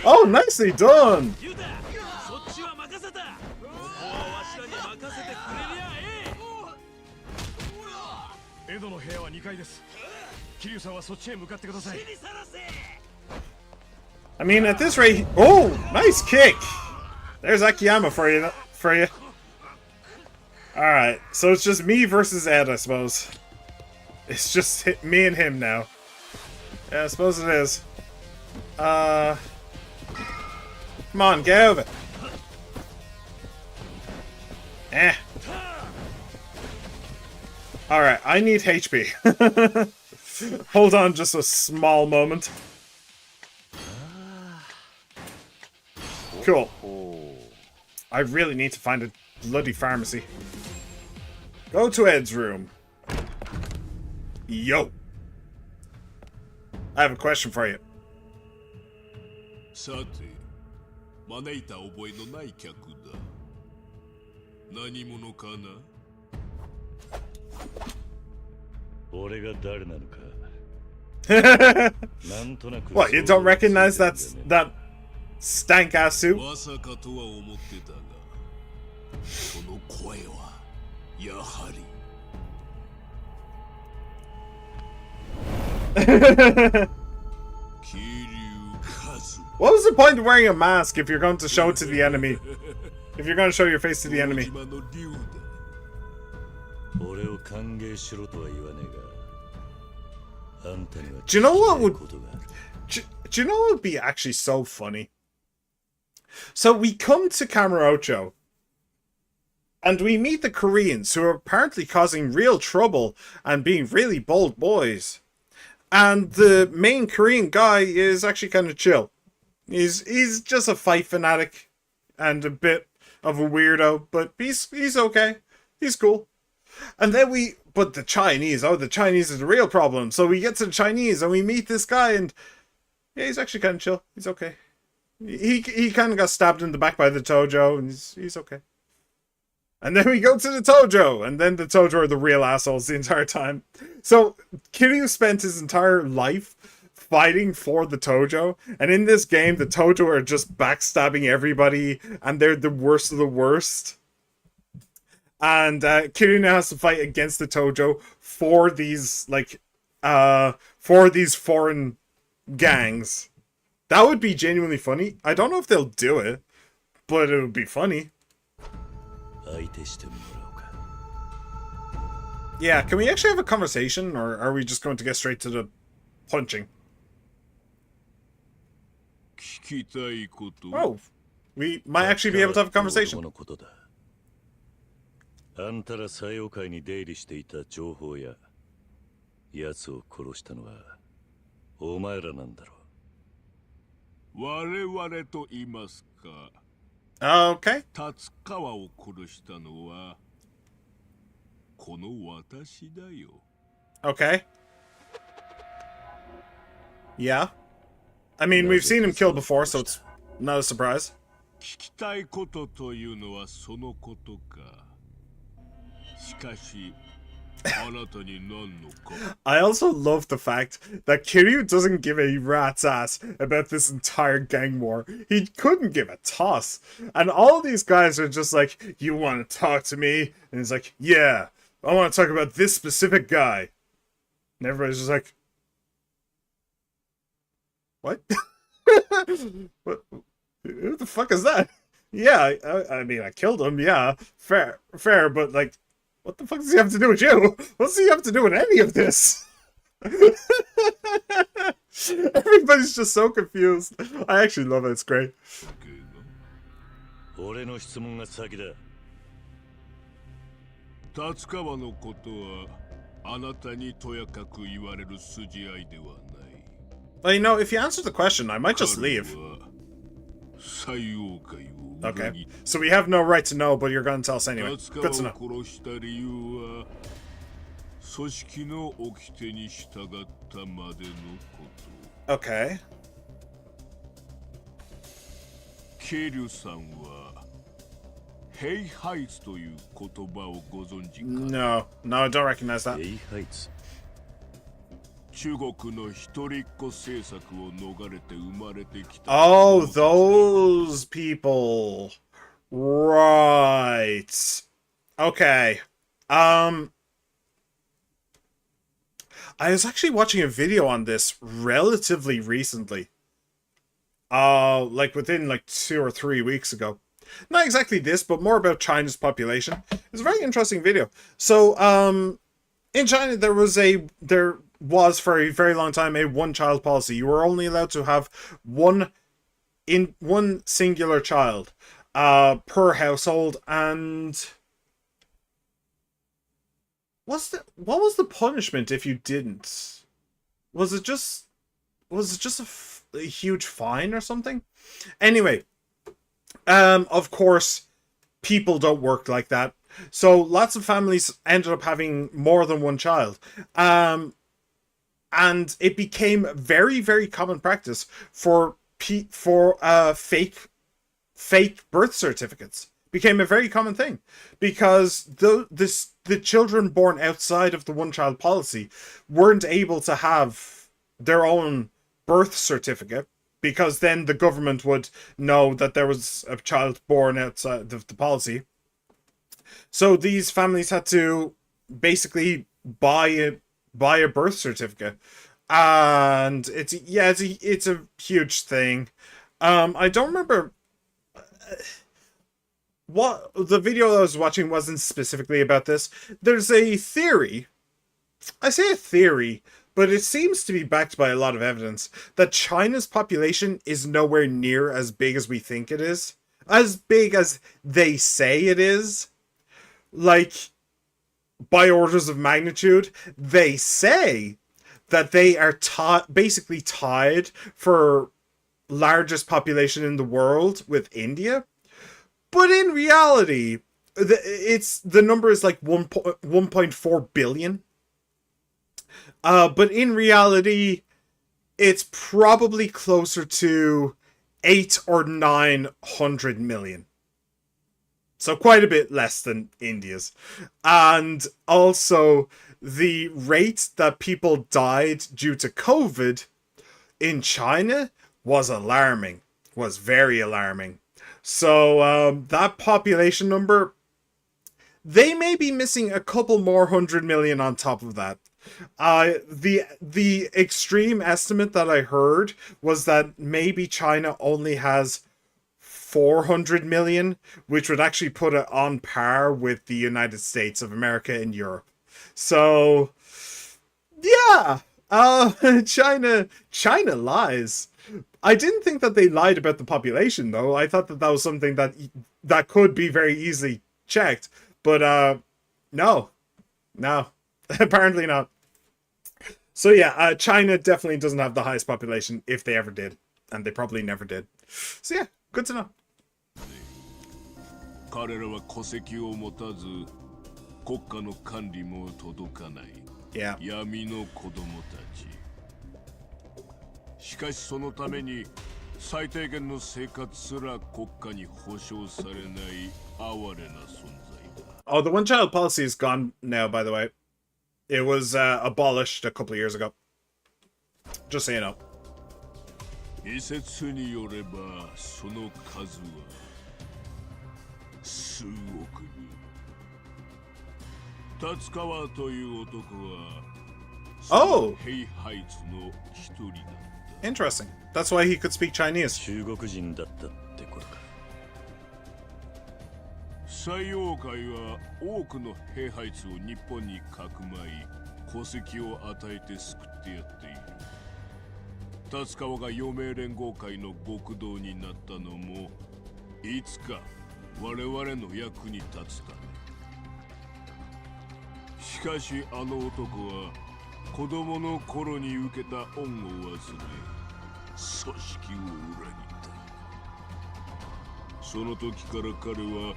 Oh, nicely done! エドの部屋は2階です。桐生さんはそっちへ向かってください。 I mean, at this rate... Oh! Nice kick! There's Akiyama for you. Alright, so it's just me versus Ed, I suppose. It's just me and him now. Yeah, I suppose it is. Come on, get out of it. Eh. Alright, I need HP. Hold on just a small moment. Cool. I really need to find a bloody pharmacy. Go to Ed's room. Yo. I have a question for you. さて、招いた覚えのない客だ。何者かな？俺が誰なのか。なんとなく What, you don't recognize that stank ass suit? まさかとは思ってたが、その声はやはり。What was the point of wearing a mask if you're going to show it to the enemy? If you're going to show your face to the enemy? Do you know what would... Do you know what would be actually so funny? So we come to Kamurocho, and we meet the Koreans, who are apparently causing real trouble and being really bold boys. And the main Korean guy is actually kind of chill. He's just a fight fanatic and a bit of a weirdo, but he's okay. He's cool. And then but the Chinese is the real problem. So we get to the Chinese and we meet this guy, and yeah, he's actually kind of chill. He's okay. He kind of got stabbed in the back by the Tojo, and he's okay. And then we go to the Tojo, and then the Tojo are the real assholes the entire time. So Kiryu spent his entire life fighting for the Tojo, and in this game, the Tojo are just backstabbing everybody, and they're the worst of the worst. And Kiryu now has to fight against the Tojo for these, foreign gangs. That would be genuinely funny. I don't know if they'll do it, but it would be funny. Yeah, can we actually have a conversation, or are we just going to get straight to the punching? Oh, we might actually be able to have a conversation. あんたら作用会に出入りしていた情報や奴を殺したのはお前らなんだろう。我々と言いますか。Okay. 達川を殺したのはこの私だよ。Okay. Yeah. I mean, we've seen him kill before, so it's not a surprise. 聞きたいことというのはそのことか。しかし、あなたに何のか。I also love the fact that Kiryu doesn't give a rat's ass about this entire gang war. He couldn't give a toss. And all these guys are just like, you want to talk to me? And he's like, yeah, I want to talk about this specific guy. And everybody's just like, what? What? Who the fuck is that? Yeah, I mean, I killed him, yeah. Fair, but like, what the fuck does he have to do with you? What does he have to do with any of this? Everybody's just so confused. I actually love it, it's great. 俺の質問が先だ。達川のことはあなたにとやかく言われる筋合いではない。Well, you know, if you answer the question, I might just leave. 最王会を Okay, so we have no right to know, but you're going to tell us anyway. 達 Good 川 to を know. 殺した理由は組織の掟に従ったまでのこと。Okay. ケリュさんはヘイハイツという言葉をご存知か。 No, I don't recognize that. ヘイハイツ。中国の一人っ子政策を逃れて生まれてきた。Oh, those people. Right. Okay. I was actually watching a video on this relatively recently. Like within like 2 or 3 weeks ago. Not exactly this, but more about China's population. It's a very interesting video. So, in China, there was for a very long time a one-child policy. You were only allowed to have one singular child per household, and what was the punishment if you didn't? Was it just a huge fine or something? Anyway, of course, people don't work like that. So lots of families ended up having more than one child. And it became very, very common practice for fake birth certificates. Became a very common thing because the children born outside of the one-child policy weren't able to have their own birth certificate, because then the government would know that there was a child born outside of the policy. So these families had to basically buy a birth certificate, and it's a huge thing. I don't remember what the video I was watching wasn't specifically about this. There's a theory. I say a theory, but it seems to be backed by a lot of evidence that China's population is nowhere near as big as we think it is. As big as they say it is. Like, by orders of magnitude. They say that they are basically tied for largest population in the world with India. But in reality, the number is like 1.4 billion. But in reality, it's probably closer to 800 or 900 million. So quite a bit less than India's. And also, the rate that people died due to COVID in China was alarming. Was very alarming. So that population number, they may be missing a couple more 100 million on top of that. The extreme estimate that I heard was that maybe China only has 400 million, which would actually put it on par with the United States of America and Europe. So, yeah, China lies. I didn't think that they lied about the population, though. I thought that was something that could be very easily checked. But, no, apparently not. So yeah, China definitely doesn't have the highest population, if they ever did. And they probably never did. So yeah, good to know. 彼らは戸籍を持たず、国家の管理も届かない。Yeah. 闇の子供たち。しかしそのために最低限の生活すら国家に保障されない哀れな存在だ。 Oh, the one-child policy is gone now, by the way. It was abolished a couple of years ago. Just so you know. 一説によればその数は数億人。達川という男は Oh! ヘイハイツの一人だ。 Interesting. That's why he could speak Chinese. 中国人だったってことか。西洋界は多くの兵ハイツを日本にかくまい戸籍を与えて救ってやっている。達川が余命連合会の極道になったのもいつか我々の役に立つため。しかしあの男は子供の頃に受けた恩を忘れ組織を裏切った。その時から彼は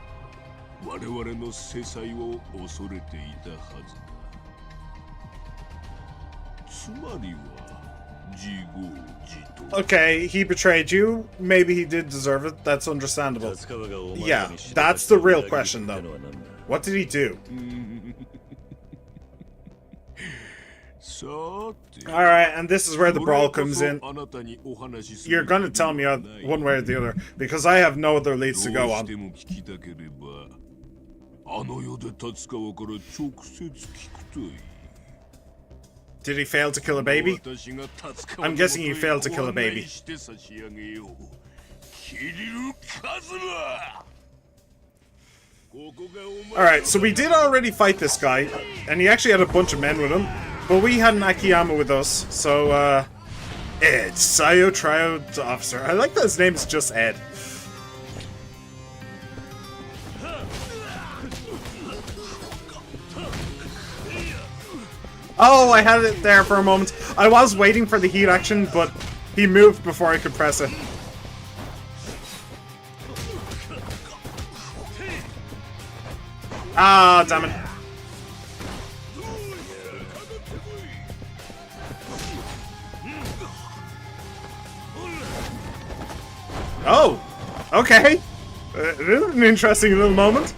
我々の制裁を恐れていたはずだ。つまりは自業自得。 Okay, he betrayed you. Maybe he did deserve it. That's understandable. Yeah, that's the real question, though. What did he do? Alright, and this is where the brawl comes in. You're gonna tell me one way or the other, because I have no other leads to go on. Did he fail to kill a baby? I'm guessing he failed to kill a baby. Alright, so we did already fight this guy, and he actually had a bunch of men with him, but we had an Akiyama with us, so, Ed, Sayo Trio Officer. I like that his name is just Ed. Oh, I had it there for a moment. I was waiting for the heat action, but he moved before I could press it. Ah, damn it. Oh, okay. This is an interesting little moment.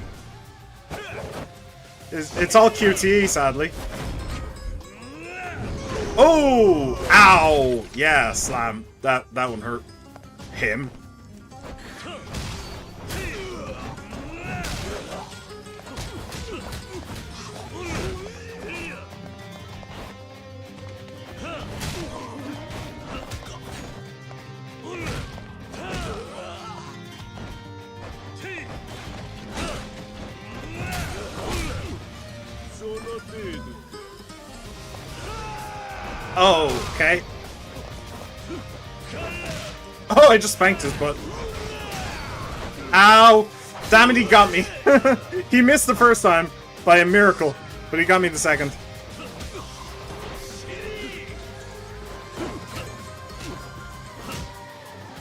It's all QTE, sadly. Oh! Ow! Yeah, slam. That one hurt him. Oh, okay. Oh, I just spanked his butt. Ow! Damn it, he got me. He missed the first time by a miracle, but he got me the second.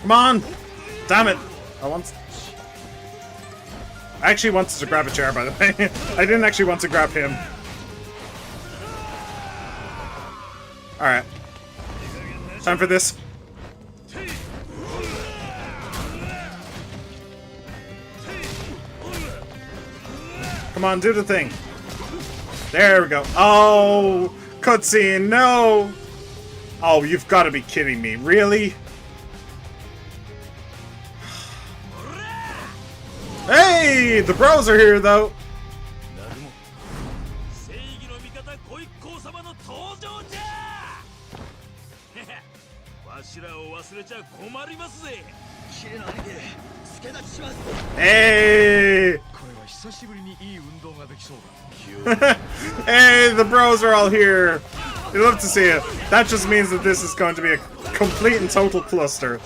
Come on! Damn it! I actually wanted to grab a chair, by the way. I didn't actually want to grab him. Alright. Time for this. Come on, do the thing. There we go. Oh, cutscene, no! Oh, you've got to be kidding me. Really? Hey! The bros are here, though. Hey! Hey, the bros are all here. We love to see it. That just means that this is going to be a complete and total cluster.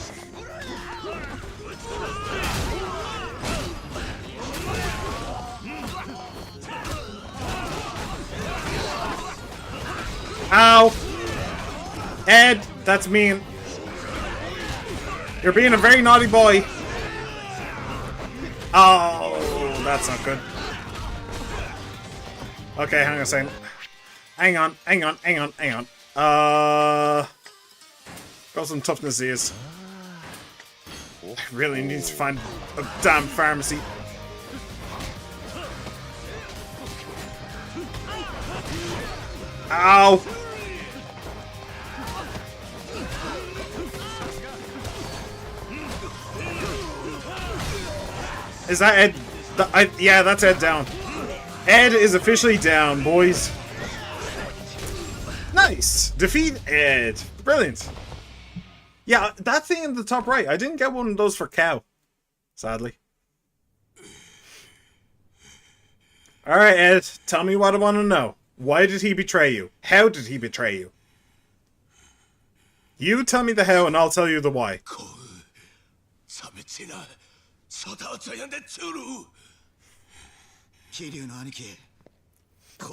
Ow! Ed, that's mean. You're being a very naughty boy. Oh, that's not good. Okay, hang on a second. Hang on. Got some toughness ears. I really need to find a damn pharmacy. Ow! Is that Ed? Yeah, that's Ed down. Ed is officially down, boys. Nice! Defeat Ed. Brilliant. Yeah, that thing in the top right. I didn't get one of those for Cow. Sadly. Alright, Ed. Tell me what I want to know. Why did he betray you? How did he betray you? You tell me the how and I'll tell you the why.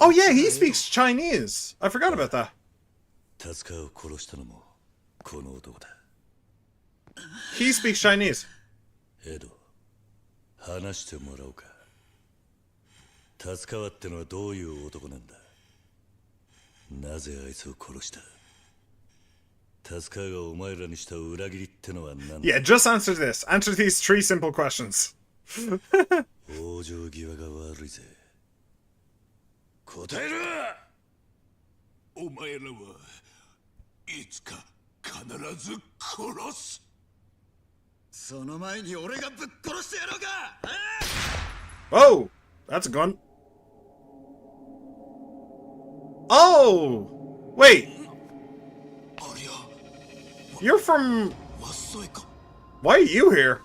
Oh yeah, he speaks Chinese. I forgot about that. He speaks Chinese. 話してもらおうか。達川ってのはどういう男なんだ。なぜあいつを殺した。達川がお前らにした裏切りってのは何だ。 Yeah, just answer this. Answer these 3 simple questions. 往生際が悪いぜ。答えろ。お前らはいつか必ず殺す。その前に俺がぶっ殺してやろうか。Oh, that's a gun. Oh, wait. You're from... Why are you here?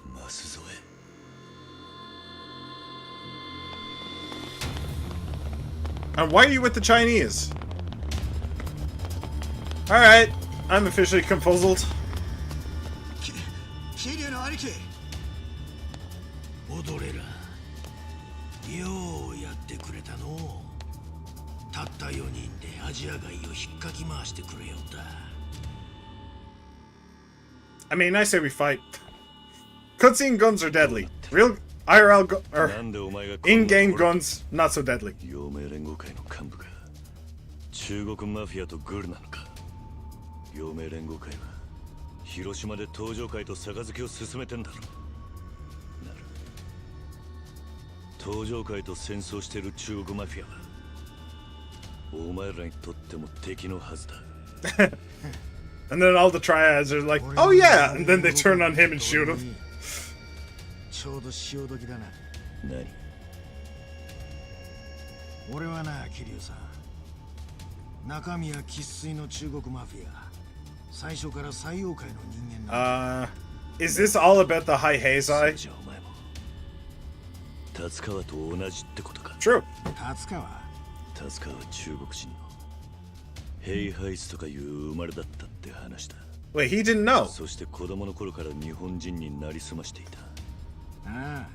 And why are you with the Chinese? Alright, I'm officially confuzzled. 桐生の兄貴。踊れら。ようやってくれたの。たった4人でアジア街を引っかき回してくれよった。I mean, I say we fight. Cutscene guns are deadly. Real IRL or in-game guns, not so deadly. 陽明連合会の幹部が中国マフィアとグルなのか。陽明連合会は広島で東上会と杯を進めてんだろ。なる。東上会と戦争してる中国マフィアはお前らにとっても敵のはずだ。And then all the triads are like, oh yeah, and then they turn on him and shoot him. ちょうど潮時だな。何？俺はな、桐生さん。中身は生粋の中国マフィア。最初から最妖怪の人間だ。Is this all about the high Heisei? じゃあお前も達川と同じってことか。True. 達川は中国人のヘイハイスとかいう生まれだったって話だ。Wait, he didn't know. そして子供の頃から日本人になりすましていた。ああ、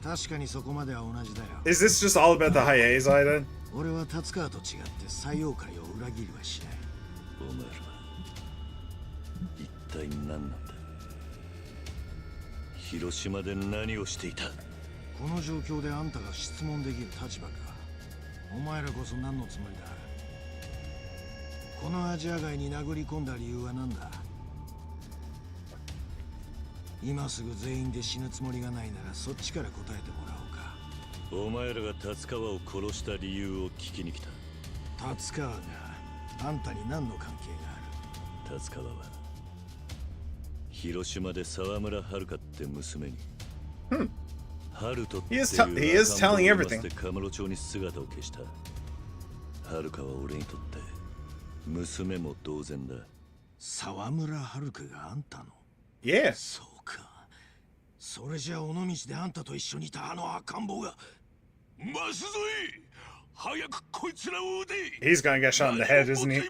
確かにそこまでは同じだよ。Is this just all about the high Heisei then? 俺は達川と違って最妖怪を裏切りはしない。お前らは一体何なんだ。広島で何をしていた。この状況であんたが質問できる立場か。お前らこそ何のつもりだ。このアジア街に殴り込んだ理由は何だ。今すぐ全員で死ぬつもりがないならそっちから答えてもらおうか。お前らが達川を殺した理由を聞きに来た。達川があんたに何の関係がある。達川は広島で沢村遥って娘に春人っていう赤ん坊を産ませてカムロ町に姿を消した。遥は俺にとって娘も同然だ。沢村遥があんたの。Yeah. そうか。それじゃ尾道であんたと一緒にいたあの赤ん坊が。マスゾイ、早くこいつらを撃て。 He's gonna get shot in the head, isn't he?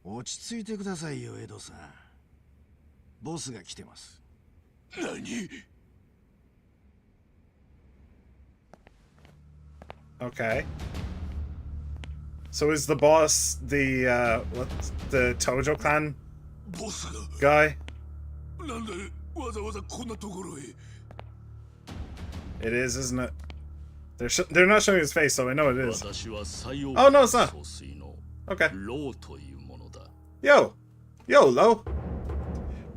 落ち着いてくださいよ、エドさん。ボスが来てます。何？ Okay. So is the boss the Tojo clan guy? なんでわざわざこんなところへ。 It is, isn't it? They're not showing his face, so I know it is. Oh no, it's not. Okay. Yo, Lo.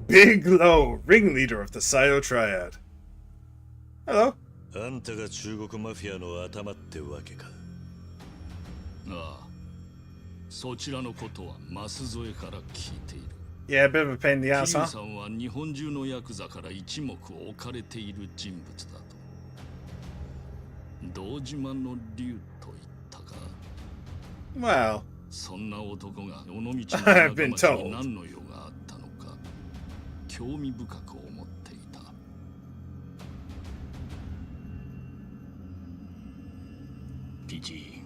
Big Low, ringleader of the Sayo Triad. Hello. あんたが中国マフィアの頭ってわけか。ああ、そちらのことは舛添から聞いている。Yeah, a bit of a pain in the 桐 ass, 生 huh? さんは日本中のヤクザから一目置かれている人物だと。堂島の竜と言ったか。Well, そんな男が尾道の I've 仲 been 間 told. に何の用があったのか興味深く思っていた。毕竟，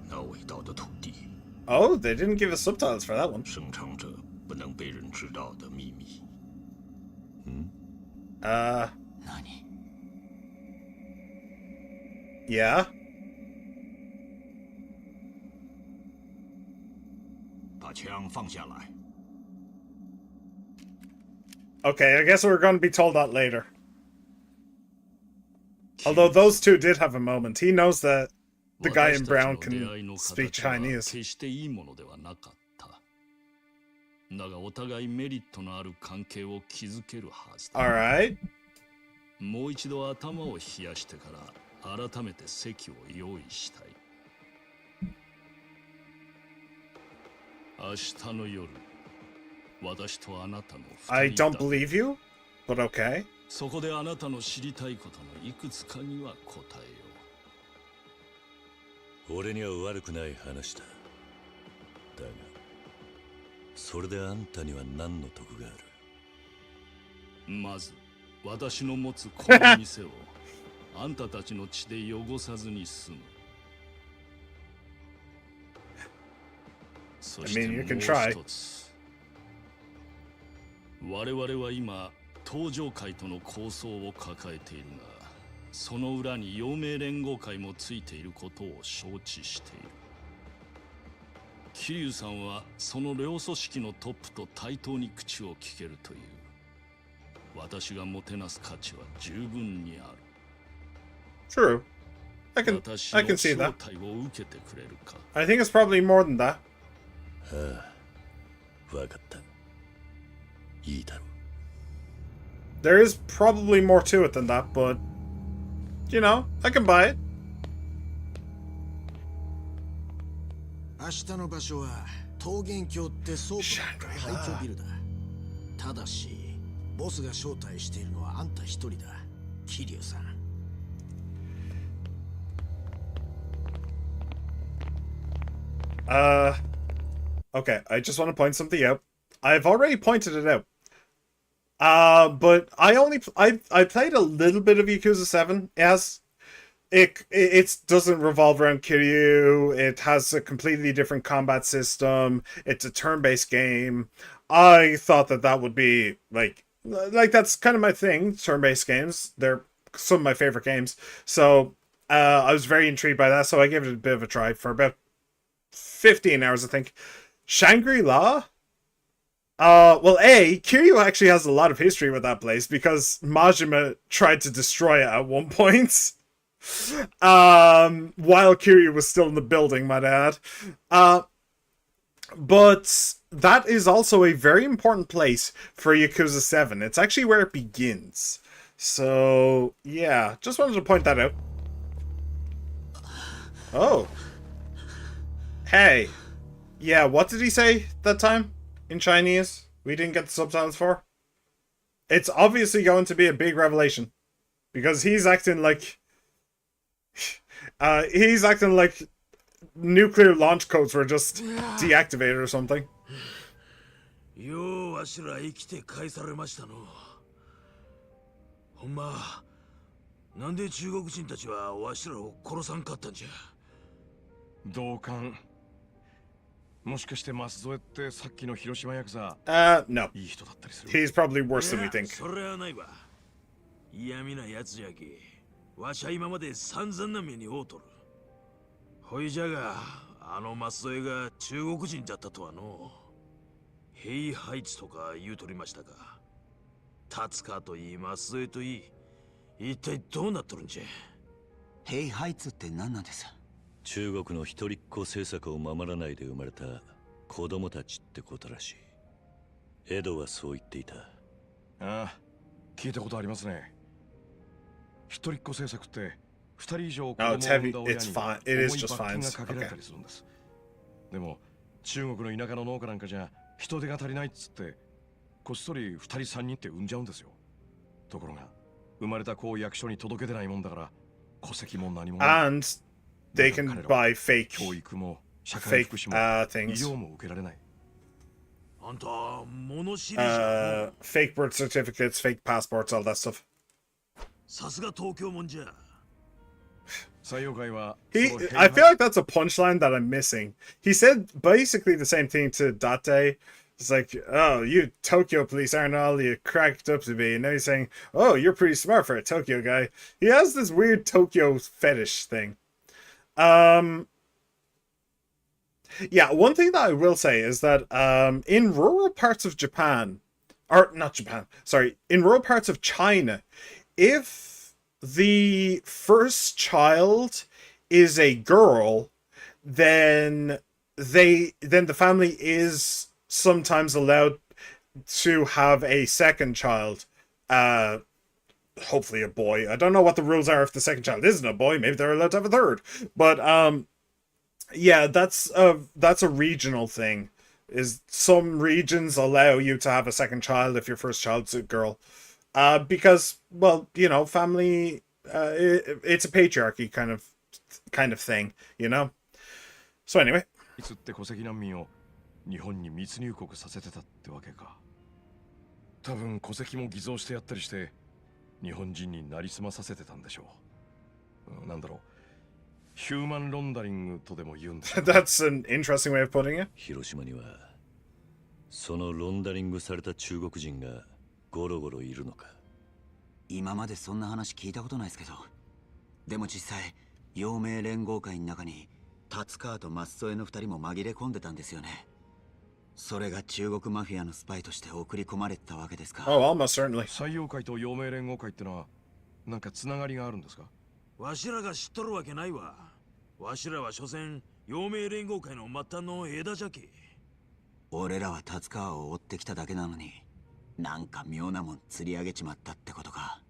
那伟大的土地 Oh, they didn't give us subtitles for that one. 生长着不能被人知道的秘密。Uh, 何？ yeah. 把枪放下来。 Okay, I guess we're going to be told that later. Although those two did have a moment. He knows that the guy in brown can speak Chinese. 決していいものではなかった。だがお互いメリットのある関係を築けるはずだ。Alright. もう一度頭を冷やしてから改めて席を用意したい。明日の夜、私とあなたの二人だ。 I don't believe you, but okay. そこであなたの知りたいことのいくつかには答えよう。俺には悪くない話だ。だが、それであんたには何の得がある？まず、私の持つこの店をあんたたちの血で汚さずに済む。そしてもう一つ。我々は今、東上会との抗争を抱えているが、その裏に陽明連合会もついていることを承知している。桐生さんはその両組織のトップと対等に口を聞けるという。私がもてなす価値は十分にある。 True. I can see that. 招待を受けてくれるか。 I think it's probably more than that. ああ、わかった。いいだろう。 There is probably more to it than that, but you know, I can buy it. 明日の場所は桃源郷って倉庫の廃墟ビルだ。ただしボスが招待しているのはあんた一人だ、桐生さん。Okay, I just want to point something out. I've already pointed it out. But I played a little bit of Yakuza 7. It doesn't revolve around Kiryu. It has a completely different combat system. It's a turn-based game. I thought that would be like that's kind of my thing. Turn-based games. They're some of my favorite games. So I was very intrigued by that. So I gave it a bit of a try for about 15 hours, I think. Shangri-La. Well, Kiryu actually has a lot of history with that place because Majima tried to destroy it at one point. While Kiryu was still in the building, my dad. But that is also a very important place for Yakuza 7. It's actually where it begins. So, yeah, just wanted to point that out. Oh. Hey. Yeah, what did he say that time? In Chinese? We didn't get the subtitles for? It's obviously going to be a big revelation. Because he's acting like... he's acting like nuclear launch codes were just deactivated or something. ようわしら生きて返されましたの。ほんま、なんで中国人たちはわしらを殺さんかったんじゃ。同感。もしかして舛添ってさっきの広島ヤクザ。No. いい人だったりする。 He's probably worse than we think. それはないわ。嫌味なやつやけ。わしは今まで散々な目に遭うとる。ほいじゃが、あの舛添が中国人だったとはの。ヘイハイツとか言うとりましたか。達川といい舛添といい。一体どうなっとるんじゃ。ヘイハイツって何なんです？中国の一人っ子政策を守らないで生まれた子供たちってことらしい。エドはそう言っていた。ああ、聞いたことありますね。一人っ子政策って2人以上子供を Oh, it's 産ん heavy. だ親 It's に fine. It 重 is い just 罰金が fines. かけられ Okay. たりするんです。でも中国の田舎の農家なんかじゃ人手が足りないっつってこっそり2人3人って産んじゃうんですよ。ところが生まれた子を役所に届けてないもんだから戸籍も何もない。 And they can buy fake 教育も社会福祉も医 things. 療も受けられない。あんた物知りじゃ。Fake birth certificates, fake passports, all that stuff. さすが東京もんじゃ。 I feel like that's a punchline that I'm missing. He said basically the same thing to Date. It's like, oh, you Tokyo police aren't all you cracked up to be. And now he's saying, oh, you're pretty smart for a Tokyo guy. He has this weird Tokyo fetish thing. Yeah, one thing that I will say is that in rural parts of Japan, or not Japan, sorry, in rural parts of China, if the first child is a girl, then the family is sometimes allowed to have a second child. Hopefully a boy. I don't know what the rules are if the second child isn't a boy. Maybe they're allowed to have a third. But yeah, that's a regional thing. Is some regions allow you to have a second child if your first child's a girl, because, well, you know, family, it's a patriarchy kind of thing, you know. So anyway. いつって戸籍難民を日本に密入国させてたってわけか。多分戸籍も偽造してやったりして日本人になりすまさせてたんでしょう。なんだろう。ヒューマンロンダリングとでも言うんだ。That's an interesting way of putting it. 広島にはそのロンダリングされた中国人がゴロゴロいるのか。今までそんな話聞いたことないですけど、でも実際陽明連合会の中に達川と松添の2人も紛れ込んでたんですよね。それが中国マフィアのスパイとして送り込まれてたわけですか。Oh, almost certainly. 採用会と陽明連合会ってのはなんかつながりがあるんですか。わしらが知っとるわけないわ。わしらは所詮陽明連合会の末端の枝じゃけ。俺らは達川を追ってきただけなのに、なんか妙なもん釣り上げちまったってことか。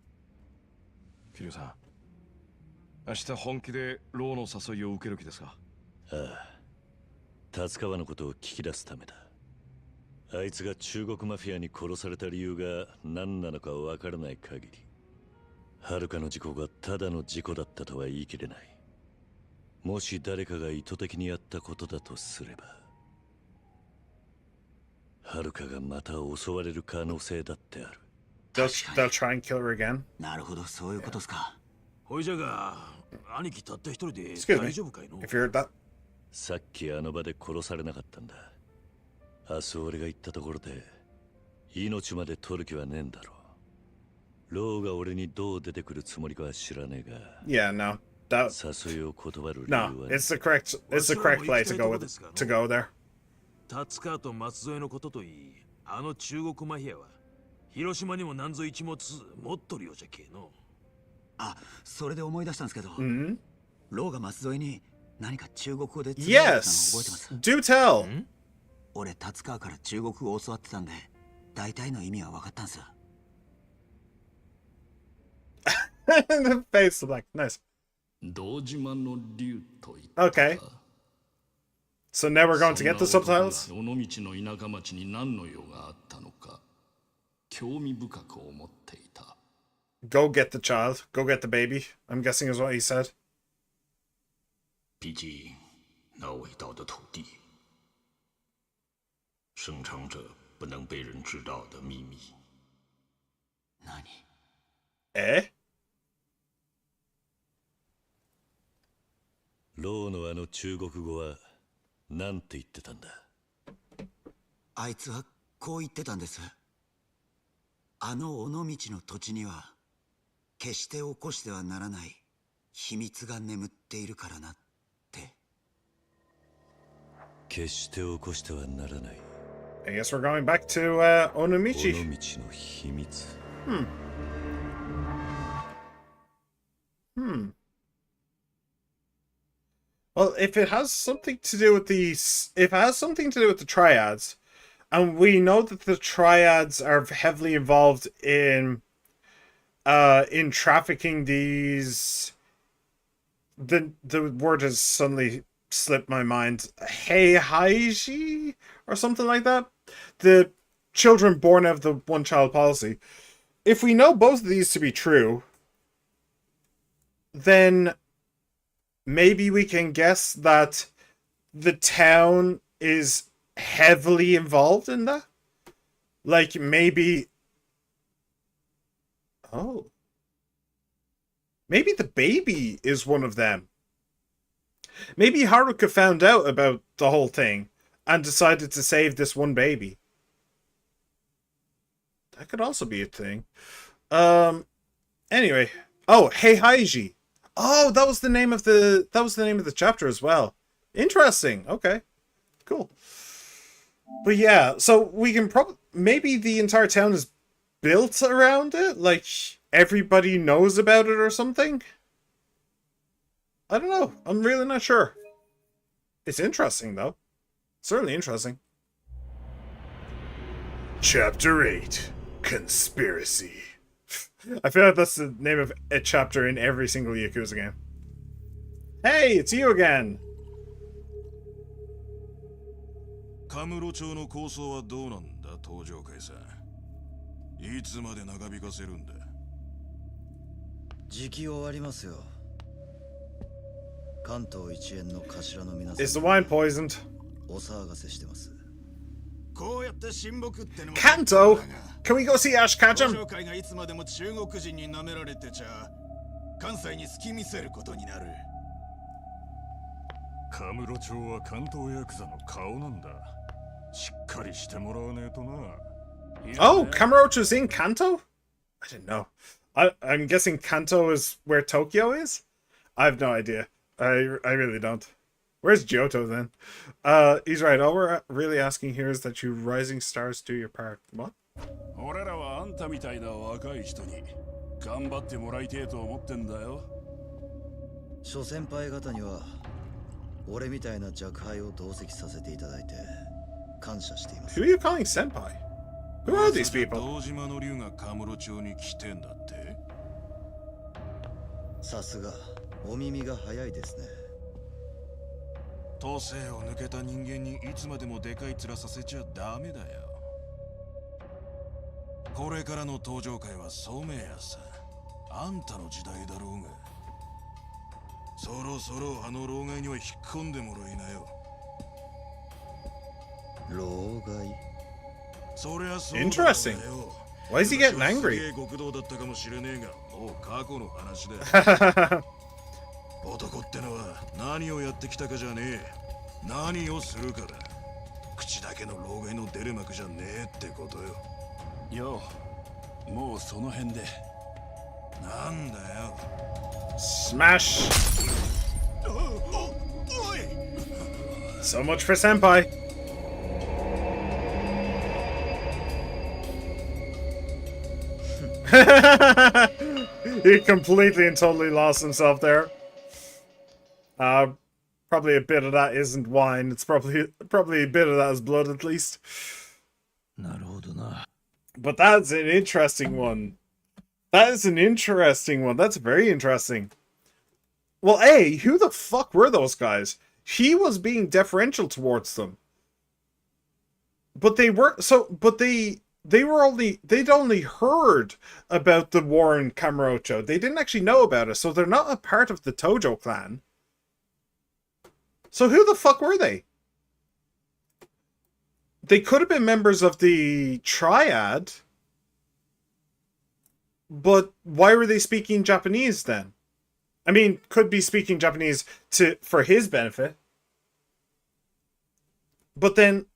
桐生さん、明日本気でローの誘いを受ける気ですか。ああ、達川のことを聞き出すためだ。あいつが中国マフィアに殺された理由が何なのかわからない限り、はるかの事故がただの事故だったとは言い切れない。もし誰かが意図的にやったことだとすれば、はるかがまた襲われる可能性だってある。They'll try and kill her again. なるほど、そういうことですか。ほいじゃが、兄貴たった一人で Excuse me, 大丈夫かいの。 if you heard that. さっきあの場で殺されなかったんだ。明日俺が行ったところで命まで取る気はねえんだろう。ローが俺にどう出てくるつもりかは知らねえが。Yeah, no. 誘いを断る理由は No, it's the correct play to go there. 達川と松添のことといい、あの中国マフィアは広島にも何ぞ一物持っとるようじゃけの。あ、それで思い出したんですけど、Mm-hmm. ローが松添に何か中国語で伝えたの覚えてます。 Yes, do tell. 俺達川から中国語を教わってたんで、大体の意味は分かったんす。The face of like nice. 堂島の竜と言った。 Okay. So now we're going to get the subtitles? 尾道の田舎町に何の用があったのか興味深く思っていた。 Go get the child. Go get the baby. I'm guessing is what he said. 毕竟那伟大的土地生藏着不能被人知道的秘密。何？ Eh? ローのあの中国語はなんて言ってたんだ。あいつはこう言ってたんです。あの尾道の土地には決して起こしてはならない秘密が眠っているからなって。決して起こしてはならない。 I guess we're going back to Onomichi. 尾道の秘密。Well, if it has something to do with the triads, And we know that the triads are heavily involved in trafficking these. The word has suddenly slipped my mind. Heihaiji or something like that. The children born out of the one-child policy. If we know both of these to be true, then maybe we can guess that the town is heavily involved in that. Like maybe. Oh. Maybe the baby is one of them. Maybe Haruka found out about the whole thing and decided to save this one baby. That could also be a thing. Anyway. Oh, Heihaiji. Oh, that was the name of the chapter as well. Interesting. Okay. Cool. But yeah, so we can probably maybe the entire town is built around it, like everybody knows about it or something. I don't know. I'm really not sure. It's interesting though. Certainly interesting. Chapter 8. Conspiracy. I feel like that's the name of a chapter in every single Yakuza game. Hey, it's you again. カムロ町の構想はどうなんだ、東上会さん。いつまで長引かせるんだ。時期終わりますよ。関東一円の頭の皆さん。Is the wine poisoned? お騒がせしてます。こうやって親睦ってのも Kanto? Can we go see Ash Ketchum? 東上会がいつまでも中国人に舐められてちゃ関西に好き見せることになる。カムロ町は関東ヤクザの顔なんだ。しっかりしてもらわねえとな。Oh, Kamurocho is in Kanto? I didn't know. I'm guessing Kanto is where Tokyo is? I have no idea. I really don't. Where's Johto then? He's right. All we're really asking here is that you rising stars do your part. What? 俺らはあんたみたいな若い人に頑張ってもらいてえと思ってんだよ。諸先輩方には俺みたいな若輩を同席させていただいて感謝しています。Who are you calling senpai? Who are these people? 堂島の竜がカムロ町に来てんだって。さすがお耳が早いですね。都政を抜けた人間にいつまでもでかい面させちゃダメだよ。これからの登場会は聡明やさ。あんたの時代だろうが。そろそろあの老害には引っ込んでもらいなよ。老害？そりゃそうだよ。Interesting. Why is he getting angry? すげえ極道だったかもしれねえが、もう過去の話だ。男ってのは何をやってきたかじゃねえ。何をするかだ。口だけの老害の出る幕じゃねえってことよ。よう、もうその辺で。なんだよ。Smash! So much for senpai. He completely and totally lost himself there. Probably a bit of that isn't wine. It's probably a bit of that is blood at least. But that's an interesting one. That is an interesting one. That's very interesting. Well, A, who the fuck were those guys? He was being deferential towards them. But they were they'd only heard about the war in Kamurocho. They didn't actually know about it, so they're not a part of the Tojo clan. So who the fuck were they? They could have been members of the Triad. But why were they speaking Japanese then? I mean, could be speaking Japanese for his benefit. But then,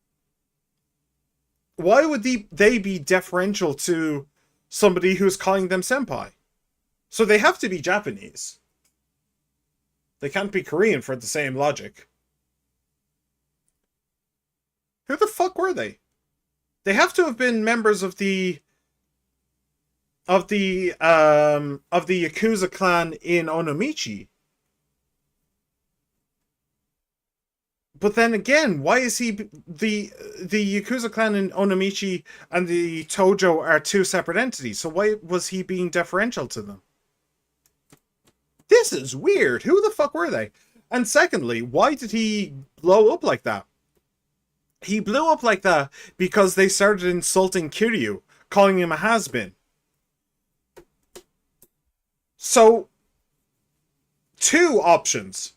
why would they be deferential to somebody who's calling them senpai? So they have to be Japanese. They can't be Korean for the same logic. Who the fuck were they? They have to have been members of the Yakuza clan in Onomichi. But then again, why is he the Yakuza clan in Onomichi and the Tojo are two separate entities? So why was he being deferential to them? This is weird. Who the fuck were they? And secondly, why did he blow up like that? He blew up like that because they started insulting Kiryu, calling him a has-been. So, two options.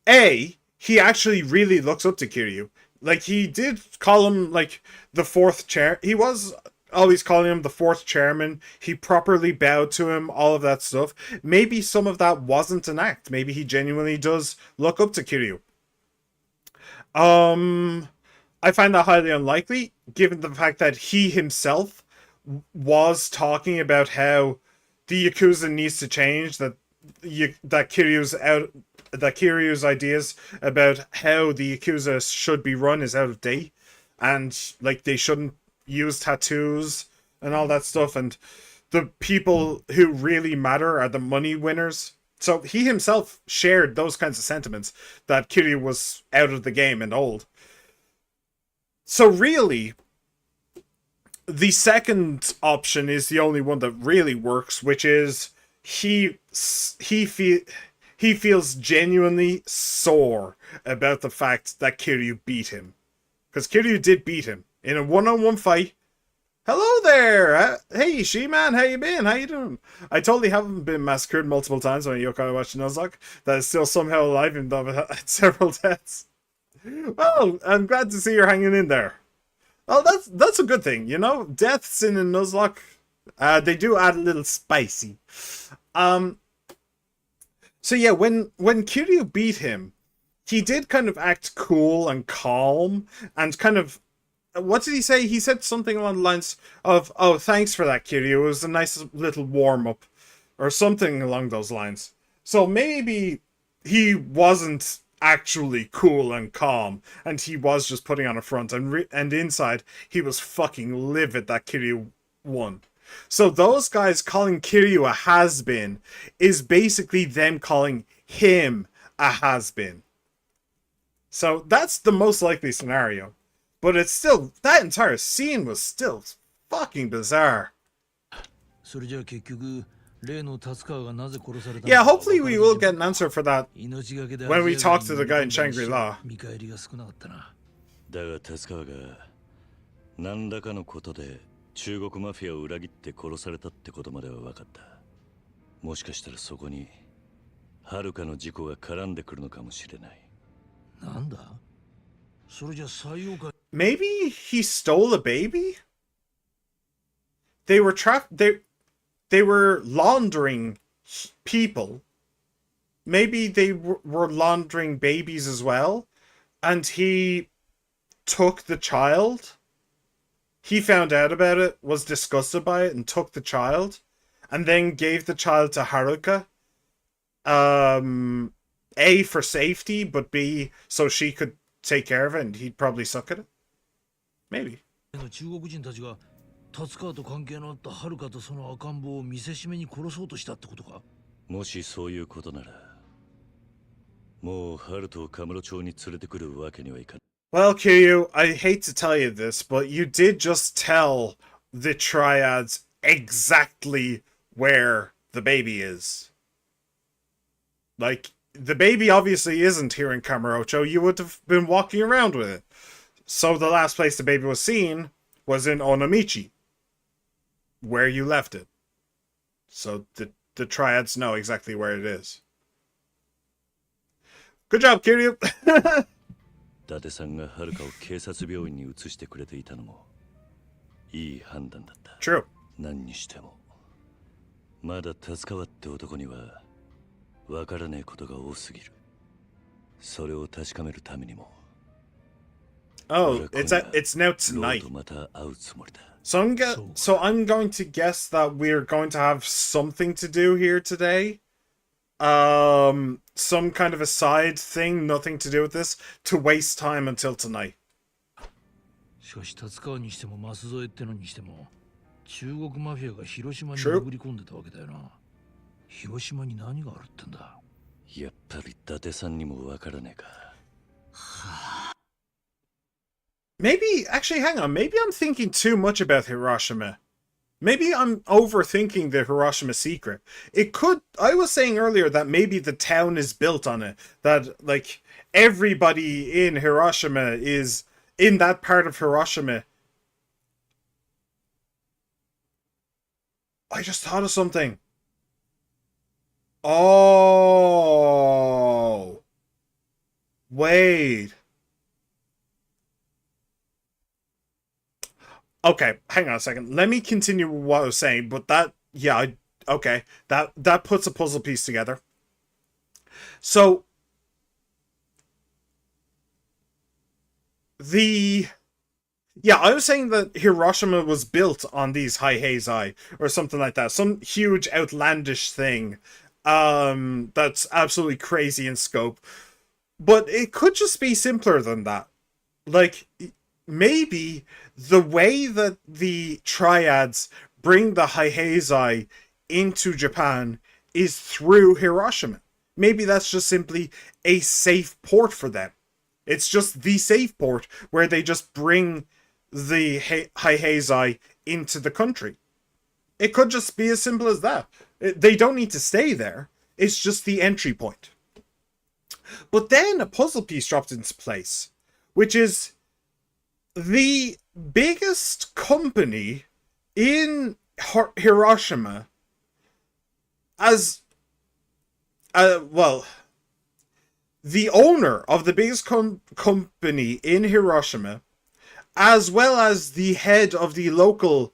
A, he actually really looks up to Kiryu. Like, he did call him, like, the fourth chair. He was always calling him the fourth chairman. He properly bowed to him, all of that stuff. Maybe some of that wasn't an act. Maybe he genuinely does look up to Kiryu. I find that highly unlikely, given the fact that he himself was talking about how the Yakuza needs to change, that Kiryu's ideas about how the Yakuza should be run is out of date, and like they shouldn't use tattoos and all that stuff, and the people who really matter are the money winners. So he himself shared those kinds of sentiments, that Kiryu was out of the game and old. So really, the second option is the only one that really works, which is he feels genuinely sore about the fact that Kiryu beat him. Because Kiryu did beat him in a one-on-one fight. Hello there! Hey, She-Man, how you been? How you doing? I totally haven't been massacred multiple times when Yokai watched Nuzlocke. That is still somehow alive, even though I've had several deaths. Well, I'm glad to see you're hanging in there. Well, that's a good thing, you know? Deaths in a Nuzlocke, they do add a little spicy. So yeah, when Kiryu beat him, he did kind of act cool and calm and kind of... What did he say? He said something along the lines of, "Oh, thanks for that, Kiryu. It was a nice little warm-up," or something along those lines. So maybe he wasn't actually cool and calm, and he was just putting on a front, and inside he was fucking livid that Kiryu won. So those guys calling Kiryu a has-been is basically them calling him a has-been. So that's the most likely scenario. But it's still, that entire scene was still fucking bizarre. Yeah, hopefully we will get an answer for that when we talk to the guy in Shangri-La. だが達川が何らかのことで中国マフィアを裏切って殺されたってことまでは分かった。もしかしたらそこに遥かの事故が絡んでくるのかもしれない。なんだ？それじゃ採用か。Maybe he stole a baby? They were they were laundering people. Maybe they were laundering babies as well, and he took the child. He found out about it, was disgusted by it, and took the child, and then gave the child to Haruka. A, for safety, but B, so she could take care of it, and he'd probably suck at it. Maybe. 中国人たちが達川と関係のあった遥とその赤ん坊を見せしめに殺そうとしたってことか？もしそういうことなら、もう遥とをカムロ町に連れてくるわけにはいかない。Well, Kiryu, I hate to tell you this, but you did just tell the triads exactly where the baby is. Like, the baby obviously isn't here in Kamurocho. You would have been walking around with it. So the last place the baby was seen was in Onomichi, where you left it. So the triads know exactly where it is. Good job, Kiryu! 伊達さんが遥を警察病院に移してくれていたのもいい判断だった。True. 何にしてもまだ達川って男にはわからねえことが多すぎる。それを確かめるためにも。Oh, it's now tonight. So I'm going to guess that we're going to have something to do here today. Some kind of a side thing, nothing to do with this, to waste time until tonight. しかし達川にしても舛添ってのにしても中国マフィアが広島に潜り込んでたわけだよな。広島に何があるってんだ。やっぱり伊達さんにもわからねえか。Maybe, actually, hang on. Maybe I'm thinking too much about Hiroshima. Maybe I'm overthinking the Hiroshima secret. It could. I was saying earlier that maybe the town is built on it. That, like, everybody in Hiroshima is in that part of Hiroshima. I just thought of something. Oh. Wait. Okay, hang on a second. Let me continue what I was saying, but that, yeah, okay, that puts a puzzle piece together. So the yeah, I was saying that Hiroshima was built on these Haihazai or something like that, some huge outlandish thing, that's absolutely crazy in scope. But it could just be simpler than that. Like, maybe the way that the triads bring the Haihazai into Japan is through Hiroshima. Maybe that's just simply a safe port for them. It's just the safe port where they just bring the Haihazai into the country. It could just be as simple as that. They don't need to stay there. It's just the entry point. But then a puzzle piece dropped into place, which is the biggest company in Hiroshima as well, the owner of the biggest company in Hiroshima, as well as the head of the local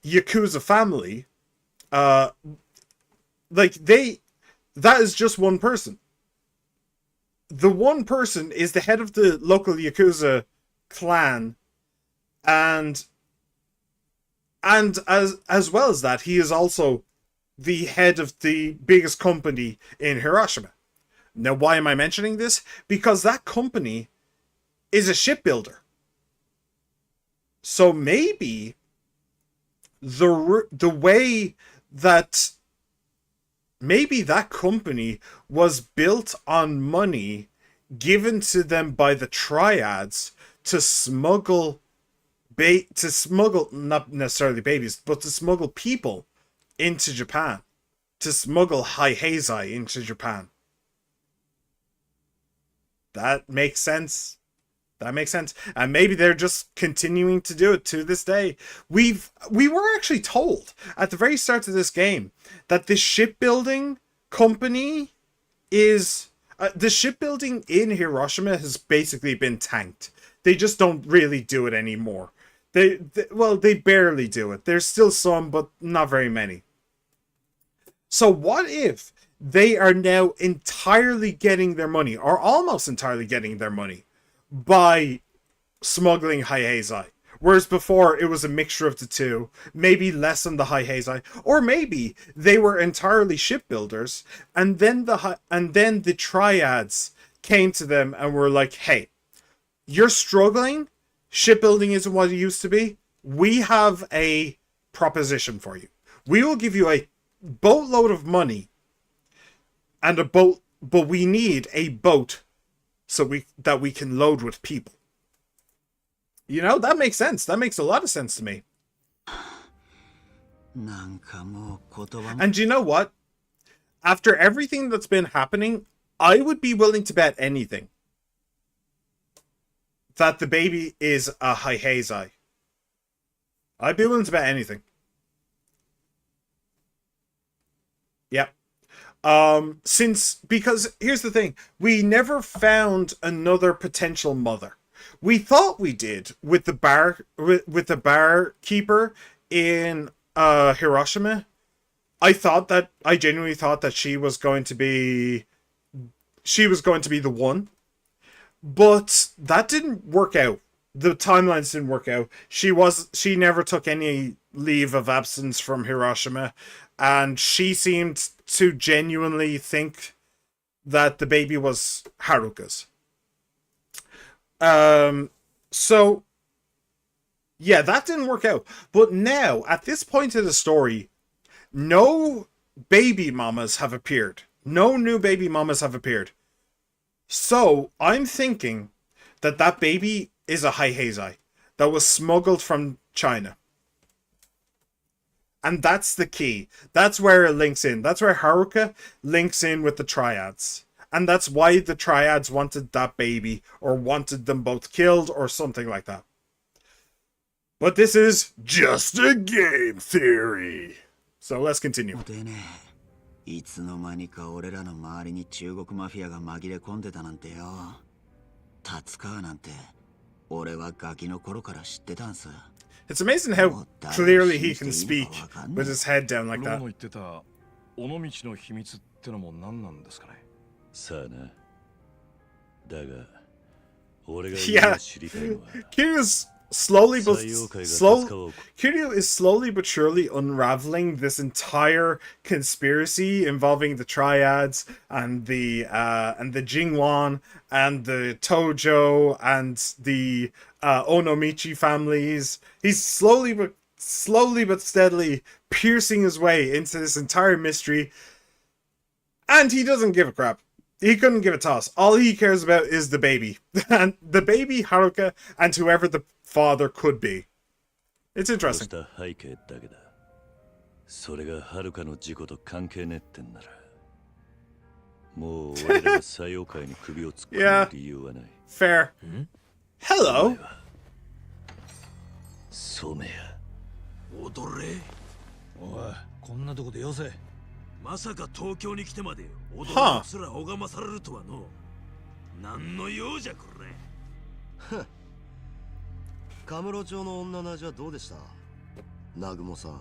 Yakuza family, that is just one person. The one person is the head of the local Yakuza clan, and as well as that, he is also the head of the biggest company in Hiroshima. Now, why am I mentioning this? Because that company is a shipbuilder. So maybe the way that maybe that company was built on money given to them by the triads to smuggle not necessarily babies, but to smuggle people into Japan, to smuggle Haihazai into Japan. That makes sense. That makes sense. And maybe they're just continuing to do it to this day. We were actually told at the very start of this game that the shipbuilding company is the shipbuilding in Hiroshima has basically been tanked. They just don't really do it anymore. They barely do it. There's still some, but not very many. So what if they are now entirely getting their money, or almost entirely getting their money, by smuggling Haihazai? Whereas before it was a mixture of the two, maybe less on the Haihazai, or maybe they were entirely shipbuilders, and then the triads came to them and were like, "Hey, you're struggling. Shipbuilding isn't what it used to be. We have a proposition for you. We will give you a boatload of money and a boat, but we need a boat so that we can load with people." You know, that makes sense. That makes a lot of sense to me. And you know what? After everything that's been happening, I would be willing to bet anything that the baby is a Haihazai. I'd be willing to bet anything. Yep. Because here's the thing, we never found another potential mother. We thought we did with the barkeeper in Hiroshima. I genuinely thought that she was going to be the one, but that didn't work out. The timelines didn't work out. She never took any leave of absence from Hiroshima, and she seemed to genuinely think that the baby was Haruka's. So yeah, that didn't work out. But now, at this point in the story, no baby mamas have appeared. No new baby mamas have appeared. So I'm thinking that baby is a Haihazai that was smuggled from China. And that's the key. That's where it links in. That's where Haruka links in with the Triads. And that's why the Triads wanted that baby, or wanted them both killed, or something like that. But this is just a game theory. So let's continue. いつの間にか俺らの周りに中国マフィアが紛れ込んでたなんてよ。達川なんて俺はガキの頃から知ってたんす。It's amazing how clearly he can speak with his head down like that. ローの言ってた尾道の秘密ってのも何なんですかね。さあな。だが、俺が今知りたいのは。Kiryu's Kiryu is slowly but surely unraveling this entire conspiracy involving the Triads and the Jingwan and the Tojo and the Onomichi families. He's slowly but steadily piercing his way into this entire mystery, and he doesn't give a crap. He couldn't give a toss. All he cares about is the baby. And the baby, Haruka, and whoever the father could be. It's interesting. それがはるかの事故と関係ねってんなら、もう俺らが採用会に首を突っ込む理由はない。Fair. Hello. 染谷。踊れ。おい、こんなとこでよせ。まさか東京に来てまで踊るやつら拝まされるとはの。何の用じゃこれ。カムロ町の女の味はどうでした？南雲さん。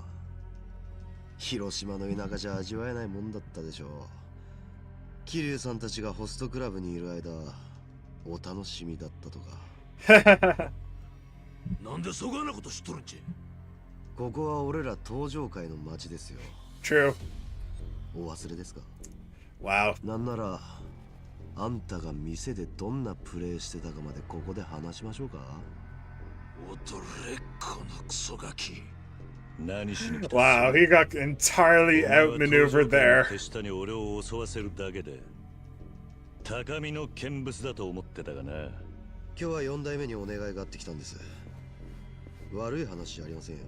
広島の田舎じゃ味わえないもんだったでしょう。桐生さんたちがホストクラブにいる間、お楽しみだったとか。なんでそがなこと知っとるんじゃ。ここは俺ら登場会の町ですよ。True. お忘れですか？ Wow. なんなら、あんたが店でどんなプレイしてたかまでここで話しましょうか？踊れ、このクソガキ。Wow, he got entirely outmaneuvered there. 手下に俺を襲わせるだけで高みの見物だと思ってたがな。今日は4代目にお願いがあってきたんです。悪い話じゃありませんよ。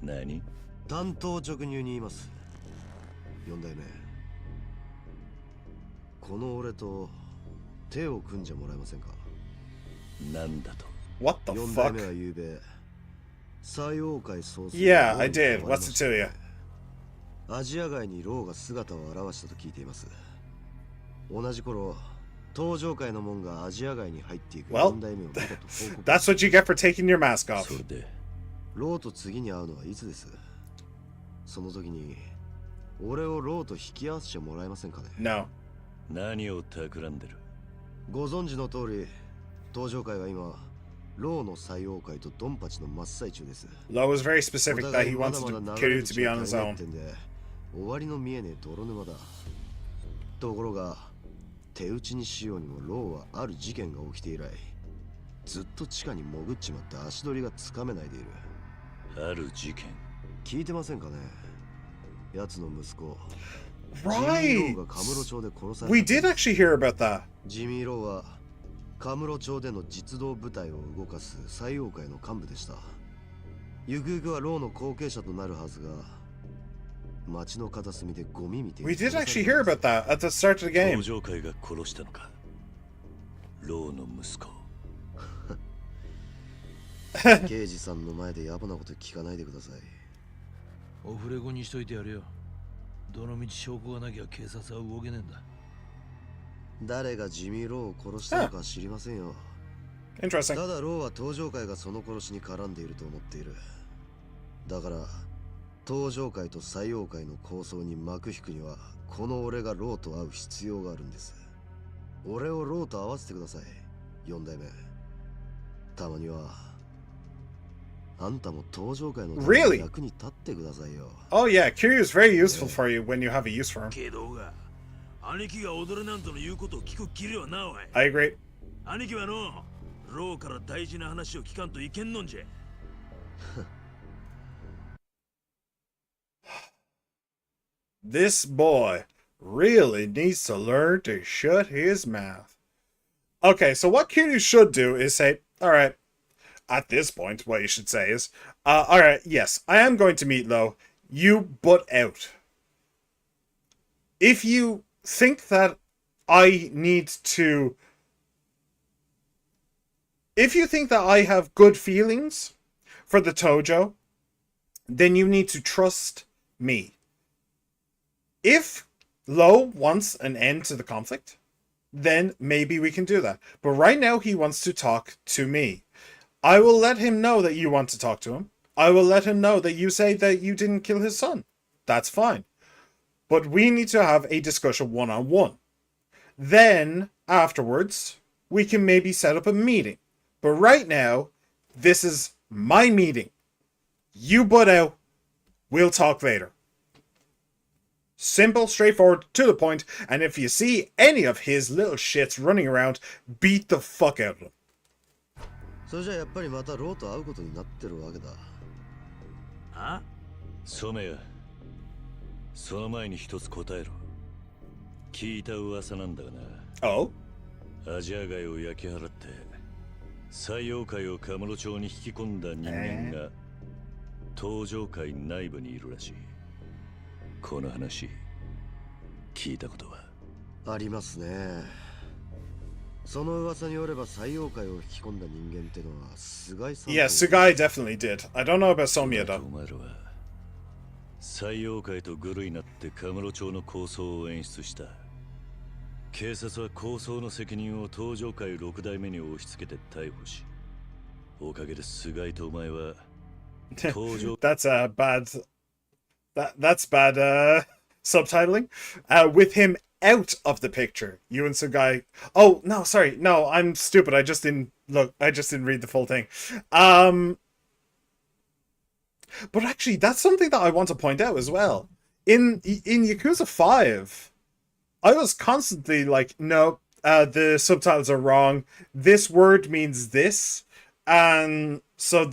何？単刀直入に言います。4代目。この俺と手を組んじゃもらえませんか？なんだと？ What the fuck? 4代目はゆうべ、採用会総帥。Yeah, I did. What's it to you? アジア街にローが姿を現したと聞いています。同じ頃、登場会の門がアジア街に入っていく4代目を見たと報告。That's what you get for taking your mask off. それでローと次に会うのはいつです？その時に俺をローと引き合わせてもらえませんかね？ No. 何を企んでる？ご存知の通り、登場会は今、ローの採用会とドンパチの真っ最中です。Low was very specific that he wanted Kiryu to be on his own. 終わりの見えねえ泥沼だ。ところが、手打ちにしようにもローはある事件が起きて以来、ずっと地下に潜っちまって足取りがつかめないでいる。ある事件？聞いてませんかね？奴の息子。Right. We did actually hear about that. ジミー・ローはカムロ町での実動部隊を動かす採用会の幹部でした。ゆくゆくはローの後継者となるはずが、町の片隅でゴミ見て。We did actually hear about that at the start of the game. 登場会が殺したのか？ローの息子。刑事さんの前で野暮なこと聞かないでください。オフレコにしといてやるよ。どの道証拠がなきゃ警察は動けねえんだ。誰がジミー・ローを殺したのか知りませんよ。Interesting. ただローは登場会がその殺しに絡んでいると思っている。だから登場会と採用会の抗争に幕引くにはこの俺がローと会う必要があるんです。俺をローと会わせてください、4代目。たまにはあんたも登場会の役に立ってくださいよ。Oh yeah, Kiryu is very useful for you when you have a use for him. けどが兄貴が踊れなんとの言うことを聞くきりはなおい。I agree. 兄貴はのローから大事な話を聞かんといけんのんじゃ。This boy really needs to learn to shut his mouth. Okay, so what Kiryu should do is say, Alright. At this point, what you should say is, alright, yes, I am going to meet Lo. You butt out. If you think that I need to... If you think that I have good feelings for the Tojo, then you need to trust me. If Lo wants an end to the conflict, then maybe we can do that. But right now he wants to talk to me. I will let him know that you want to talk to him. I will let him know that you say that you didn't kill his son. That's fine. But we need to have a discussion one-on-one. Then, afterwards, we can maybe set up a meeting. But right now, this is my meeting. You butt out. We'll talk later. Simple, straightforward, to the point, and if you see any of his little shits running around, beat the fuck out of them. それじゃやっぱりまたローと会うことになってるわけだ。あ？染谷、その前に一つ答えろ。聞いた噂なんだがな。お？アジア街を焼き払って、西洋界をカムロ町に引き込んだ人間が、東上界内部にいるらしい。この話、聞いたことは？ありますね。その噂によれば西洋界を引き込んだ人間ってのは菅井さん。Yeah, Sugai definitely did. I don't know about Somya though. お前らは西洋界とグルになってカムロ町の構想を演出した。警察は構想の責任を東上界6代目に押し付けて逮捕し、おかげで菅井とお前は東上 That's a bad that's bad subtitling. With him out of the picture, you and Sugai. Oh no, sorry, no, I'm stupid. I just didn't read the full thing. But actually, that's something that I want to point out as well. In Yakuza 5, I was constantly like, no, the subtitles are wrong. This word means this, and so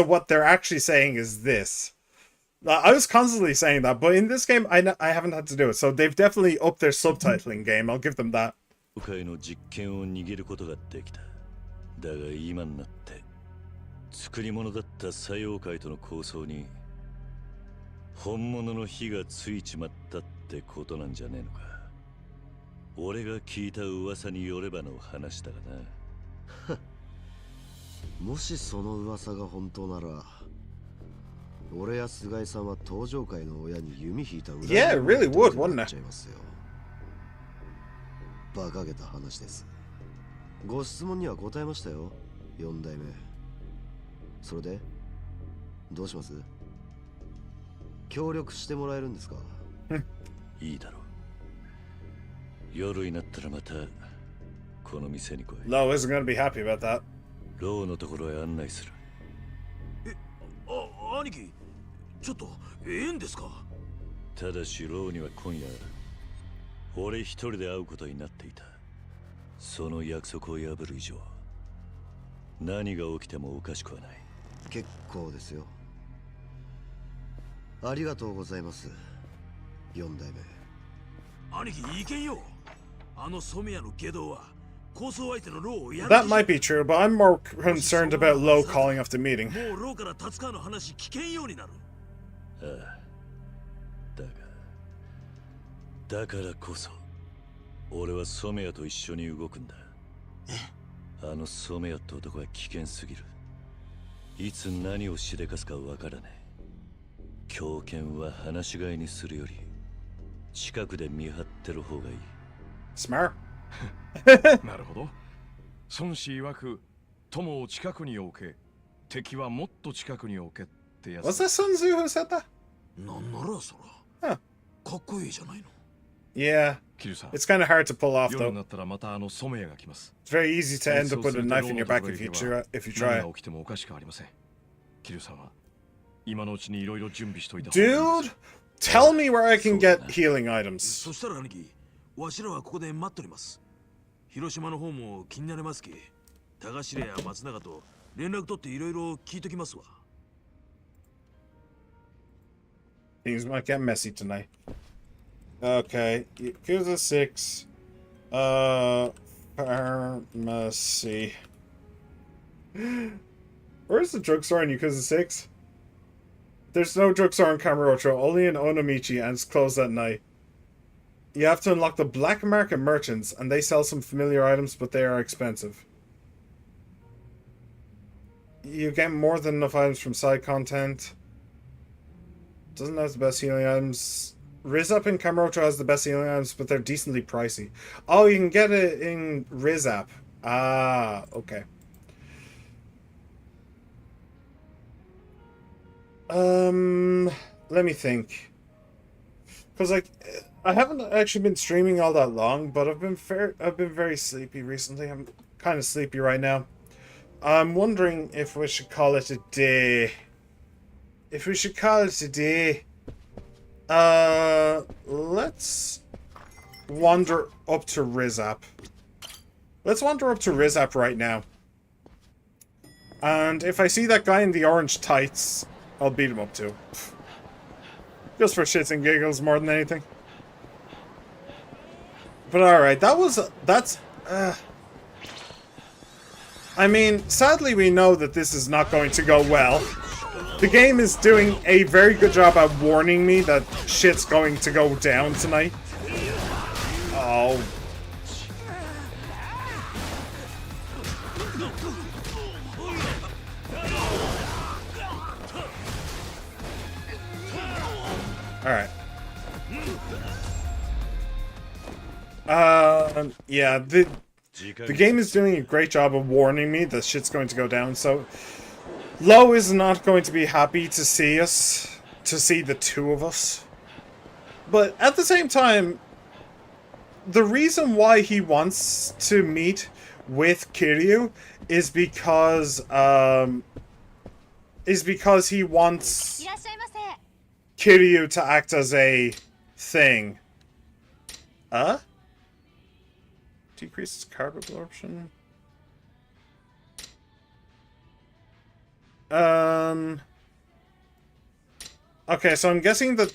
what they're actually saying is this. I was constantly saying that, but in this game, I haven't had to do it. So they've definitely upped their subtitling game. I'll give them that. 界の実権を握ることができた。だが今になって作り物だった西洋界との構想に本物の火がついちまったってことなんじゃねえのか。俺が聞いた噂によればの話だがな。もしその噂が本当なら。俺や菅井さんは東上界の親に弓引いた裏 Yeah, it really would, wouldn't it? 馬鹿げた話です。ご質問には答えましたよ、4代目。それでどうします？協力してもらえるんですか？いいだろう。夜になったらまたこの店に来い。Lo isn't going to be happy about that. ローのところへ案内する。兄貴、ちょっとええんですか？ただしローには今夜俺一人で会うことになっていた。その約束を破る以上何が起きてもおかしくはない。結構ですよ。ありがとうございます、4代目。兄貴、いけんよ。あの染谷の下道は構想相手のローをやる。 That might be true, but I'm more concerned about Lo calling off the meeting. もうローから達川の話聞けんようになる。ああ、だからこそ俺は染谷と一緒に動くんだ。あの染谷って男は危険すぎる。いつ何をしでかすかわからねえ。狂犬は放し飼いにするより近くで見張ってる方がいい。Smart. なるほど。孫子曰く友を近くに置け、敵はもっと近くに置けってやつ。 Was that Sun Tzu who said that? なんならそら。かっこいいじゃないの。Yeah. It's kind of hard to pull off though. 夜になったらまたあの染谷が来ます。 It's very easy to end up with a knife in your back if you try. 何が起きてもおかしくありません。桐生さんは今のうちにいろいろ準備しといた。 Dude, tell me where I can get healing items. そしたら兄貴、わしらはここで待っております。広島の方も気になりますき、田頭や松永と連絡取っていろいろ聞いときますわ。 Things might get messy tonight. Okay, Yakuza 6. Pharmacy. Where's the drugstore in Yakuza 6? There's no drugstore in Kamurocho, only in Onomichi, and it's closed at night. You have to unlock the black market merchants, and they sell some familiar items, but they are expensive. You get more than enough items from side content. Doesn't have the best healing items. Rizap in Kamurocho has the best healing items, but they're decently pricey. Oh, you can get it in Rizap. Ah, okay. Let me think. Because, like, I haven't actually been streaming all that long, but I've been very sleepy recently. I'm kind of sleepy right now. I'm wondering if we should call it a day. If we should call it a day, let's wander up to Rizap. Let's wander up to Rizap right now. And if I see that guy in the orange tights, I'll beat him up too. Just for shits and giggles more than anything. But alright, that's... I mean, sadly we know that this is not going to go well. The game is doing a very good job at warning me that shit's going to go down tonight. Oh. Alright. Yeah, the game is doing a great job of warning me that shit's going to go down, so Lo is not going to be happy to see us, to see the two of us. But at the same time, the reason why he wants to meet with Kiryu is because he wants Kiryu to act as a thing. Decreases carb absorption. Okay, so I'm guessing that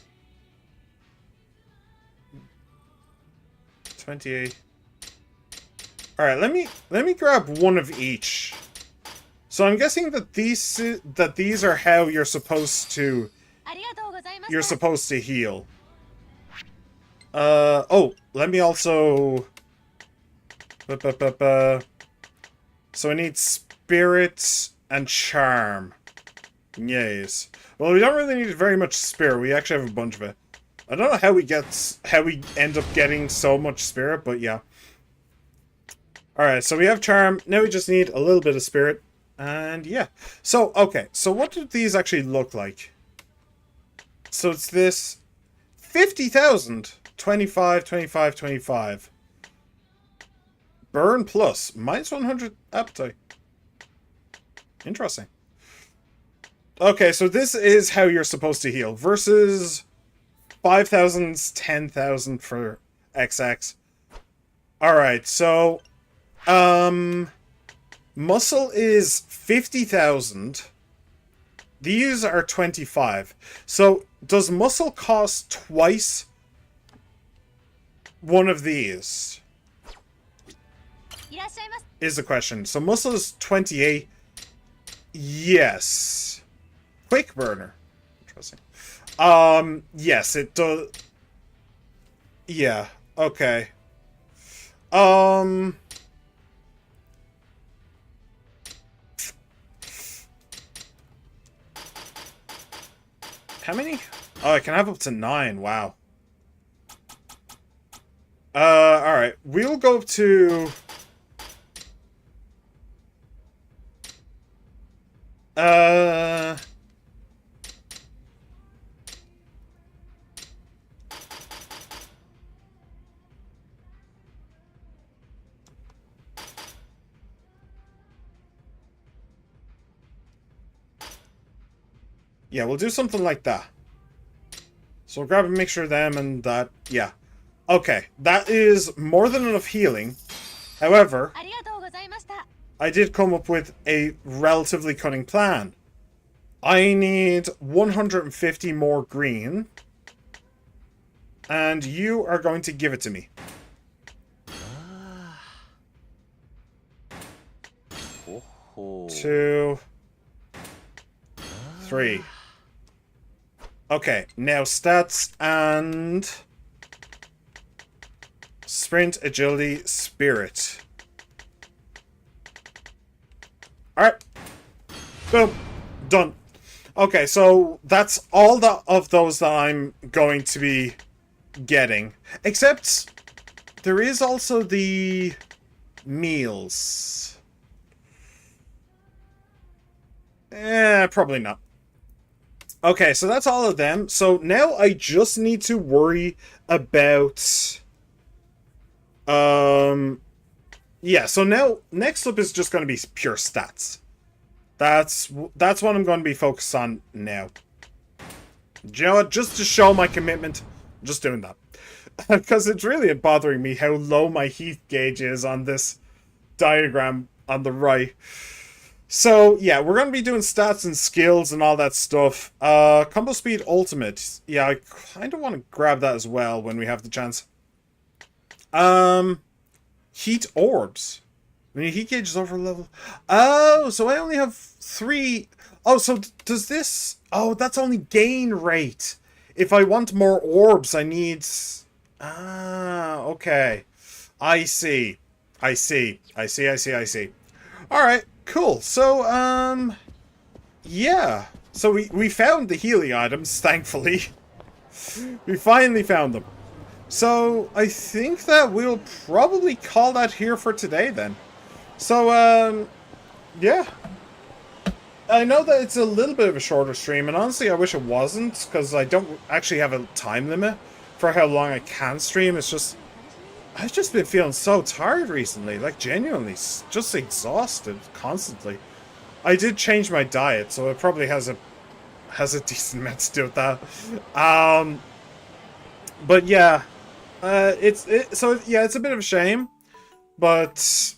28. Alright, let me grab one of each. So I'm guessing that these are how you're supposed to heal. Oh, let me also so I need spirit and charm. Yes. Well, we don't really need very much spirit. We actually have a bunch of it. I don't know how we end up getting so much spirit, but yeah. Alright, so we have charm. Now we just need a little bit of spirit. And yeah. So, okay. So what do these actually look like? So it's this 50,000. 25, 25, 25. Burn plus. Minus 100 appetite. Interesting. Okay, so this is how you're supposed to heal. Versus 5,000, 10,000 for XX. Alright, so... muscle is 50,000. These are 25. So, does muscle cost twice one of these? Is the question. So, muscle is 28. Yes. Quick burner. Interesting. Yes, it does. Yeah, okay. How many? Oh, I can have up to 9. Wow. Alright. We'll go to... Yeah, we'll do something like that. So we'll grab a mixture of them and that. Yeah. Okay, that is more than enough healing. However, I did come up with a relatively cunning plan. I need 150 more green. And you are going to give it to me. 2, 3. Okay, now stats and sprint, agility, spirit. Alright. Boom. Done. Okay, so that's all of those that I'm going to be getting. Except there is also the meals. Probably not. Okay, so that's all of them. So now I just need to worry about... Yeah, so now, next up is just going to be pure stats. That's what I'm going to be focused on now. Do you know what? Just to show my commitment, I'm just doing that. Because it's really bothering me how low my heat gauge is on this diagram on the right. So, yeah, we're going to be doing stats and skills and all that stuff. Combo speed ultimate. Yeah, I kind of want to grab that as well when we have the chance. Heat orbs. I mean, heat gauge is over level. Oh, so I only have 3. Oh, so does this... Oh, that's only gain rate. If I want more orbs, I need... Ah, okay. I see. I see. Alright, cool. So, yeah. So we found the healing items, thankfully. We finally found them. So, I think that we'll probably call that here for today, then. So, yeah. I know that it's a little bit of a shorter stream, and honestly, I wish it wasn't, because I don't actually have a time limit for how long I can stream. It's just... I've just been feeling so tired recently, like, genuinely, just exhausted constantly. I did change my diet, so it probably has a decent amount to do with that. But yeah, it's a bit of a shame, but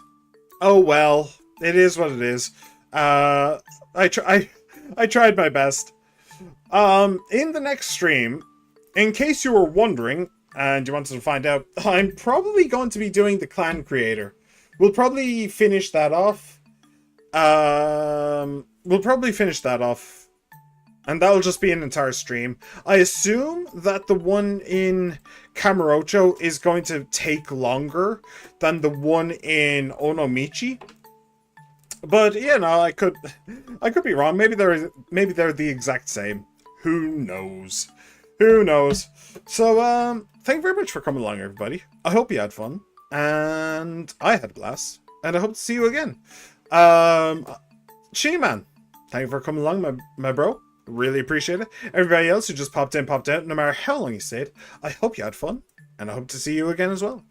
oh well, it is what it is. I tried my best. In the next stream, in case you were wondering and you wanted to find out, I'm probably going to be doing the clan creator. We'll probably finish that off. And that'll just be an entire stream. I assume that the one in Kamurocho is going to take longer than the one in Onomichi. But, you know, I could be wrong. Maybe they're the exact same. Who knows? Who knows? So, thank you very much for coming along, everybody. I hope you had fun. And I had a blast. And I hope to see you again. She-Man, thank you for coming along, my bro. Really appreciate it. Everybody else who just popped in, popped out, no matter how long you stayed, I hope you had fun. And I hope to see you again as well.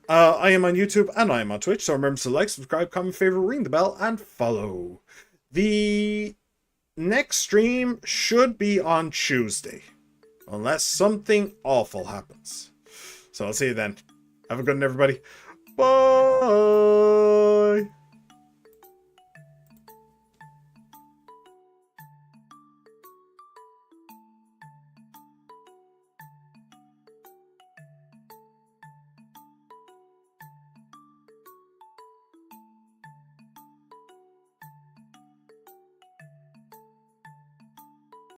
I am on YouTube and I am on Twitch, so remember to like, subscribe, comment, favorite, ring the bell, and follow. The next stream should be on Tuesday, unless something awful happens. So I'll see you then. Have a good one, everybody. Bye!